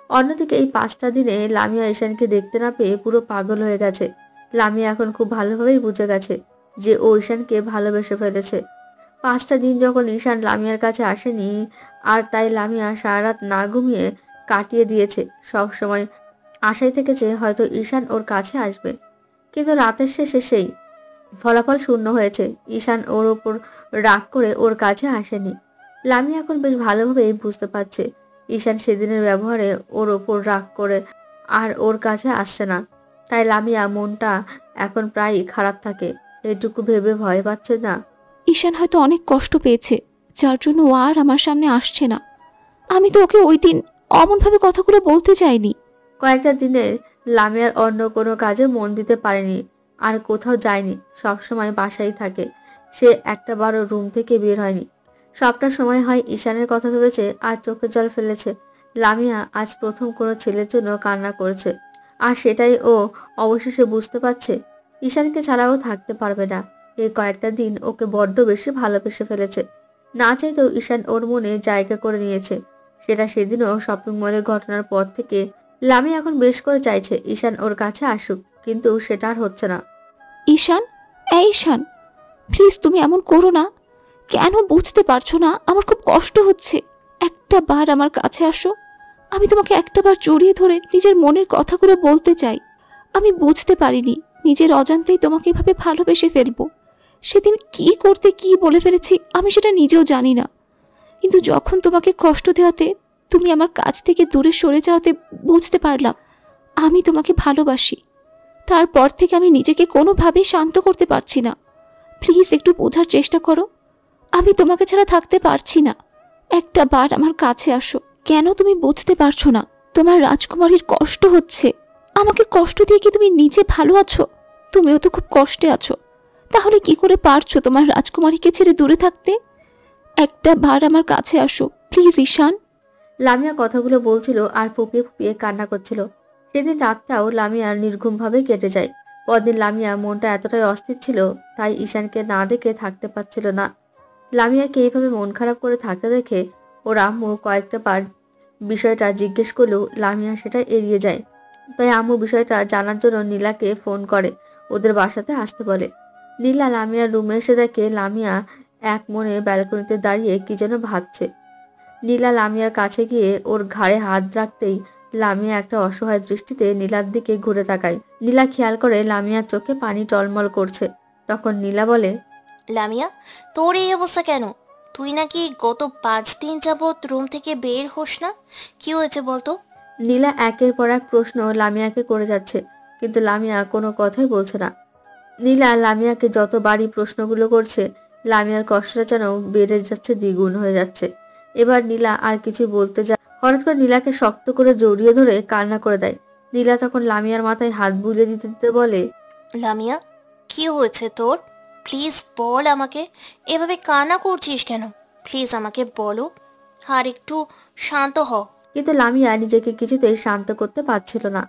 অন্যদিকে এই 5টা দিনে লামিয়া ঈশানকে দেখতে না পেয়ে পুরো পাগল হয়ে গেছে। লামিয়া এখন খুব ভালোভাবেই বুঝে গেছে যে ও ঈশানকে ভালোবেসে ফেলেছে। 5টা দিন যখন ঈশান লামিয়ার কাছে আসেনি, আর তাই লামিয়া সারা রাত না ঘুমিয়ে কাটিয়ে দিয়েছে। সব সময় আশায় থেকেছে হয়তো ঈশান ওর কাছে আসবে, কিন্তু রাতের শেষে সেই ফলাফল শূন্য হয়েছে। ঈশান ওর ওপর রাগ করে ওর কাছে আসেনি। লামিয়া এখন বেশ ভালোভাবেই বুঝতে পারছে ঈশান সেদিনের ব্যবহারে ওর ওপর রাগ করে আর ওর কাছে আসছে না। তাই লামিয়া মনটা এখন প্রায়ই খারাপ থাকে। এটুকু ভেবে ভয় পাচ্ছে না ঈশান হয়তো অনেক কষ্ট পেয়েছে, যার জন্য ও আর আমার সামনে আসছে না। আমি তো ওকে ওই দিন অমনভাবে কথাগুলো বলতে চাইনি। কয়েকটা দিনে লামিয়ার অন্য কোনো কাজে মন দিতে পারেনি, আর কোথাও যায়নি। সবসময় বাসায় থাকে। সে একটাবারও রুম থেকে বের হয়নি। সবটা সময় হয় ঈশানের কথা ভেবেছে আর চোখের জল ফেলেছে। লামিয়া আজ প্রথম কোনো ছেলের জন্য কান্না করেছে, আর সেটাই ও অবশেষে বুঝতে পারছে ঈশানকে ছাড়াও থাকতে পারবে না। এই কয়েকটা দিন ওকে বড্ড বেশি ভালোবেসে ফেলেছে। না চাইতেও ঈশান ওর মনে জায়গা করে নিয়েছে। সেটা সেদিনও শপিং মলের ঘটনার পর থেকে। লামি এখন বেশ করে চাইছে ঈশান ওর কাছে আসুক, কিন্তু সেটা আর হচ্ছে না। ঈশান, এই ঈশান, প্লিজ তুমি এমন করো না। কেন বুঝতে পারছো না? আমার খুব কষ্ট হচ্ছে। একটা বার আমার কাছে আসো। আমি তোমাকে একটা বার জড়িয়ে ধরে নিজের মনের কথাগুলো বলতে চাই। আমি বুঝতে পারিনি নিজের অজান্তেই তোমাকে এভাবে ভালোবেসে ফেলবো। সেদিন কি করতে কি বলে ফেলেছি আমি সেটা নিজেও জানি না, কিন্তু যখন তোমাকে কষ্ট দেওয়াতে তুমি আমার কাছ থেকে দূরে সরে যাওয়াতে বুঝতে পারলাম আমি তোমাকে ভালোবাসি। তারপর থেকে আমি নিজেকে কোনোভাবেই শান্ত করতে পারছি না। প্লিজ একটু বোঝার চেষ্টা করো। আমি তোমাকে ছাড়া থাকতে পারছি না। একটা বার আমার কাছে আসো। কেন তুমি বুঝতে পারছো না? তোমার রাজকুমারীর কষ্ট হচ্ছে। আমাকে কষ্ট দিয়ে কি তুমি নিজে ভালো আছো? তুমিও তো খুব কষ্টে আছো। তাহলে কি করে পারছো তোমার রাজকুমারীকে ছেড়ে দূরে থাকতে? একটা বার আমার কাছে আসো প্লিজ ঈশান। লামিয়া কথাগুলো বলছিল আর ফুপিয়ে ফুপিয়ে কান্না করছিল। সেদিন রাতটাও লামিয়ার নির্ঘুমভাবে কেটে যায়। পরদিন লামিয়া মনটা এতটাই অস্থির ছিল, তাই ঈশানকে না দেখে থাকতে পারছিল না। লামিয়াকে এইভাবে মন খারাপ করে থাকতে দেখে ওর আম্মু কয়েকটা বার বিষয়টা জিজ্ঞেস করলেও লামিয়া সেটা এড়িয়ে যায়। তাই আম্মু বিষয়টা জানার জন্য নীলাকে ফোন করে ওদের বাসাতে আসতে বলে। নীলা লামিয়ার রুমে এসে দেখে লামিয়া এক মনে ব্যালকনিতে দাঁড়িয়ে কি যেন ভাবছে। নীলা লামিয়ার কাছে গিয়ে ওর ঘাড়ে হাত রাখতেই লামিয়া একটা অসহায় দৃষ্টিতে নীলার দিকে ঘুরে তাকায়। নীলা খেয়াল করে লামিয়ার চোখে পানি টলমল করছে। তখন নীলা বলে, লামিয়া, তোর এই অবস্থা কেন? তুই নাকি গত 5 দিন যাবৎ রুম থেকে বের হোস না, কি হয়েছে বলতো? নীলা একের পর এক প্রশ্ন লামিয়াকে করে যাচ্ছে, কিন্তু লামিয়া কোনো কথাই বলছে না। নীলা লামিয়াকে যতবারই প্রশ্নগুলো করছে, লামিয়ার কষ্টটা যেন বেড়ে যাচ্ছে, দ্বিগুণ হয়ে যাচ্ছে। এবার নীলা আর কিছু বলতে যায়, হঠাৎ করে নীলাকে শক্ত করে জড়িয়ে ধরে কান্না করে দেয়। নীলা তখন লামিয়ার মাথায় হাত বুলিয়ে দিতে দিতে বলে, লামিয়া, কি হয়েছে তোর? প্লিজ বল আমাকে, এভাবে কান্না করছিস কেন? প্লিজ আমাকে বলো, আর একটু শান্ত হ। কিন্তু লামিয়া নিজেকে কিছুতেই শান্ত করতে পারছিল না।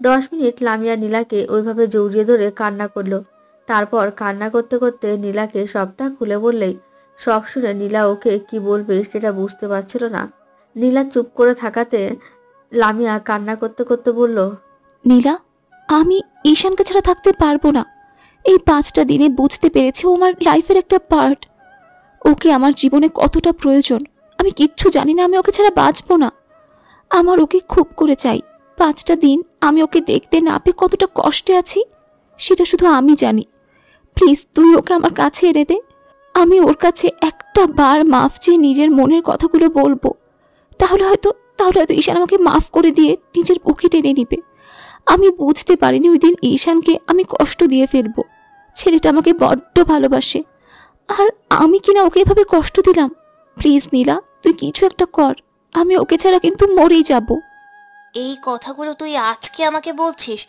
10 মিনিট লামিয়া নীলাকে ওইভাবে জড়িয়ে ধরে কান্না করলো। তারপর কান্না করতে করতে নীলাকে সবটা খুলে বললেই সব শুনে নীলা ওকে কি বলবে সেটা বুঝতে পারছিল না। নীলা চুপ করে থাকাতে লামিয়া কান্না করতে করতে বলল, নীলা, আমি ঈশানকে ছাড়া থাকতে পারবো না। এই 5টা দিনে বুঝতে পেরেছি ও আমার লাইফের একটা পার্ট। ওকে আমার জীবনে কতটা প্রয়োজন আমি কিচ্ছু জানি না। আমি ওকে ছাড়া বাঁচবো না। আমার ওকে খুব করে চাই। 5টা দিন আমি ওকে দেখতে না পেয়ে কতটা কষ্টে আছি সেটা শুধু আমি জানি। প্লিজ তুই ওকে আমার কাছে এনে দে। আমি ওর কাছে একটা বার মাফ চেয়ে নিজের মনের কথাগুলো বলবো। তাহলে হয়তো ঈশান আমাকে মাফ করে দিয়ে নিজের বুকে টেনে নিবে। আমি বুঝতে পারিনি ওই দিন ঈশানকে আমি কষ্ট দিয়ে ফেলবো। ছেলেটা আমাকে বড্ড ভালোবাসে, আর আমি কিনা ওকে এভাবে কষ্ট দিলাম। প্লিজ নীলা, তুই কিছু একটা কর। আমি ওকে ছাড়া কিন্তু মরেই যাব। এই কথাগুলো তুই আজকে আমাকে বলছিস?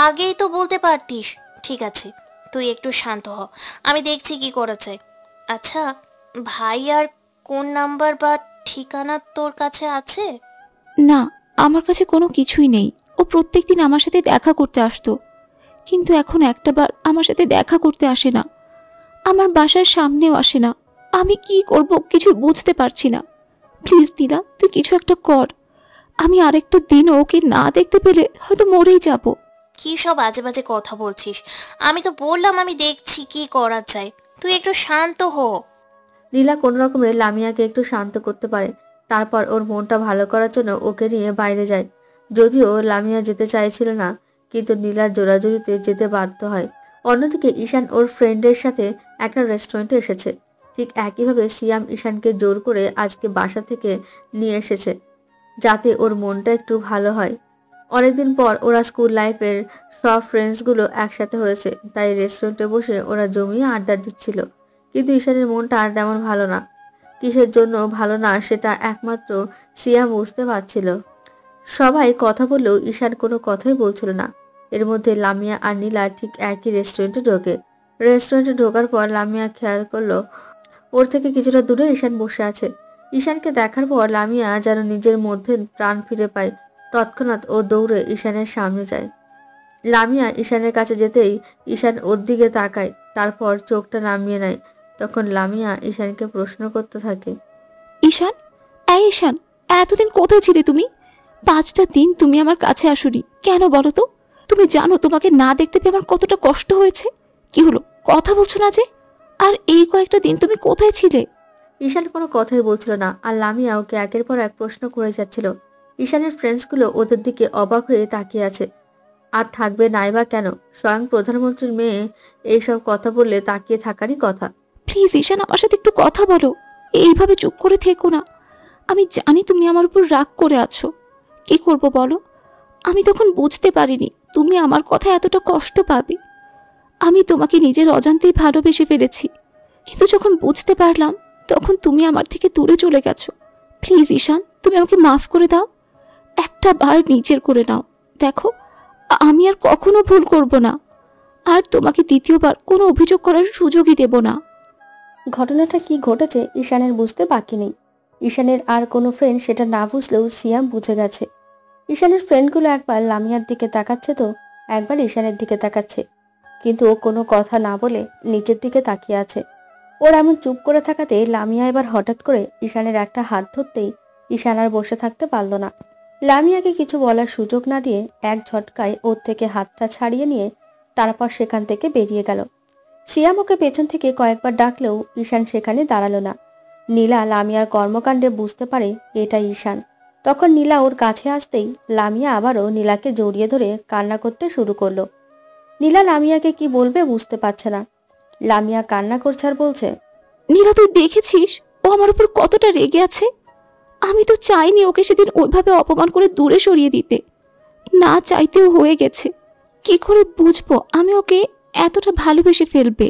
আগেই তো বলতে পারতিস। ঠিক আছে, তুই একটু শান্ত হ, আমি দেখছি কি করা যায়। আচ্ছা, ভাই আর কোন নাম্বার বা ঠিকানা তোর কাছে আছে? না, আমার কাছে কোনো কিছুই নেই। ও প্রত্যেকদিন আমার সাথে দেখা করতে আসতো, কিন্তু এখন একটাবার আমার সাথে দেখা করতে আসে না। আমার বাসার সামনেও আসে না। আমি কি করব কিছু বুঝতে পারছি না। প্লিজ নীলা, তুই কিছু একটা কর। আমি আরেকটা দিন ওকে না দেখতে পেলে হয়তো মরেই যাব। কি সব আজে বাজে কথা বলছিস? আমি তো বললাম আমি দেখছি কি করা যায়, তুই একটু শান্ত হ। নীলা কোনো রকমে লামিয়াকে একটু শান্ত করতে পারে। তারপর ওর মনটা ভালো করার জন্য ওকে নিয়ে বাইরে যায়। যদিও লামিয়া যেতে চাইছিল না, কিন্তু নীলার জোরাজুরিতে যেতে বাধ্য হয়। অন্যদিকে ঈশান ওর ফ্রেন্ডের সাথে একটা রেস্টুরেন্টে এসেছে। ঠিক একইভাবে সিয়াম ঈশানকে জোর করে আজকে বাসা থেকে নিয়ে এসেছে, যাতে ওর মনটা একটু ভালো হয়। অনেকদিন পর ওরা স্কুল লাইফের সব ফ্রেন্ডসগুলো একসাথে হয়েছে, তাই রেস্টুরেন্টে বসে ওরা জমিয়ে আড্ডা দিচ্ছিল। কিন্তু ঈশানের মনটা আর তেমন ভালো না। কিসের জন্য ভালো না সেটা একমাত্র সিয়াম বুঝতে পারছিল। সবাই কথা বললেও ঈশান কোনো কথাই বলছিল না। এর মধ্যে লামিয়া আর নীলা ঠিক একই রেস্টুরেন্টে ঢোকে। রেস্টুরেন্টে ঢোকার পর লামিয়া খেয়াল করলো ওর থেকে কিছুটা দূরে ঈশান বসে আছে। ঈশানকে দেখার পর লামিয়া যেন নিজের মধ্যে প্রাণ ফিরে পায়। তৎক্ষণাৎ ও দৌড়ে ঈশানের সামনে যায়। লামিয়া ঈশানের কাছে যেতেই ঈশান ওর দিকে তাকায়, তারপর চোখটা নামিয়ে নেয়। তখন লামিয়া ঈশানকে প্রশ্ন করতে থাকে, ঈশান, ঈশান, এতদিন কোথায় ছিলে তুমি? 5টা দিন তুমি আমার কাছে আসোনি কেন বলো তো? তুমি জানো তোমাকে না দেখতে পেয়ে আমার কতটা কষ্ট হয়েছে? কি হলো, কথা বলছো না যে? আর এই কয়েকটা দিন তুমি কোথায় ছিলে? ঈশান কোনো কথাই বলছিল না, আর লামিয়া ওকে একের পর এক প্রশ্ন করে যাচ্ছিল। ঈশানের ফ্রেন্ডসগুলো ওদের দিকে অবাক হয়ে তাকিয়ে আছে। আর থাকবে নাই বা কেন, স্বয়ং প্রধানমন্ত্রীর মেয়ে এইসব কথা বললে তাকিয়ে থাকারই কথা। প্লিজ ঈশান, আমার সাথে একটু কথা বলো। এইভাবে চুপ করে থেকো না। আমি জানি তুমি আমার উপর রাগ করে আছো। কি করব বলো? আমি তখন বুঝতে পারিনি তুমি আমার কথা এতটা কষ্ট পাবে। আমি তোমাকে নিজের অজান্তেই ভালোবেসে ফেলেছি, কিন্তু যখন বুঝতে পারলাম তখন তুমি আমার থেকে দূরে চলে গেছো। প্লিজ ঈশান, তুমি আমাকে মাফ করে দাও। একটা বার নিজের করে নাও। দেখো, আমি আর কখনো ভুল করব না, আর তোমাকে দ্বিতীয়বার কোনো অভিযোগ করার সুযোগই দেব না। ঘটনাটা কি ঘটেছে ঈশানের বুঝতে বাকি নেই। ঈশানের আর কোনো ফ্রেন্ড সেটা না বুঝলেও সিয়াম বুঝে গেছে। ঈশানের ফ্রেন্ডগুলো একবার লামিয়ার দিকে তাকাচ্ছে তো একবার ঈশানের দিকে তাকাচ্ছে, কিন্তু ও কোনো কথা না বলে নিচের দিকে তাকিয়ে আছে। ওর এমন চুপ করে থাকাতে লামিয়া এবার হঠাৎ করে ঈশানের একটা হাত ধরতেই ঈশান আর বসে থাকতে পারল না। লামিয়াকে কিছু বলার সুযোগ না দিয়ে এক ঝটকায় ওর থেকে হাতটা ছাড়িয়ে নিয়ে তারপর সেখান থেকে বেরিয়ে গেল। সিয়াম ওকে পেছন থেকে কয়েকবার ডাকলেও ঈশান সেখানে দাঁড়ালো না। নীলা লামিয়ার কর্মকাণ্ডে বুঝতে পারে এটা ঈশান। তখন নীলা ওর কাছে আসতেই লামিয়া আবারও নীলাকে জড়িয়ে ধরে কান্না করতে শুরু করলো। নীলা লামিয়াকে কি বলবে বুঝতে পারছে না। লামিয়া কান্না করছে আর বলছে, নীলা তুই দেখেছিস ও আমার উপর কতটা রেগে আছে? আমি তো চাইনি ওকে সেদিন ওইভাবে অপমান করে দূরে সরিয়ে দিতে, না চাইতেও হয়ে গেছে। কি করে বুঝবো আমি ওকে এতটা ভালোবেসে ফেলবে?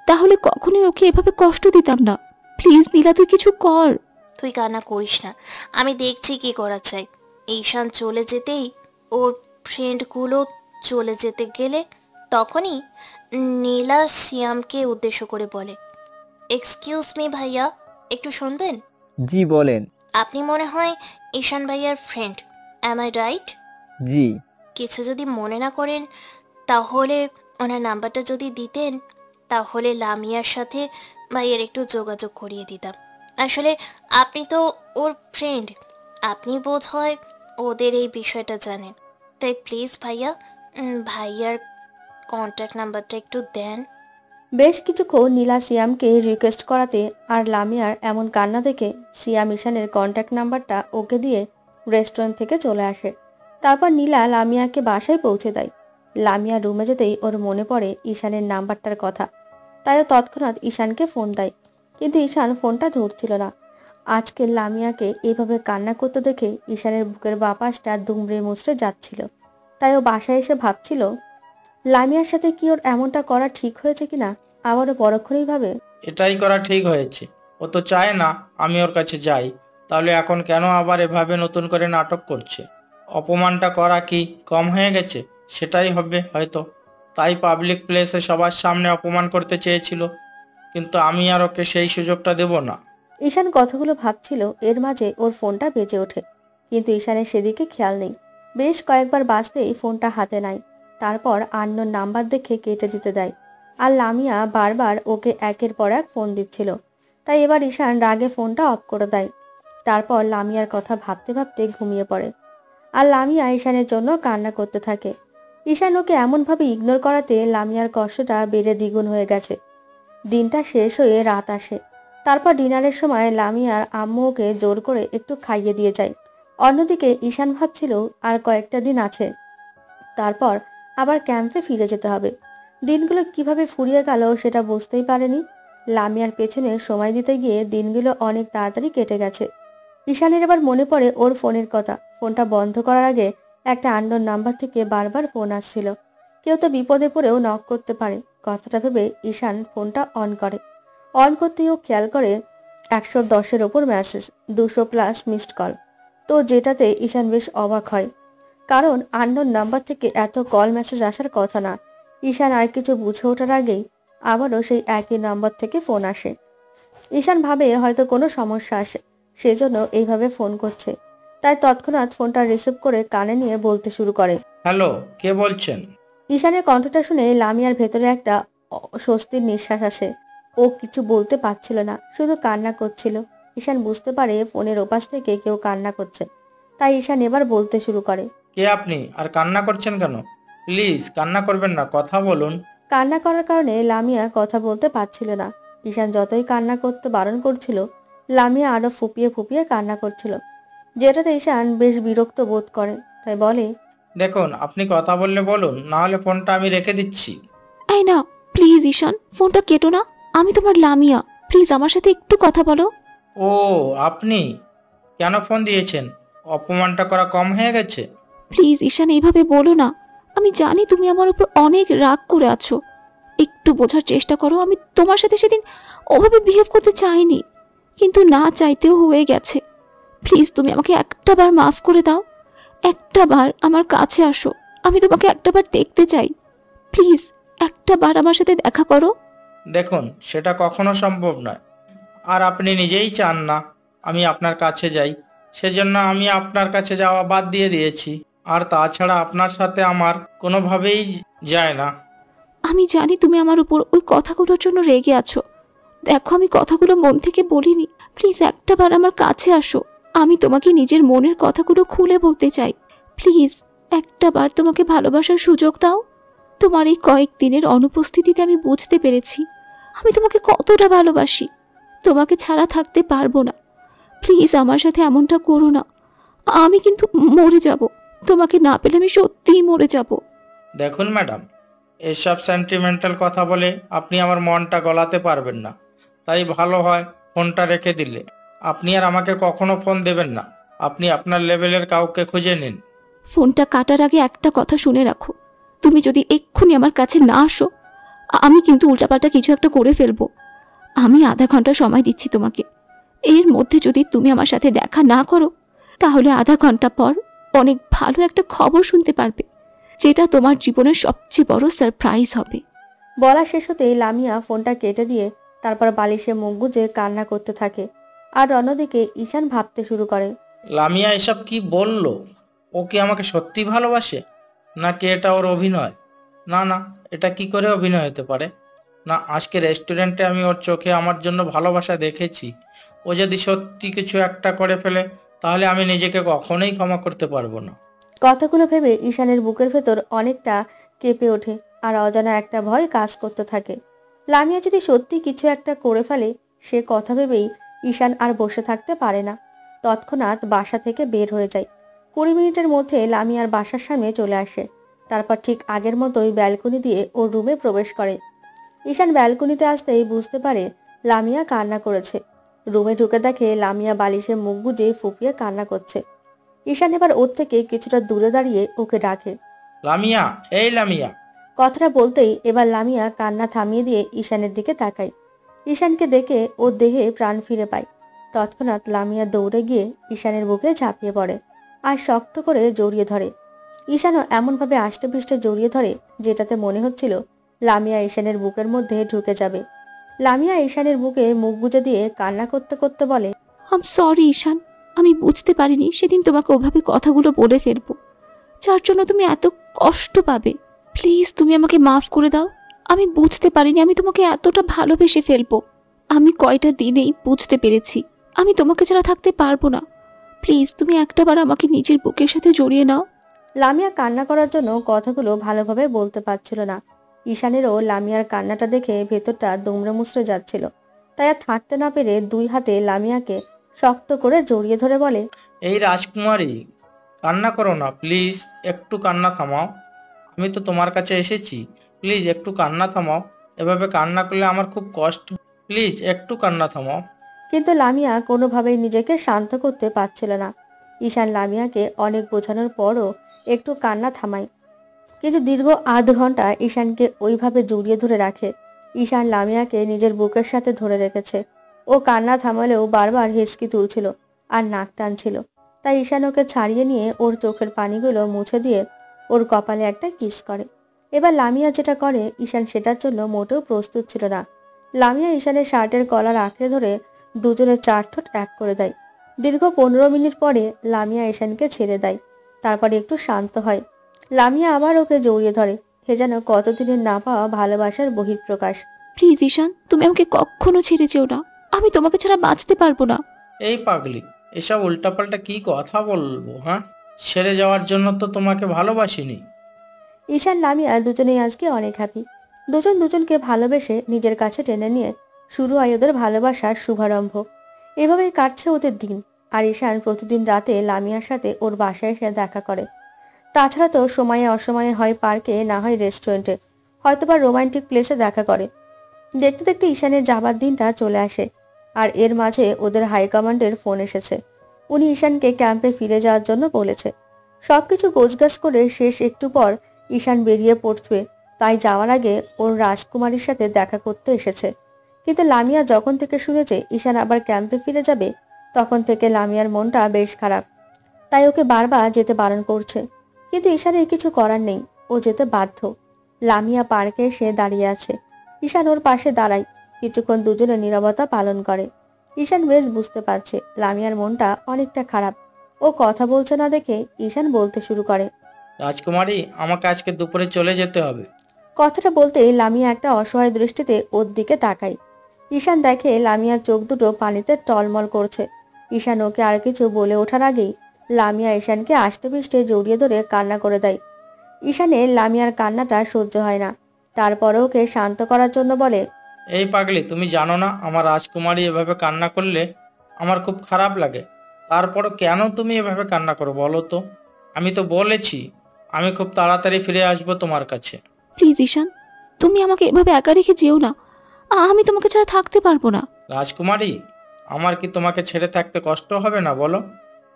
তাহলে কখনোই ওকে এভাবে কষ্ট দিতাম না। প্লিজ নীলা তুই কিছু কর। তুই কান্না করিস না, আমি দেখছি কি করা চাই। ঈশান চলে যেতেই ওর ফ্রেন্ডগুলো চলে যেতে গেলে তখনই নীলা সিয়ামকে উদ্দেশ্য করে বলে, এক্সকিউজ মি ভাইয়া, একটু শুনবেন? জি বলেন। আপনি মনে হয় ঈশান ভাইয়ার ফ্রেন্ড, অ্যাম আই রাইট? জি। কিছু যদি মনে না করেন তাহলে ওনার নাম্বারটা যদি দিতেন তাহলে লামিয়ার সাথে ভাইয়ের একটু যোগাযোগ করিয়ে দিতাম। আসলে আপনি তো ওর ফ্রেন্ড, আপনি বোধ হয় ওদের এই বিষয়টা জানেন। তাই প্লিজ ভাইয়া ভাইয়ার কন্ট্যাক্ট নাম্বারটা একটু দেন। বেশ কিছুক্ষণ নীলা সিয়ামকে রিকোয়েস্ট করাতে আর লামিয়ার এমন কান্না দেখে সিয়াম ঈশানের কন্ট্যাক্ট নাম্বারটা ওকে দিয়ে রেস্টুরেন্ট থেকে চলে আসে। তারপর নীলা লামিয়াকে বাসায় পৌঁছে দেয়। লামিয়া রুমে যেতেই ওর মনে পড়ে ঈশানের নাম্বারটার কথা, তাই ও তৎক্ষণাৎ ঈশানকে ফোন দেয়। কিন্তু ঈশান ফোনটা ধরছিল না। আজকে লামিয়াকে এইভাবে কান্না করতে দেখে ঈশানের বুকের বাপাসটা দুমড়ে মুচড়ে যাচ্ছিল। তাই ও বাসায় এসে ভাবছিল লামিয়ার সাথে কি ওর এমনটা করা ঠিক হয়েছে কিনা। আবারও পরক্ষণেই ভাবে, এটাই করা ঠিক হয়েছে। ও তো চায় না আমি ওর কাছে যাই, তাহলে এখন কেন আবার এভাবে নতুন করে নাটক করছে? অপমানটা করা কি কম হয়ে গেছে? সেটাই হবে হয়তো। তাই পাবলিক প্লেসে সবার সামনে অপমান করতে চেয়েছিল, কিন্তু আমি আর ওকে সেই সুযোগটা দেব না। ঈশান কথাগুলো ভাবছিল, এর মাঝে ওর ফোনটা বেজে ওঠে। কিন্তু ঈশানের সেদিকে খেয়াল নেই। বেশ কয়েকবার বাজতেই ফোনটা হাতে নেয়। তারপর আননোন নাম্বার দেখে কেটে দিতে দেয়। আর লামিয়া বারবার ওকে একের পর এক ফোন দিচ্ছিল, তাই এবার ঈশান রাগে ফোনটা অফ করে দেয়। তারপর লামিয়ার কথা ভাবতে ভাবতে ঘুমিয়ে পড়ে। আর লামিয়া ঈশানের জন্য কান্না করতে থাকে। ঈশান ওকে এমনভাবে ইগনোর করাতে লামিয়ার কষ্টটা বেড়ে দ্বিগুণ হয়ে গেছে। দিনটা শেষ হয়ে রাত আসে। তারপর ডিনারের সময় লামিয়ার আম্মু ওকে জোর করে একটু খাইয়ে দিয়ে যায়। অন্যদিকে ঈশান ভাবছিল আর কয়েকটা দিন আছে, তারপর আবার ক্যাম্পে ফিরে যেতে হবে। দিনগুলো কিভাবে ফুরিয়ে গেল সেটা বুঝতেই পারেনি। লামিয়ার পেছনে সময় দিতে গিয়ে দিনগুলো অনেক তাড়াতাড়ি কেটে গেছে। ঈশানের এবার মনে পড়ে ওর ফোনের কথা। ফোনটা বন্ধ করার আগে একটা আননোন নাম্বার থেকে বারবার ফোন আসছিল। কেউ তো বিপদে পড়েও নক করতে পারে। কথাটা ভেবে ঈশান ফোনটা অন করে। অন করতেই ও খেয়াল করে 110-এর ওপর মেসেজ, 200+ মিসড কল। তো যেটাতে ঈশান বেশ অবাক হয়, কারণ আননোন নাম্বার থেকে এত কল মেসেজ আসার কথা না। ঈশান আর কিছু বুঝে ওঠার আগেই আবারও সেই একই নাম্বার থেকে ফোন আসে। ঈশান ভাবে হয়তো কোনো সমস্যা আসে, সেজন্য এইভাবে ফোন করছে। তাই তৎক্ষণাৎ ফোনটা রিসিভ করে কানে নিয়ে বলতে শুরু করে, হ্যালো, কে বলছেন? ঈশানের কণ্ঠটা শুনে লামিয়ার ভেতরে একটা স্বস্তির নিঃশ্বাস আসে। ও কিছু বলতে পারছিল না, শুধু কান্না করছিল। ঈশান বুঝতে পারে ফোনের ওপাশ থেকে কেউ কান্না করছে। তাই ঈশান এবার বলতে শুরু করে, কে আপনি? আর কান্না করছেন কেন? প্লিজ কান্না করবেন না, কথা বলুন। কান্না করার কারণে লামিয়া কথা বলতে পারছিল না। ঈশান যতই কান্না করতে বারণ করছিল, লামিয়া আরো ফুপিয়ে ফুপিয়ে কান্না করছিল, যেটাতে ঈশান বেশ বিরক্ত বোধ করে। তাই বলে, দেখুন, আপনি কথা বললে বলুন, না হলে ফোনটা আমি রেখে দিচ্ছি। এই না প্লিজ ঈশান, ফোনটা কেটো না। আমি তোমার লামিয়া, প্লিজ আমার সাথে একটু কথা বলো। ও আপনি কেন ফোন দিয়েছেন? অপমানটা করা কম হয়ে গেছে? প্লিজ ঈশান এইভাবে বলো না। আমি জানি তুমি আমার উপর অনেক রাগ করে আছো। একটু বোঝার চেষ্টা করো। আমি তোমার সাথে সেদিন ওভাবে বিহেভ করতে চাইনি, কিন্তু না চাইতেও হয়ে গেছে। প্লিজ তুমি আমাকে একটা বার মাফ করে দাও। একটা বার আমার কাছে আসো, আমি তোমাকে একটা বার দেখতে চাই। প্লিজ একটা বার আমার সাথে দেখা করো। দেখুন, সেটা কখনো সম্ভব নয়। আর আপনি নিজেই চান না আমি আপনার কাছে যাই, সেজন্য আমি আপনার কাছে যাওয়া বাদ দিয়ে দিয়েছি। আর তাছাড়া আপনার সাথে আমার কোনোভাবেই যায় না। আমি জানি তুমি আমার উপর ওই কথাগুলোর জন্য রেগে আছো। দেখো আমি কথাগুলো মন থেকে বলিনি। প্লিজ একটা বার আমার কাছে আসো, আমি তোমাকে নিজের মনের কথাগুলো খুলে বলতে চাই। প্লিজ একটা বার তোমাকে ভালোবাসার সুযোগ দাও। তোমার এই কয়েকদিনের অনুপস্থিতিতে আমি বুঝতে পেরেছি আমি তোমাকে কতটা ভালোবাসি। তোমাকে ছাড়া থাকতে পারবো না। প্লিজ আমার সাথে এমনটা করো না। আমি কিন্তু মরে যাব। তোমাকে না পেলে আমি সত্যিই মরে যাব। দেখুন ম্যাডাম, এসব সেন্টিমেন্টাল কথা বলে আপনি আমার মনটা গলাতে পারবেন না। তাই ভালো হয় ফোনটা রেখে দিলে। আপনি আর আমাকে কখনো ফোন দেবেন না। আপনি আপনার লেভেলের কাউকে খুঁজে নিন। ফোনটা কাটার আগে একটা কথা শুনে রাখো, তুমি যদি এক্ষুনি আমার কাছে না আসো আমি কিন্তু উল্টাপাল্টা কিছু একটা করে ফেলবো। আমি আধা ঘন্টা সময় দিচ্ছি তোমাকে। এর মধ্যে যদি তুমি আমার সাথে দেখা না করো তাহলে আধা ঘন্টা পর অনেক ভালো একটা খবর শুনতে পারবে, যেটা তোমার জীবনের সবচেয়ে বড় সারপ্রাইজ হবে। বলা শেষ হতেই লামিয়া ফোনটা কেটে দিয়ে তারপর বালিশে মুখ গুজে কান্না করতে থাকে। আর অন্যদিকে ঈশান ভাবতে শুরু করে, লামিয়া এসব কি বলল? ও কি আমাকে সত্যি ভালোবাসে, নাকি এটা ওর অভিনয়? না না, এটা কি করে অভিনয় হতে পারে? না, আজকে রেস্টুরেন্টে আমি ওর চোখে আমার জন্য ভালোবাসা দেখেছি। ও যদি সত্যি কিছু একটা করে ফেলে তাহলে আমি নিজেকে কখনোই ক্ষমা করতে পারবো না। কথাগুলো ভেবে ঈশানের বুকের ভেতর অনেকটা কেঁপে ওঠে আর অজানা একটা ভয় কাজ করতে থাকে। লামিয়া যদি সত্যি কিছু একটা করে ফেলে, সে কথা ভেবেই ঈশান আর বসে থাকতে পারে না। তৎক্ষণাৎ বাসা থেকে বের হয়ে যায়। 20 মিনিটের মধ্যে লামিয়ার বাসার সামনে চলে আসে। তারপর ঠিক আগের মতোই ব্যালকনি দিয়ে ওর রুমে প্রবেশ করে। ঈশান ব্যালকনিতে আসতেই বুঝতে পারে লামিয়া কান্না করেছে। রুমে ঢুকে দেখে লামিয়া বালিশে মুখ গুজে ফুপিয়ে কান্না করছে। ঈশান এবার ওর থেকে কিছুটা দূরে দাঁড়িয়ে ওকে ডাকে, লামিয়া, এই লামিয়া। কথাটা বলতেই এবার লামিয়া কান্না থামিয়ে দিয়ে ঈশানের দিকে তাকায়। ঈশানকে দেখে ওর দেহে প্রাণ ফিরে পায়। তৎক্ষণাৎ লামিয়া দৌড়ে গিয়ে ঈশানের বুকে ঝাঁপিয়ে পড়ে আর শক্ত করে জড়িয়ে ধরে। ঈশানও এমনভাবে আষ্টেপৃষ্টে জড়িয়ে ধরে যেটাতে মনে হচ্ছিল লামিয়া ঈশানের বুকের মধ্যে ঢুকে যাবে। লামিয়া ঈশানের বুকে মুখ গুজে দিয়ে কান্না করতে করতে বলে, আম সরি ঈশান, আমি বুঝতে পারিনি সেদিন তোমাকে ওভাবে কথাগুলো বলে ফেলবো, যার জন্য তুমি এত কষ্ট পাবে। প্লিজ তুমি আমাকে মাফ করে দাও। আমি বুঝতে পারিনি আমি তোমাকে এতটা ভালোবেসে ফেলবো। আমি কয়টা দিনেই বুঝতে পেরেছি আমি তোমাকে ছাড়া থাকতে পারবো না। প্লিজ তুমি একটাবার আমাকে নিজের বুকের সাথে জড়িয়ে নাও। লামিয়া কান্না করার জন্য কথাগুলো ভালোভাবে বলতে পারছিল না। ঈশানেরও লামিয়ার কান্নাটা দেখে ভেতরটা দুমড়ে মুচড়ে যাচ্ছিল। তাই আর থাকতে না পেরে 2 হাতে লামিয়াকে শক্ত করে জড়িয়ে ধরে বলে, এই রাজকুমারী, কান্না করো না প্লিজ, একটু কান্না থামাও। আমি তো তোমার কাছে এসেছি, প্লিজ একটু কান্না থামাও। এভাবে কান্না করলে আমার খুব কষ্ট, প্লিজ একটু কান্না থামাও। কিন্তু লামিয়া কোনোভাবেই নিজেকে শান্ত করতে পারছিল না। ঈশান লামিয়াকে অনেক বোঝানোর পরও একটু কান্না থামায়, কিন্তু দীর্ঘ আধ ঘন্টা ঈশানকে ওইভাবে জড়িয়ে ধরে রাখে। ঈশান লামিয়াকে নিজের বুকের সাথে ধরে রেখেছে। ও কান্না থামালেও বারবার হিসকি তুলছিল আর নাক টানছিল। তাই ঈশান ওকে ছাড়িয়ে নিয়ে ওর চোখের পানিগুলো মুছে দিয়ে ওর কপালে একটা কিস করে। এবার লামিয়া যেটা করে ঈশান সেটার জন্য মোটেও প্রস্তুত ছিল না। লামিয়া ঈশানের শার্টের কলার আঁকড়ে ধরে দুজনের 4 ঠোঁট এক করে দেয়। দীর্ঘ 15 মিনিট পরে লামিয়া ঈশানকে ছেড়ে দেয়। তারপরে একটু শান্ত হয়। লামিয়া আবার ওকে জড়িয়ে ধরে। হে যেন কতদিনের না পাওয়া ভালোবাসার বহিঃপ্রকাশ। প্লিজ ঈশান, তুমি আমাকে কখনো ছেড়ে যেও না। আমি তোমাকে ছাড়া বাঁচতে পারবো না। এই পাগলি, এসব উল্টাপাল্টা কি কথা বলবো? হ্যাঁ, ছেড়ে যাওয়ার জন্য তো তোমাকে ভালোবাসিনি। ঈশান লামিয়া দুজনেই আজকে অনেক হ্যাপি। দুজন দুজনকে ভালোবেসে নিজের কাছে টেনে নিয়ে শুরু হয় ওদের ভালোবাসার শুভারম্ভ। এভাবেই কাটছে ওদের দিন। আর ঈশান প্রতিদিন রাতে লামিয়ার সাথে ওর বাসায় এসে দেখা করে। তাছাড়া তো সময়ে অসময়ে হয় পার্কে, না হয় রেস্টুরেন্টে, হয়তোবা রোমান্টিক প্লেসে দেখা করে। দেখতে দেখতে ঈশানের যাবার দিনটা চলে আসে। আর এর মাঝে ওদের হাইকমান্ডের ফোন এসেছে। উনি ঈশানকে ক্যাম্পে ফিরে যাওয়ার জন্য বলেছে। সবকিছু গোছগাছ করে শেষ একটু পর ঈশান বেরিয়ে পড়বে। তাই যাওয়ার আগে ওর রাজকুমারীর সাথে দেখা করতে এসেছে। কিন্তু লামিয়া যখন থেকে শুনেছে ঈশান আবার ক্যাম্পে ফিরে যাবে, তখন থেকে লামিয়ার মনটা বেশ খারাপ। তাই ওকে বারবার যেতে বারণ করছে। কিন্তু ঈশানের কিছু করার নেই, ও যেতে বাধ্য। লামিয়া পার্কে এসে দাঁড়িয়ে আছে। ঈশান ওর পাশে দাঁড়ায়। কিছুক্ষণ দুজনে নীরবতা পালন করে। ঈশান বেশ বুঝতে পারছে লামিয়ার মনটা অনেকটা খারাপ। ও কথা বলছে না দেখে ঈশান বলতে শুরু করে, রাজকুমারী, আমাকে আজকে দুপুরে চলে যেতে হবে। কথাটা বলতেই লামিয়া একটা অসহায় দৃষ্টিতে ওর দিকে তাকায়। ঈশান দেখে লামিয়ার চোখ দুটো পানিতে টলমল করছে। ঈশান ওকে আর কিছু বলে ওঠার আগেই লামিয়া ঈশানকে আষ্টে পৃষ্ঠে জড়িয়ে ধরে কান্না করে দেয়। ঈশানের লামিয়ার কান্নাটা সহ্য হয় না, তারপরে ওকে শান্ত করার জন্য বলে, এই পাগলি, তুমি জানো না আমার রাজকুমারী এভাবে কান্না করলে আমার খুব খারাপ লাগে। তারপরও কেন তুমি এভাবে কান্না করো বলো তো? আমি তো বলেছি আমি খুব তাড়াতাড়ি ফিরে আসবো তোমার কাছে। প্লিজ ঈশান, তুমি আমাকে এভাবে একা রেখে যেও না। আমি তোমাকে ছাড়া থাকতে পারবো না। রাজকুমারী, আমার কি তোমাকে ছেড়ে থাকতে কষ্ট হবে না বলো?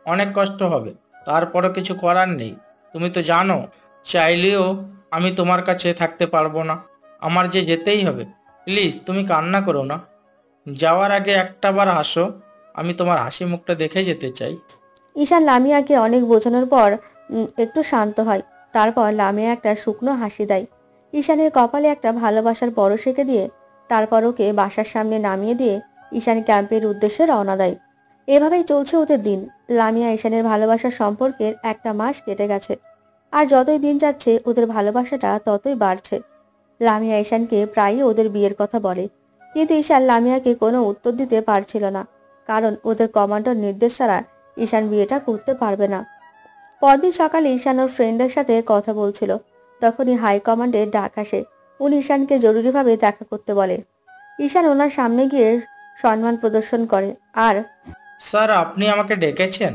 অনেক কষ্ট হবে, তারপরও কিছু করার নেই। তুমি তো জানো চাইলেও আমি তোমার কাছে থাকতে পারবো না, আমার যে যেতেই হবে। প্লিজ তুমি কান্না করো না, যাওয়ার আগে একটা বার হাসো, আমি তোমার হাসি মুখটা দেখে যেতে চাই। ঈশান লামিয়াকে অনেক বোঝানোর পর একটু শান্ত হয়। তারপর লামিয়া একটা শুকনো হাসি দেয়। ঈশানের কপালে একটা ভালোবাসার পরশ এঁকে দিয়ে তারপর ওকে বাসার সামনে নামিয়ে দিয়ে ঈশান ক্যাম্পের উদ্দেশ্যে রওনা দেয়। এভাবেই চলছে ওদের দিন। লামিয়া ঈশানের ভালোবাসার সম্পর্কের 1 মাস কেটে গেছে, আর যতই দিন যাচ্ছে ওদের ভালোবাসাটা ততই বাড়ছে। লামিয়া ঈশানকে প্রায়ই ওদের বিয়ের কথা বলে, কিন্তু ঈশান লামিয়াকে কোনো উত্তর দিতে পারছিল না, কারণ ওদের কমান্ডার নির্দেশ ছাড়া ঈশান বিয়েটা করতে পারবে না। পরদিন সকালে ঈশান ওর ফ্রেন্ডের সাথে কথা বলছিল, তখনই হাই কমান্ডের ডাক আসে। উনি ঈশানকে জরুরিভাবে দেখা করতে বলে। ঈশান ওনার সামনে গিয়ে সম্মান প্রদর্শন করে আর, স্যার আপনি আমাকে ডেকেছেন?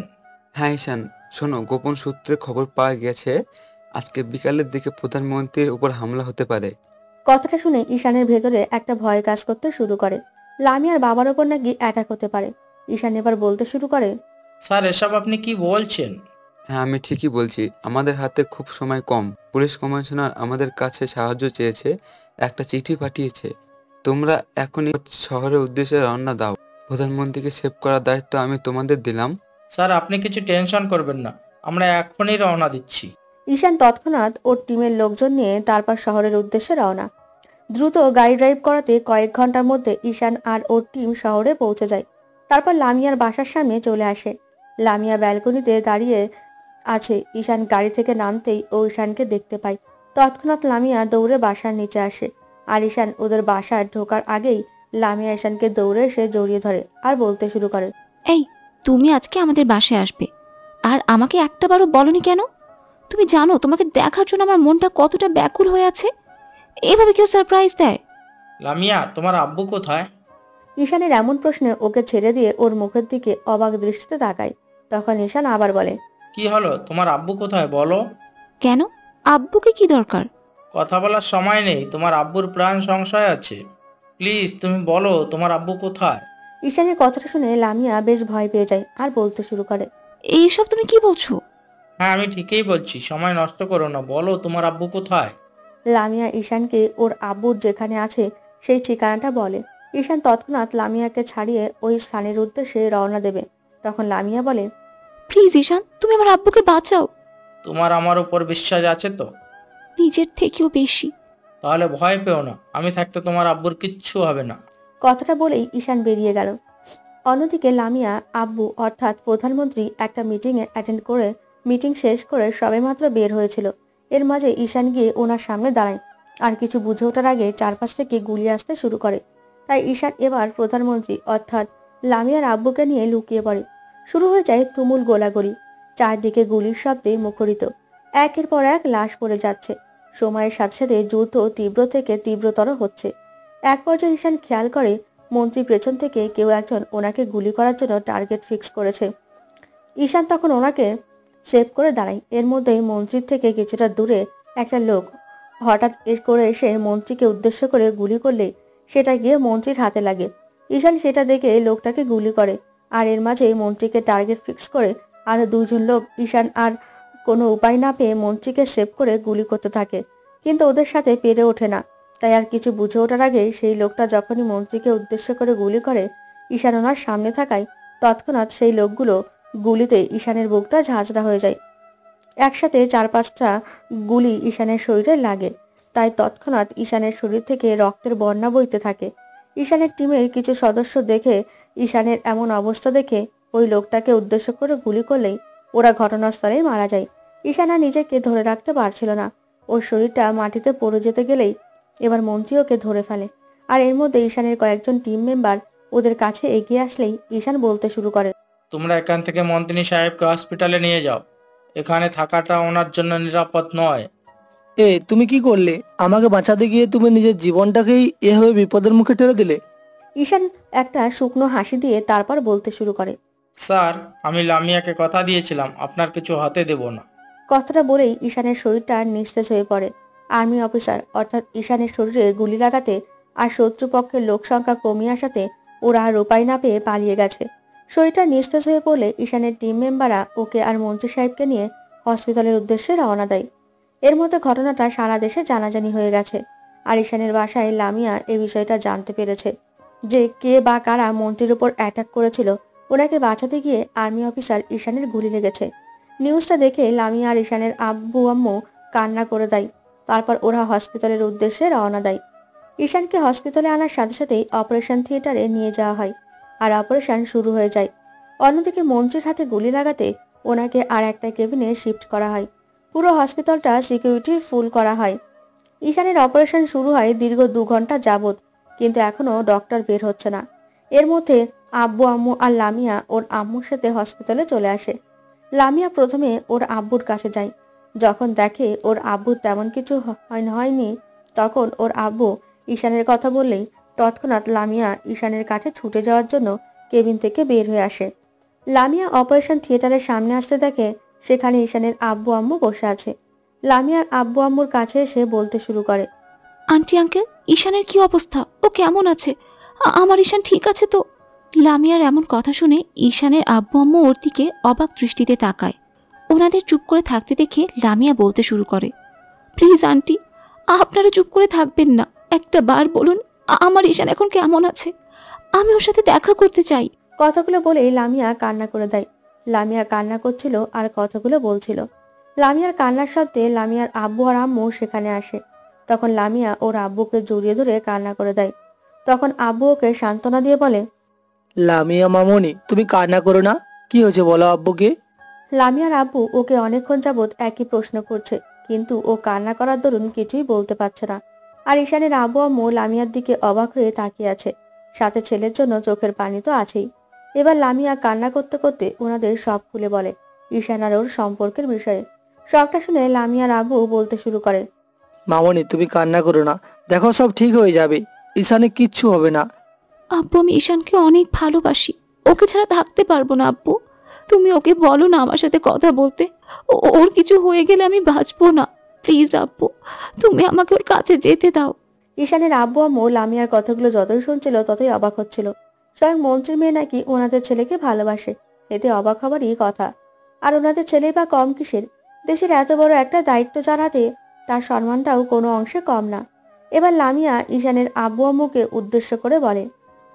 হ্যাঁ ঈশান, শোনো, গোপন সূত্রে খবর পাওয়া গেছে আজকে বিকালের দিকে প্রধানমন্ত্রীর উপর হামলা হতে পারে। কথাটা শুনে ঈশানের ভেতরে একটা ভয় কাজ করতে শুরু করে। লামিয়ার বাবার ওপর নাকি অ্যাটাক হতে পারে। ঈশান এবার বলতে শুরু করে, স্যার এসব আপনি কি বলছেন? হ্যাঁ আমি ঠিকই বলছি, আমাদের হাতে খুব সময় কম। পুলিশ কমিশনার আমাদের কাছে সাহায্য চেয়েছে, একটা চিঠি পাঠিয়েছে। তোমরা এখনই শহরের উদ্দেশ্যে রওনা দাও। প্রধানমন্ত্রীকে সেভ করার দায়িত্ব আমি তোমাদের দিলাম। স্যার আপনি কিছু টেনশন করবেন না, আমরা এখনই রওনা দিচ্ছি। ঈশান তৎক্ষণাৎ ওর টিমের লোকজন নিয়ে তারপর শহরের উদ্দেশ্যে রওনা। দ্রুত গাড়ি ড্রাইভ করাতে কয়েক ঘন্টার মধ্যে ঈশান আর ওর টিম শহরে পৌঁছে যায়। তারপর লামিয়ার বাসার সামনে চলে আসে। লামিয়া ব্যালকনিতে দাঁড়িয়ে আছে। ঈশান গাড়ি থেকে নামতেই ও ঈশানকে দেখতে পায়। তৎক্ষণাৎ লামিয়া দৌড়ে বাসার নিচে আসে, আর ঈশান ওদের বাসায় ঢোকার আগেই লামিয়া ঈশানকে দৌড়ে এসে জড়িয়ে ধরে আর বলতে শুরু করে, এই, তুমি আজকে আমাদের বাসায় আসবে, আর আমাকে একটাবারও বলনি কেন? তুমি জানো তোমাকে দেখার জন্য আমার মনটা কতটা ব্যাকুল হয়ে আছে। এভাবে কেউ সারপ্রাইজ দেয়? লামিয়া, তোমার আব্বু কোথায়? ঈশানের এমন প্রশ্নে ওকে ছেড়ে দিয়ে ওর মুখের দিকে অবাক দৃষ্টিতে তাকায়। তখন ঈশান আবার বলে, কি হলো, তোমার আব্বু কোথায় বলো? কেন, আব্বুকে কি দরকার? কথা বলার সময় নেই, তোমার আব্বুর প্রাণ সংশয় আছে। প্লিজ তুমি বলো তোমার আব্বু কোথায়? ঈশানের কথাটা শুনে লামিয়া বেশ ভয় পেয়ে যায় আর বলতে শুরু করে, এইসব তুমি কি বলছো? হ্যাঁ আমি ঠিকই বলছি, সময় নষ্ট করো না, বলো তোমার আব্বু কোথায়? লামিয়া ঈশানকে ওর আব্বুর যেখানে আছে সেই ঠিকানাটা বলে। ঈশান তৎক্ষণাৎ লামিয়াকে ছাড়িয়ে ওই স্থানের উদ্দেশ্যে রওনা দেবে। তখন লামিয়া বলে, প্লিজ ঈশান, তুমি আমার আব্বুকে বাঁচাও। তোমার আমার উপর বিশ্বাস আছে তো? নিজের থেকেও বেশি। তাহলে ভয় পেও না, আমি থাকতে তোমার আব্বুর কিচ্ছু হবে না। কথাটা বলেই ঈশান বেরিয়ে গেল। অন্যদিকে লামিয়া আব্বু অর্থাৎ প্রধানমন্ত্রী একটা মিটিংয়ে অ্যাটেন্ড করে মিটিং শেষ করে সবেমাত্র বের হয়েছিল। এর মাঝে ঈশান গিয়ে ওনার সামনে দাঁড়ায়, আর কিছু বুঝে ওঠার আগে চারপাশ থেকে গুলি আসতে শুরু করে। তাই ঈশান এবার প্রধানমন্ত্রী অর্থাৎ লামিয়ার আব্বুকে নিয়ে লুকিয়ে পড়ে। শুরু হয়ে যায় তুমুল গোলাগুলি। চারদিকে গুলির শব্দে মুখরিত। একের পর এক লাশ পড়ে যাচ্ছে। সময়ের সাথে সাথে যুদ্ধ তীব্র থেকে তীব্রতর হচ্ছে। এক পর্যায়ে ঈশান খেয়াল করে মন্ত্রী পেছন থেকে কেউ একজন ওনাকে গুলি করার জন্য টার্গেট ফিক্স করেছে। ঈশান তখন ওনাকে সেভ করে দাঁড়ায়। এর মধ্যেই মন্ত্রীর থেকে কিছুটা দূরে একটা লোক হঠাৎ করে এসে মন্ত্রীকে উদ্দেশ্য করে গুলি করলে সেটা গিয়ে মন্ত্রীর হাতে লাগে। ঈশান সেটা দেখে লোকটাকে গুলি করে, আর এর মাঝে মন্ত্রীকে টার্গেট ফিক্স করে আরো 2 জন লোক ঈশান আর কোনো উপায় না পেয়ে মন্ত্রীকে সেভ করে গুলি করতে থাকে, কিন্তু ওদের সাথে পেরে ওঠে না। তাই আর কিছু বুঝে ওঠার আগে সেই লোকটা যখনই মন্ত্রীকে উদ্দেশ্য করে গুলি করে, ঈশান ওনার সামনে থাকায় তৎক্ষণাৎ সেই লোকগুলো গুলিতে ঈশানের বুকটা ঝাঁঝরা হয়ে যায়। একসাথে 4-5টা গুলি ঈশানের শরীরে লাগে, তাই তৎক্ষণাৎ ঈশানের শরীর থেকে রক্তের বন্যা বইতে থাকে। ঈশানের টিমের কিছু সদস্য দেখে ঈশানের এমন অবস্থা দেখে ওই লোকটাকে উদ্দেশ্য করে গুলি করলেই ওরা ঘটনাস্থলেই মারা যায়। ঈশান আর নিজেকে ধরে রাখতে পারছিল না। ওর শরীরটা মাটিতে পড়ে যেতে গেলেই এবার মন্ত্রী ওকে ধরে ফেলে, আর এর মধ্যে ঈশানের কয়েকজন টিম মেম্বার ওদের কাছে এগিয়ে আসলেই ঈশান বলতে শুরু করে, তোমরা এখান থেকে মন্ত্রী সাহেবকে হসপিটালে নিয়ে যাও। এখানে থাকাটা ওনার জন্য নিরাপদ নয়। তুমি কি করলে? আমাকে বাঁচাতে গিয়ে তুমি নিজের জীবনটাকেই এভাবে বিপদের মুখে ঠেলে দিলে। ঈশান একটা শুকনো হাসি দিয়ে তারপর বলতে শুরু করে। স্যার, আমি লামিয়াকে কথা দিয়েছিলাম আপনার কিছু হাতে দেব না। কথাটা বলেই ঈশানের শরীরটা নিস্তেজ হয়ে পড়ে। আর্মি অফিসার অর্থাৎ ঈশানের শরীরে গুলি লাগাতে আর শত্রুপক্ষের লোক সংখ্যা কমিয়ে আসাতে ওরা আর উপায় না পেয়ে পালিয়ে গেছে। শরীরটা নিস্তেজ হয়ে পড়লে ঈশানের টিম মেম্বাররা ওকে আর মন্ত্রী সাহেবকে নিয়ে হসপিটালের উদ্দেশ্যে রওনা দেয়। এর মধ্যে ঘটনাটা সারা দেশে জানাজানি হয়ে গেছে। আর ঈশানের বাসায় লামিয়া এই বিষয়টা জানতে পেরেছে যে কে বা কারা মন্ত্রীর উপর অ্যাটাক করেছিল। ওনাকে বাঁচাতে গিয়ে আর্মি অফিসার ঈশানের গুলি লেগেছে। নিউজটা দেখে লামিয়া আর ঈশানের আব্বু আম্মু কান্না করে দেয়। তারপর ওরা হসপিটালের উদ্দেশ্যে রওনা দেয়। ঈশানকে হসপিটালে আনার সাথে সাথেই অপারেশন থিয়েটারে নিয়ে যাওয়া হয় আর অপারেশন শুরু হয়ে যায়। অন্যদিকে মন্ত্রীর হাতে গুলি লাগাতে ওনাকে আর একটা কেবিনে শিফট করা হয়। পুরো হসপিটালটা সিকিউরিটি ফুল করা হয়। ঈশানের অপারেশন শুরু হয় দীর্ঘ 2 ঘন্টা যাবত, কিন্তু এখনো ডক্টর বের হচ্ছে না। এর মধ্যে আব্বু আম্মু আর লামিয়া ওর আম্মুর সাথে হসপিটালে চলে আসে। লামিয়া প্রথমে ওর আব্বুর কাছে যায়। যখন দেখে ওর আব্বু তেমন কিছু হয়নি, তখন ওর আব্বু ঈশানের কথা বললেই তৎক্ষণাৎ লামিয়া ঈশানের কাছে ছুটে যাওয়ার জন্য কেবিন থেকে বের হয়ে আসে। লামিয়া অপারেশন থিয়েটারের সামনে আসতে দেখে সেখানে ঈশানের আব্বু আম্মু বসে আছে। লামিয়ার আব্বু আম্মুর কাছে এসে বলতে শুরু করে, আন্টি আঙ্কেল, ঈশানের কি অবস্থা? ও কেমন আছে? আমার ঈশান ঠিক আছে তো? লামিয়ার এমন কথা শুনে ঈশানের আব্বু আম্মু ওর দিকে অবাক দৃষ্টিতে তাকায়। ওনাদের চুপ করে থাকতে দেখে লামিয়া বলতে শুরু করে, প্লিজ আন্টি, আপনারা চুপ করে থাকবেন না। একটা বার বলুন আমার ঈশান এখন কেমন আছে? আমি ওর সাথে দেখা করতে চাই। কথাগুলো বলে লামিয়া কান্না করে দেয়। লামিয়া কান্না করছিল আর কথাগুলো বলছিল। লামিয়ার কান্নার শব্দে লামিয়ার আব্বু আর আম্মু সেখানে আসে। তখন লামিয়া ওর আব্বুকে জড়িয়ে ধরে কান্না করে দেয়। তখন আব্বু ওকে সান্ত্বনা দিয়ে বলে, লামিয়া মামনি, তুমি কান্না করো না। কি হয়েছে বলো আব্বুকে। লামিয়ার আব্বু ওকে অনেকক্ষণ যাবৎ একই প্রশ্ন করছে, কিন্তু ও কান্না করার দরুন কিছুই বলতে পারছে না। আর ঈশানের আব্বু আম্মু লামিয়ার দিকে অবাক হয়ে তাকিয়ে আছে। সাথে ছেলের জন্য চোখের পানি তো আছেই। এবার লামিয়া কান্না করতে করতে ওনাদের সব খুলে বলে ঈশান আর ওর সম্পর্কের বিষয়ে। সবটা শুনে লামিয়ার আব্বু বলতে শুরু করে, মামনি, তুমি কান্না করো না, দেখো সব ঠিক হয়ে যাবে। ঈশানে কিচ্ছু হবে না। আব্বু, আমি ঈশানকে অনেক ভালোবাসি, ওকে ছাড়া থাকতে পারবো না। আব্বু, তুমি ওকে বলো না আমার সাথে কথা বলতে। ওর কিছু হয়ে গেলে আমি বাঁচবো না। প্লিজ আব্বু, তুমি আমাকে ওর কাছে যেতে দাও। ঈশানের আব্বু আম্মু লামিয়ার কথাগুলো যতই শুনছিল ততই অবাক হচ্ছিল। স্বয়ং মন্ত্রীর মেয়ে নাকি ওনাদের ছেলেকে ভালোবাসে, এতে অবাক হবারই কথা। আর ওনাদের ছেলে বা কম কিসের? দেশের এত বড় একটা দায়িত্ব জানাতে তার সম্মানটাও কোনো অংশে কম না। এবার লামিয়া ঈশানের আব্বু আম্মুকে উদ্দেশ্য করে বলে,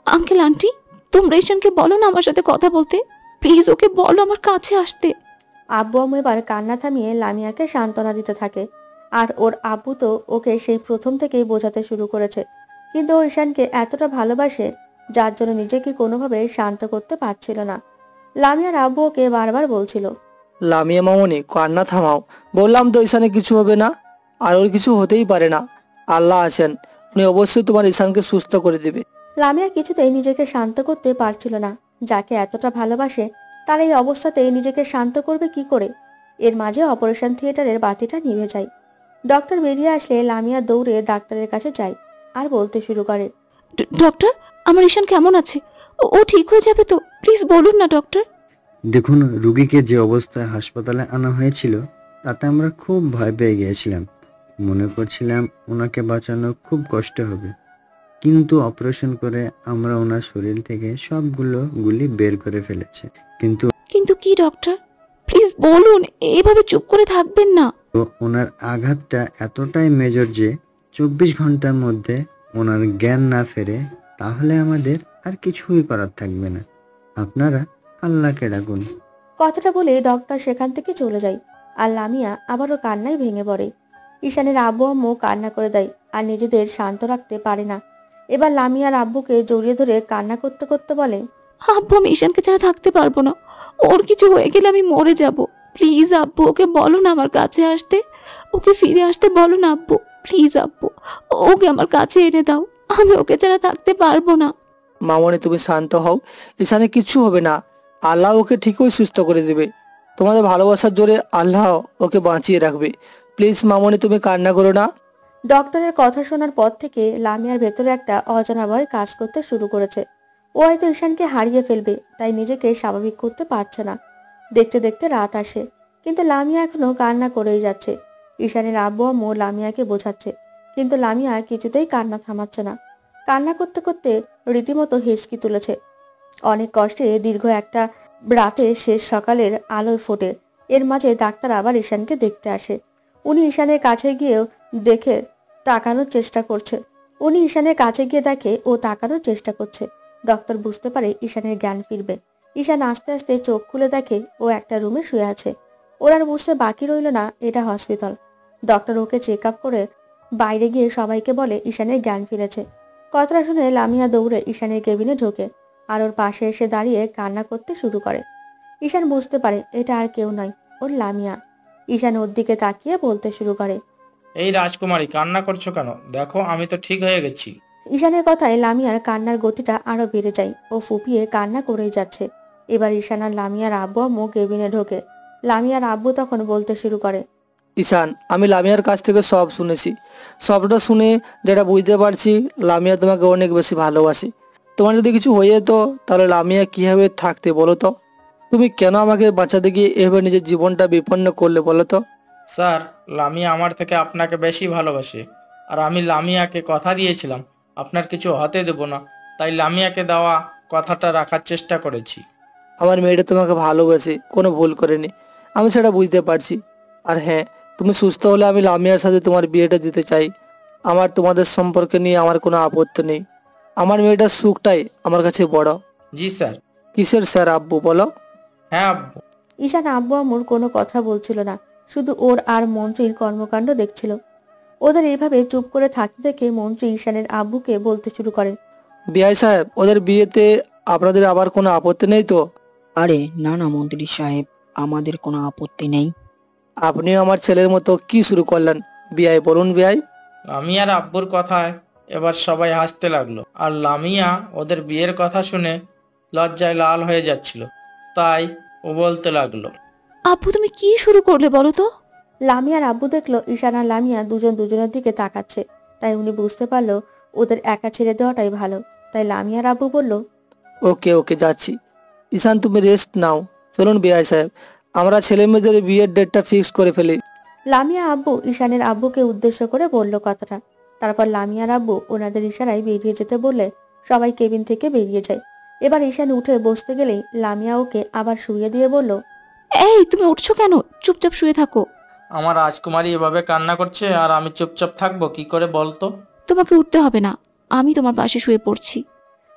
আঙ্কেল আন্টি, তোমরা ঈশানকে বলো না আমার সাথে কথা বলতে। প্লিজ ওকে বলো আমার কাছে আসতে। আব্বু আম্মু এবার কান্না থামিয়ে লামিয়াকে সান্ত্বনা দিতে থাকে। আর ওর আব্বু তো ওকে সেই প্রথম থেকেই বোঝাতে শুরু করেছে, কিন্তু ও ঈশানকে এতটা ভালোবাসে যার জন্য নিজেকে কোনোভাবে শান্ত করতে পারছিল না। লামিয়ার আব্বু ওকে বারবার বলছিল, লামিয়া মামনি, কান্না থামাও। বললাম তো ঈশানে কিছু হবে না, আর ওর কিছু হতেই পারে না। আল্লাহ আছেন, উনি অবশ্যই তোমার ঈশানকে সুস্থ করে দেবে। লামিয়া কিছুতেই নিজেকে শান্ত করতে পারছিল না। যাকে এতটা ভালোবাসে তার এই অবস্থাতেই নিজেকে শান্ত করবে কি করে? এর মাঝে অপারেশন থিয়েটারের বাতিটা নিভে যায়। ডক্টর বেরিয়ে আসলে লামিয়া দৌড়ে ডাক্তারের কাছে যায় আর বলতে শুরু করে, ডক্টর, আমার ঈশান কেমন আছে? ও ঠিক হয়ে যাবে তো? প্লিজ বলুন না ডক্টর। দেখুন, রুগীকে যে অবস্থায় হাসপাতালে আনা হয়েছিল তাতে আমরা খুব ভয় পেয়ে গিয়েছিলাম। মনে করছিলাম ওনাকে বাঁচানো খুব কষ্ট হবে, কিন্তু অপারেশন করে আমরা ওনার শরীর থেকে সবগুলো গুলি বের করে ফেলেছি। কিন্তু কি ডক্টর? প্লিজ বলুন, এভাবে চুপ করে থাকবেন না। ওনার আঘাতটা এতটাই মেজর যে 24 ঘন্টার মধ্যে ওনার জ্ঞান না ফেরে তাহলে আমাদের আর কিছুই করার থাকবে না। আপনারা আল্লাহকে ডাকুন। কথাটা বলে ডক্টর সেখান থেকে চলে যায়। আর লামিয়া আবারও কান্নায় ভেঙে পড়ে। ঈশানের আব্বু আম্মু কান্না করে দেয় আর নিজেদের শান্ত রাখতে পারে না। এবার লামিয়ার আব্বুকে জড়িয়ে ধরে কান্না করতে করতে বলে, আব্বু, আমি ঈশানকে ছাড়া থাকতে পারবো না। ওর কিছু হয়ে গেলে আমি মরে যাব। প্লিজ আব্বু, ওকে বলো না আমার কাছে আসতে। ওকে ফিরে আসতে বলো না আব্বু। প্লিজ আব্বু, ওকে আমার কাছে এনে দাও। আমি ওকে ছাড়া থাকতে পারবো না। মামনি, তুমি শান্ত হও, ঈশানে কিচ্ছু হবে না। আল্লাহ ওকে ঠিকই সুস্থ করে দেবে। তোমাদের ভালোবাসার জোরে আল্লাহ ওকে বাঁচিয়ে রাখবে। প্লিজ মামনি, তুমি কান্না করো না। ডক্টরের কথা শোনার পর থেকে লামিয়ার ভেতরে একটা অজানা ভয় কাজ করতে শুরু করেছে। ও হয়তো ঈশানকে হারিয়ে ফেলবে, তাই নিজেকে স্বাভাবিক করতে পারছে না। দেখতে দেখতে রাত আসে, কিন্তু লামিয়া এখনো কান্না করেই যাচ্ছে। ঈশানের আব্বু আম্মু লামিয়াকে বোঝাচ্ছে, কিন্তু লামিয়া কিছুতেই কান্না থামাচ্ছে না। কান্না করতে করতে রীতিমতো হেসকি তুলেছে। অনেক কষ্টে দীর্ঘ একটা রাতে শেষ সকালের আলোয় ফোটে। এর মাঝে ডাক্তার আবার ঈশানকে দেখতে আসে। উনি ঈশানের কাছে গিয়ে তাকানোর দেখে ও তাকানোর চেষ্টা করছে। ডক্টর বুঝতে পারে ঈশানের জ্ঞান ফিরবে। ঈশান আস্তে আস্তে চোখ খুলে দেখে ও একটা রুমে শুয়ে আছে। ওর আর বুঝতে বাকি রইল না এটা হসপিটাল। ডক্টর ওকে চেক আপ করে বাইরে গিয়ে সবাইকে বলে ঈশানের জ্ঞান ফিরেছে। কথাটা শুনে লামিয়া দৌড়ে ঈশানের কেবিনে ঢোকে আর ওর পাশে এসে দাঁড়িয়ে কান্না করতে শুরু করে। ঈশান বুঝতে পারে এটা আর কেউ নয়, ওর লামিয়া। ঈশান ওর দিকে তাকিয়ে বলতে শুরু করে, এই রাজকুমারী, কান্না করছো কেন? দেখো আমি তো ঠিক হয়ে গেছি। ঈশানের কথায় লামিয়ার কান্নার গতিটা আরো বেড়ে যায়। ও ফুপিয়ে কান্না করেই যাচ্ছে। এবার ঈশান আর লামিয়ার আব্বু আম্মু কেবিনে ঢোকে। লামিয়ার আব্বু তখন বলতে শুরু করে, ঈশান, আমি লামিয়ার কাছ থেকে সব শুনেছি। সবটা শুনে যেটা বুঝতে পারছি, লামিয়া তোমাকে অনেক বেশি ভালোবাসে। তোমার যদি কিছু হয়ে যেত তাহলে লামিয়া কিভাবে থাকতে বলো তো? তুমি কেন আমাকে বাঁচাতে গিয়ে এভাবে নিজের জীবনটা বিপন্ন করলে বলো তো? স্যার, লামিয়া আমার থেকে আপনাকে বেশি ভালোবাসে। আর আমি লামিয়াকে কথা দিয়েছিলাম আপনার কিছু হতে দেব না, তাই লামিয়াকে দেওয়া কথাটা রাখার চেষ্টা করেছি। আমার মেয়েটা তোমাকে ভালোবাসে, কোনো ভুল করেনি, আমি সেটা বুঝতে পারছি। আর হ্যাঁ, তুমি সুস্থ হলে আমি লামিয়ার সাথে তোমার বিয়েটা দিতে চাই। আমার তোমাদের সম্পর্কে নিয়ে আমার কোনো আপত্তি নেই। আমার মেয়েটার সুখটাই আমার কাছে বড়। জি স্যার। কিসের স্যার আব্বু, বলো? হ্যাঁ আব্বু। ঈশান আব্বু আম্মুর কোনো কথা বলছিল না, শুধু ওর আর মন্ত্রীর কর্মকাণ্ড দেখছিল। ওদের এইভাবে চুপ করে থাকতে দেখে মন্ত্রী ঈশানের আব্বুকে বলতে শুরু করে, বিআই সাহেব, ওদের বিয়েতে আপনাদের আবার কোনো আপত্তি নেই তো? আরে না না মন্ত্রী সাহেব, আমাদের কোনো আপত্তি নেই। আপনিও আমার ছেলের মতো কি শুরু করলেন? বিআই বলুন বিআই। লামিয়ার আব্বুর কথায় এবার সবাই হাসতে লাগলো, আর লামিয়া ওদের বিয়ের কথা শুনে লজ্জায় লাল হয়ে যাচ্ছিল। তাই ও বলতে লাগলো, আব্বু তুমি কি শুরু করলে বলো তো? লামিয়ার আব্বু দেখলো ঈশান আর লামিয়া দুজন দুজনের দিকে তাকাচ্ছে। তাই উনি বুঝতে পারলো ওদের একা ছেড়ে দেওয়াটাই ভালো। তাই লামিয়ার আব্বু বলল, ওকে ওকে, যাচ্ছি। ঈশান, তুমি রেস্ট নাও। চলুন বিআই সাহেব, আমরা ছেলে মেয়েদের বিয়ের ডেটটা ফিক্স করে ফেলি। লামিয়া আব্বু ঈশানের আব্বুকে উদ্দেশ্য করে বলল কথাটা। তারপর লামিয়ার আব্বু ওনাদের ইশারায় বেরিয়ে যেতে বললে সবাই কেবিন থেকে বেরিয়ে যায়। এবার ঈশান উঠে বসতে গেলেই লামিয়া ওকে আবার শুইয়ে দিয়ে বলল, এই তুমি উঠছো কেন? চুপচাপ শুয়ে থাকো। আমার রাজকুমারী এভাবে কান্না করছে আর আমি চুপচাপ থাকবো কি করে বলতো? তোমাকে উঠতে হবে না, আমি তোমার পাশে শুয়ে পড়ছি।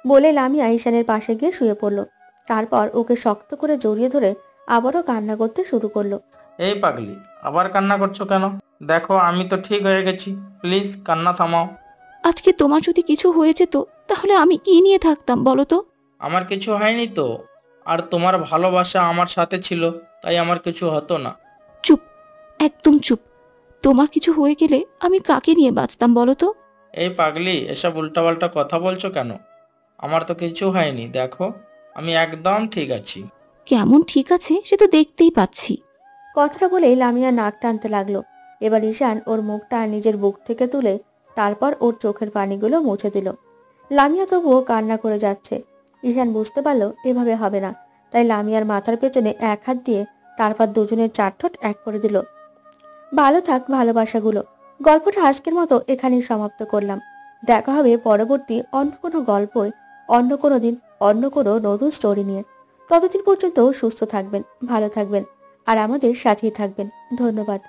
বলে লামিয়া ঈশানের পাশে গিয়ে শুয়ে পড়ল। তারপর ওকে শক্ত করে জড়িয়ে ধরে আবারও কান্না করতে শুরু করলো। এই পাগলি, আবার কান্না করছো কেন? দেখো আমি তো ঠিক হয়ে গেছি, প্লিজ কান্না থামাও। আজকে তোমার যদি কিছু হয়ে যেত তাহলে আমি কি নিয়ে থাকতাম বলো তো? আমার কিছু হয়নি তো, আর তোমার ভালোবাসা আমার সাথে ছিল, তাই আমার কিছু হতো না। চুপ, একদম চুপ। তোমার কিছু হয়ে গেলে আমি কাকে নিয়ে বাঁচতাম বলো তো? এই পাগলি, এসব উল্টাপাল্টা কথা বলছো কেন? আমার তো কিছু হয়নি, দেখো আমি একদম ঠিক আছি। কেমন ঠিক আছে সে তো দেখতেই পাচ্ছি। কথাটা বলেই লামিয়া নাক টানতে লাগলো। এবার ঈশান ওর মুখটা নিজের বুক থেকে তুলে তারপর ওর চোখের পানিগুলো মুছে দিল। লামিয়া তবুও কান্না করে যাচ্ছে। ঈশান বুঝতে পারলো এভাবে হবে না, তাই লামিয়ার মাথার পেছনে এক হাত দিয়ে তারপর দুজনের চার ঠোঁট এক করে দিল। ভালো থাক ভালোবাসাগুলো। গল্পটা আজকের মতো এখানেই সমাপ্ত করলাম। দেখা হবে পরবর্তী অন্য কোনো গল্পই, অন্য কোনো দিন, অন্য কোনো নতুন স্টোরি নিয়ে। ততদিন পর্যন্ত সুস্থ থাকবেন, ভালো থাকবেন আর আমাদের সাথেই থাকবেন। ধন্যবাদ।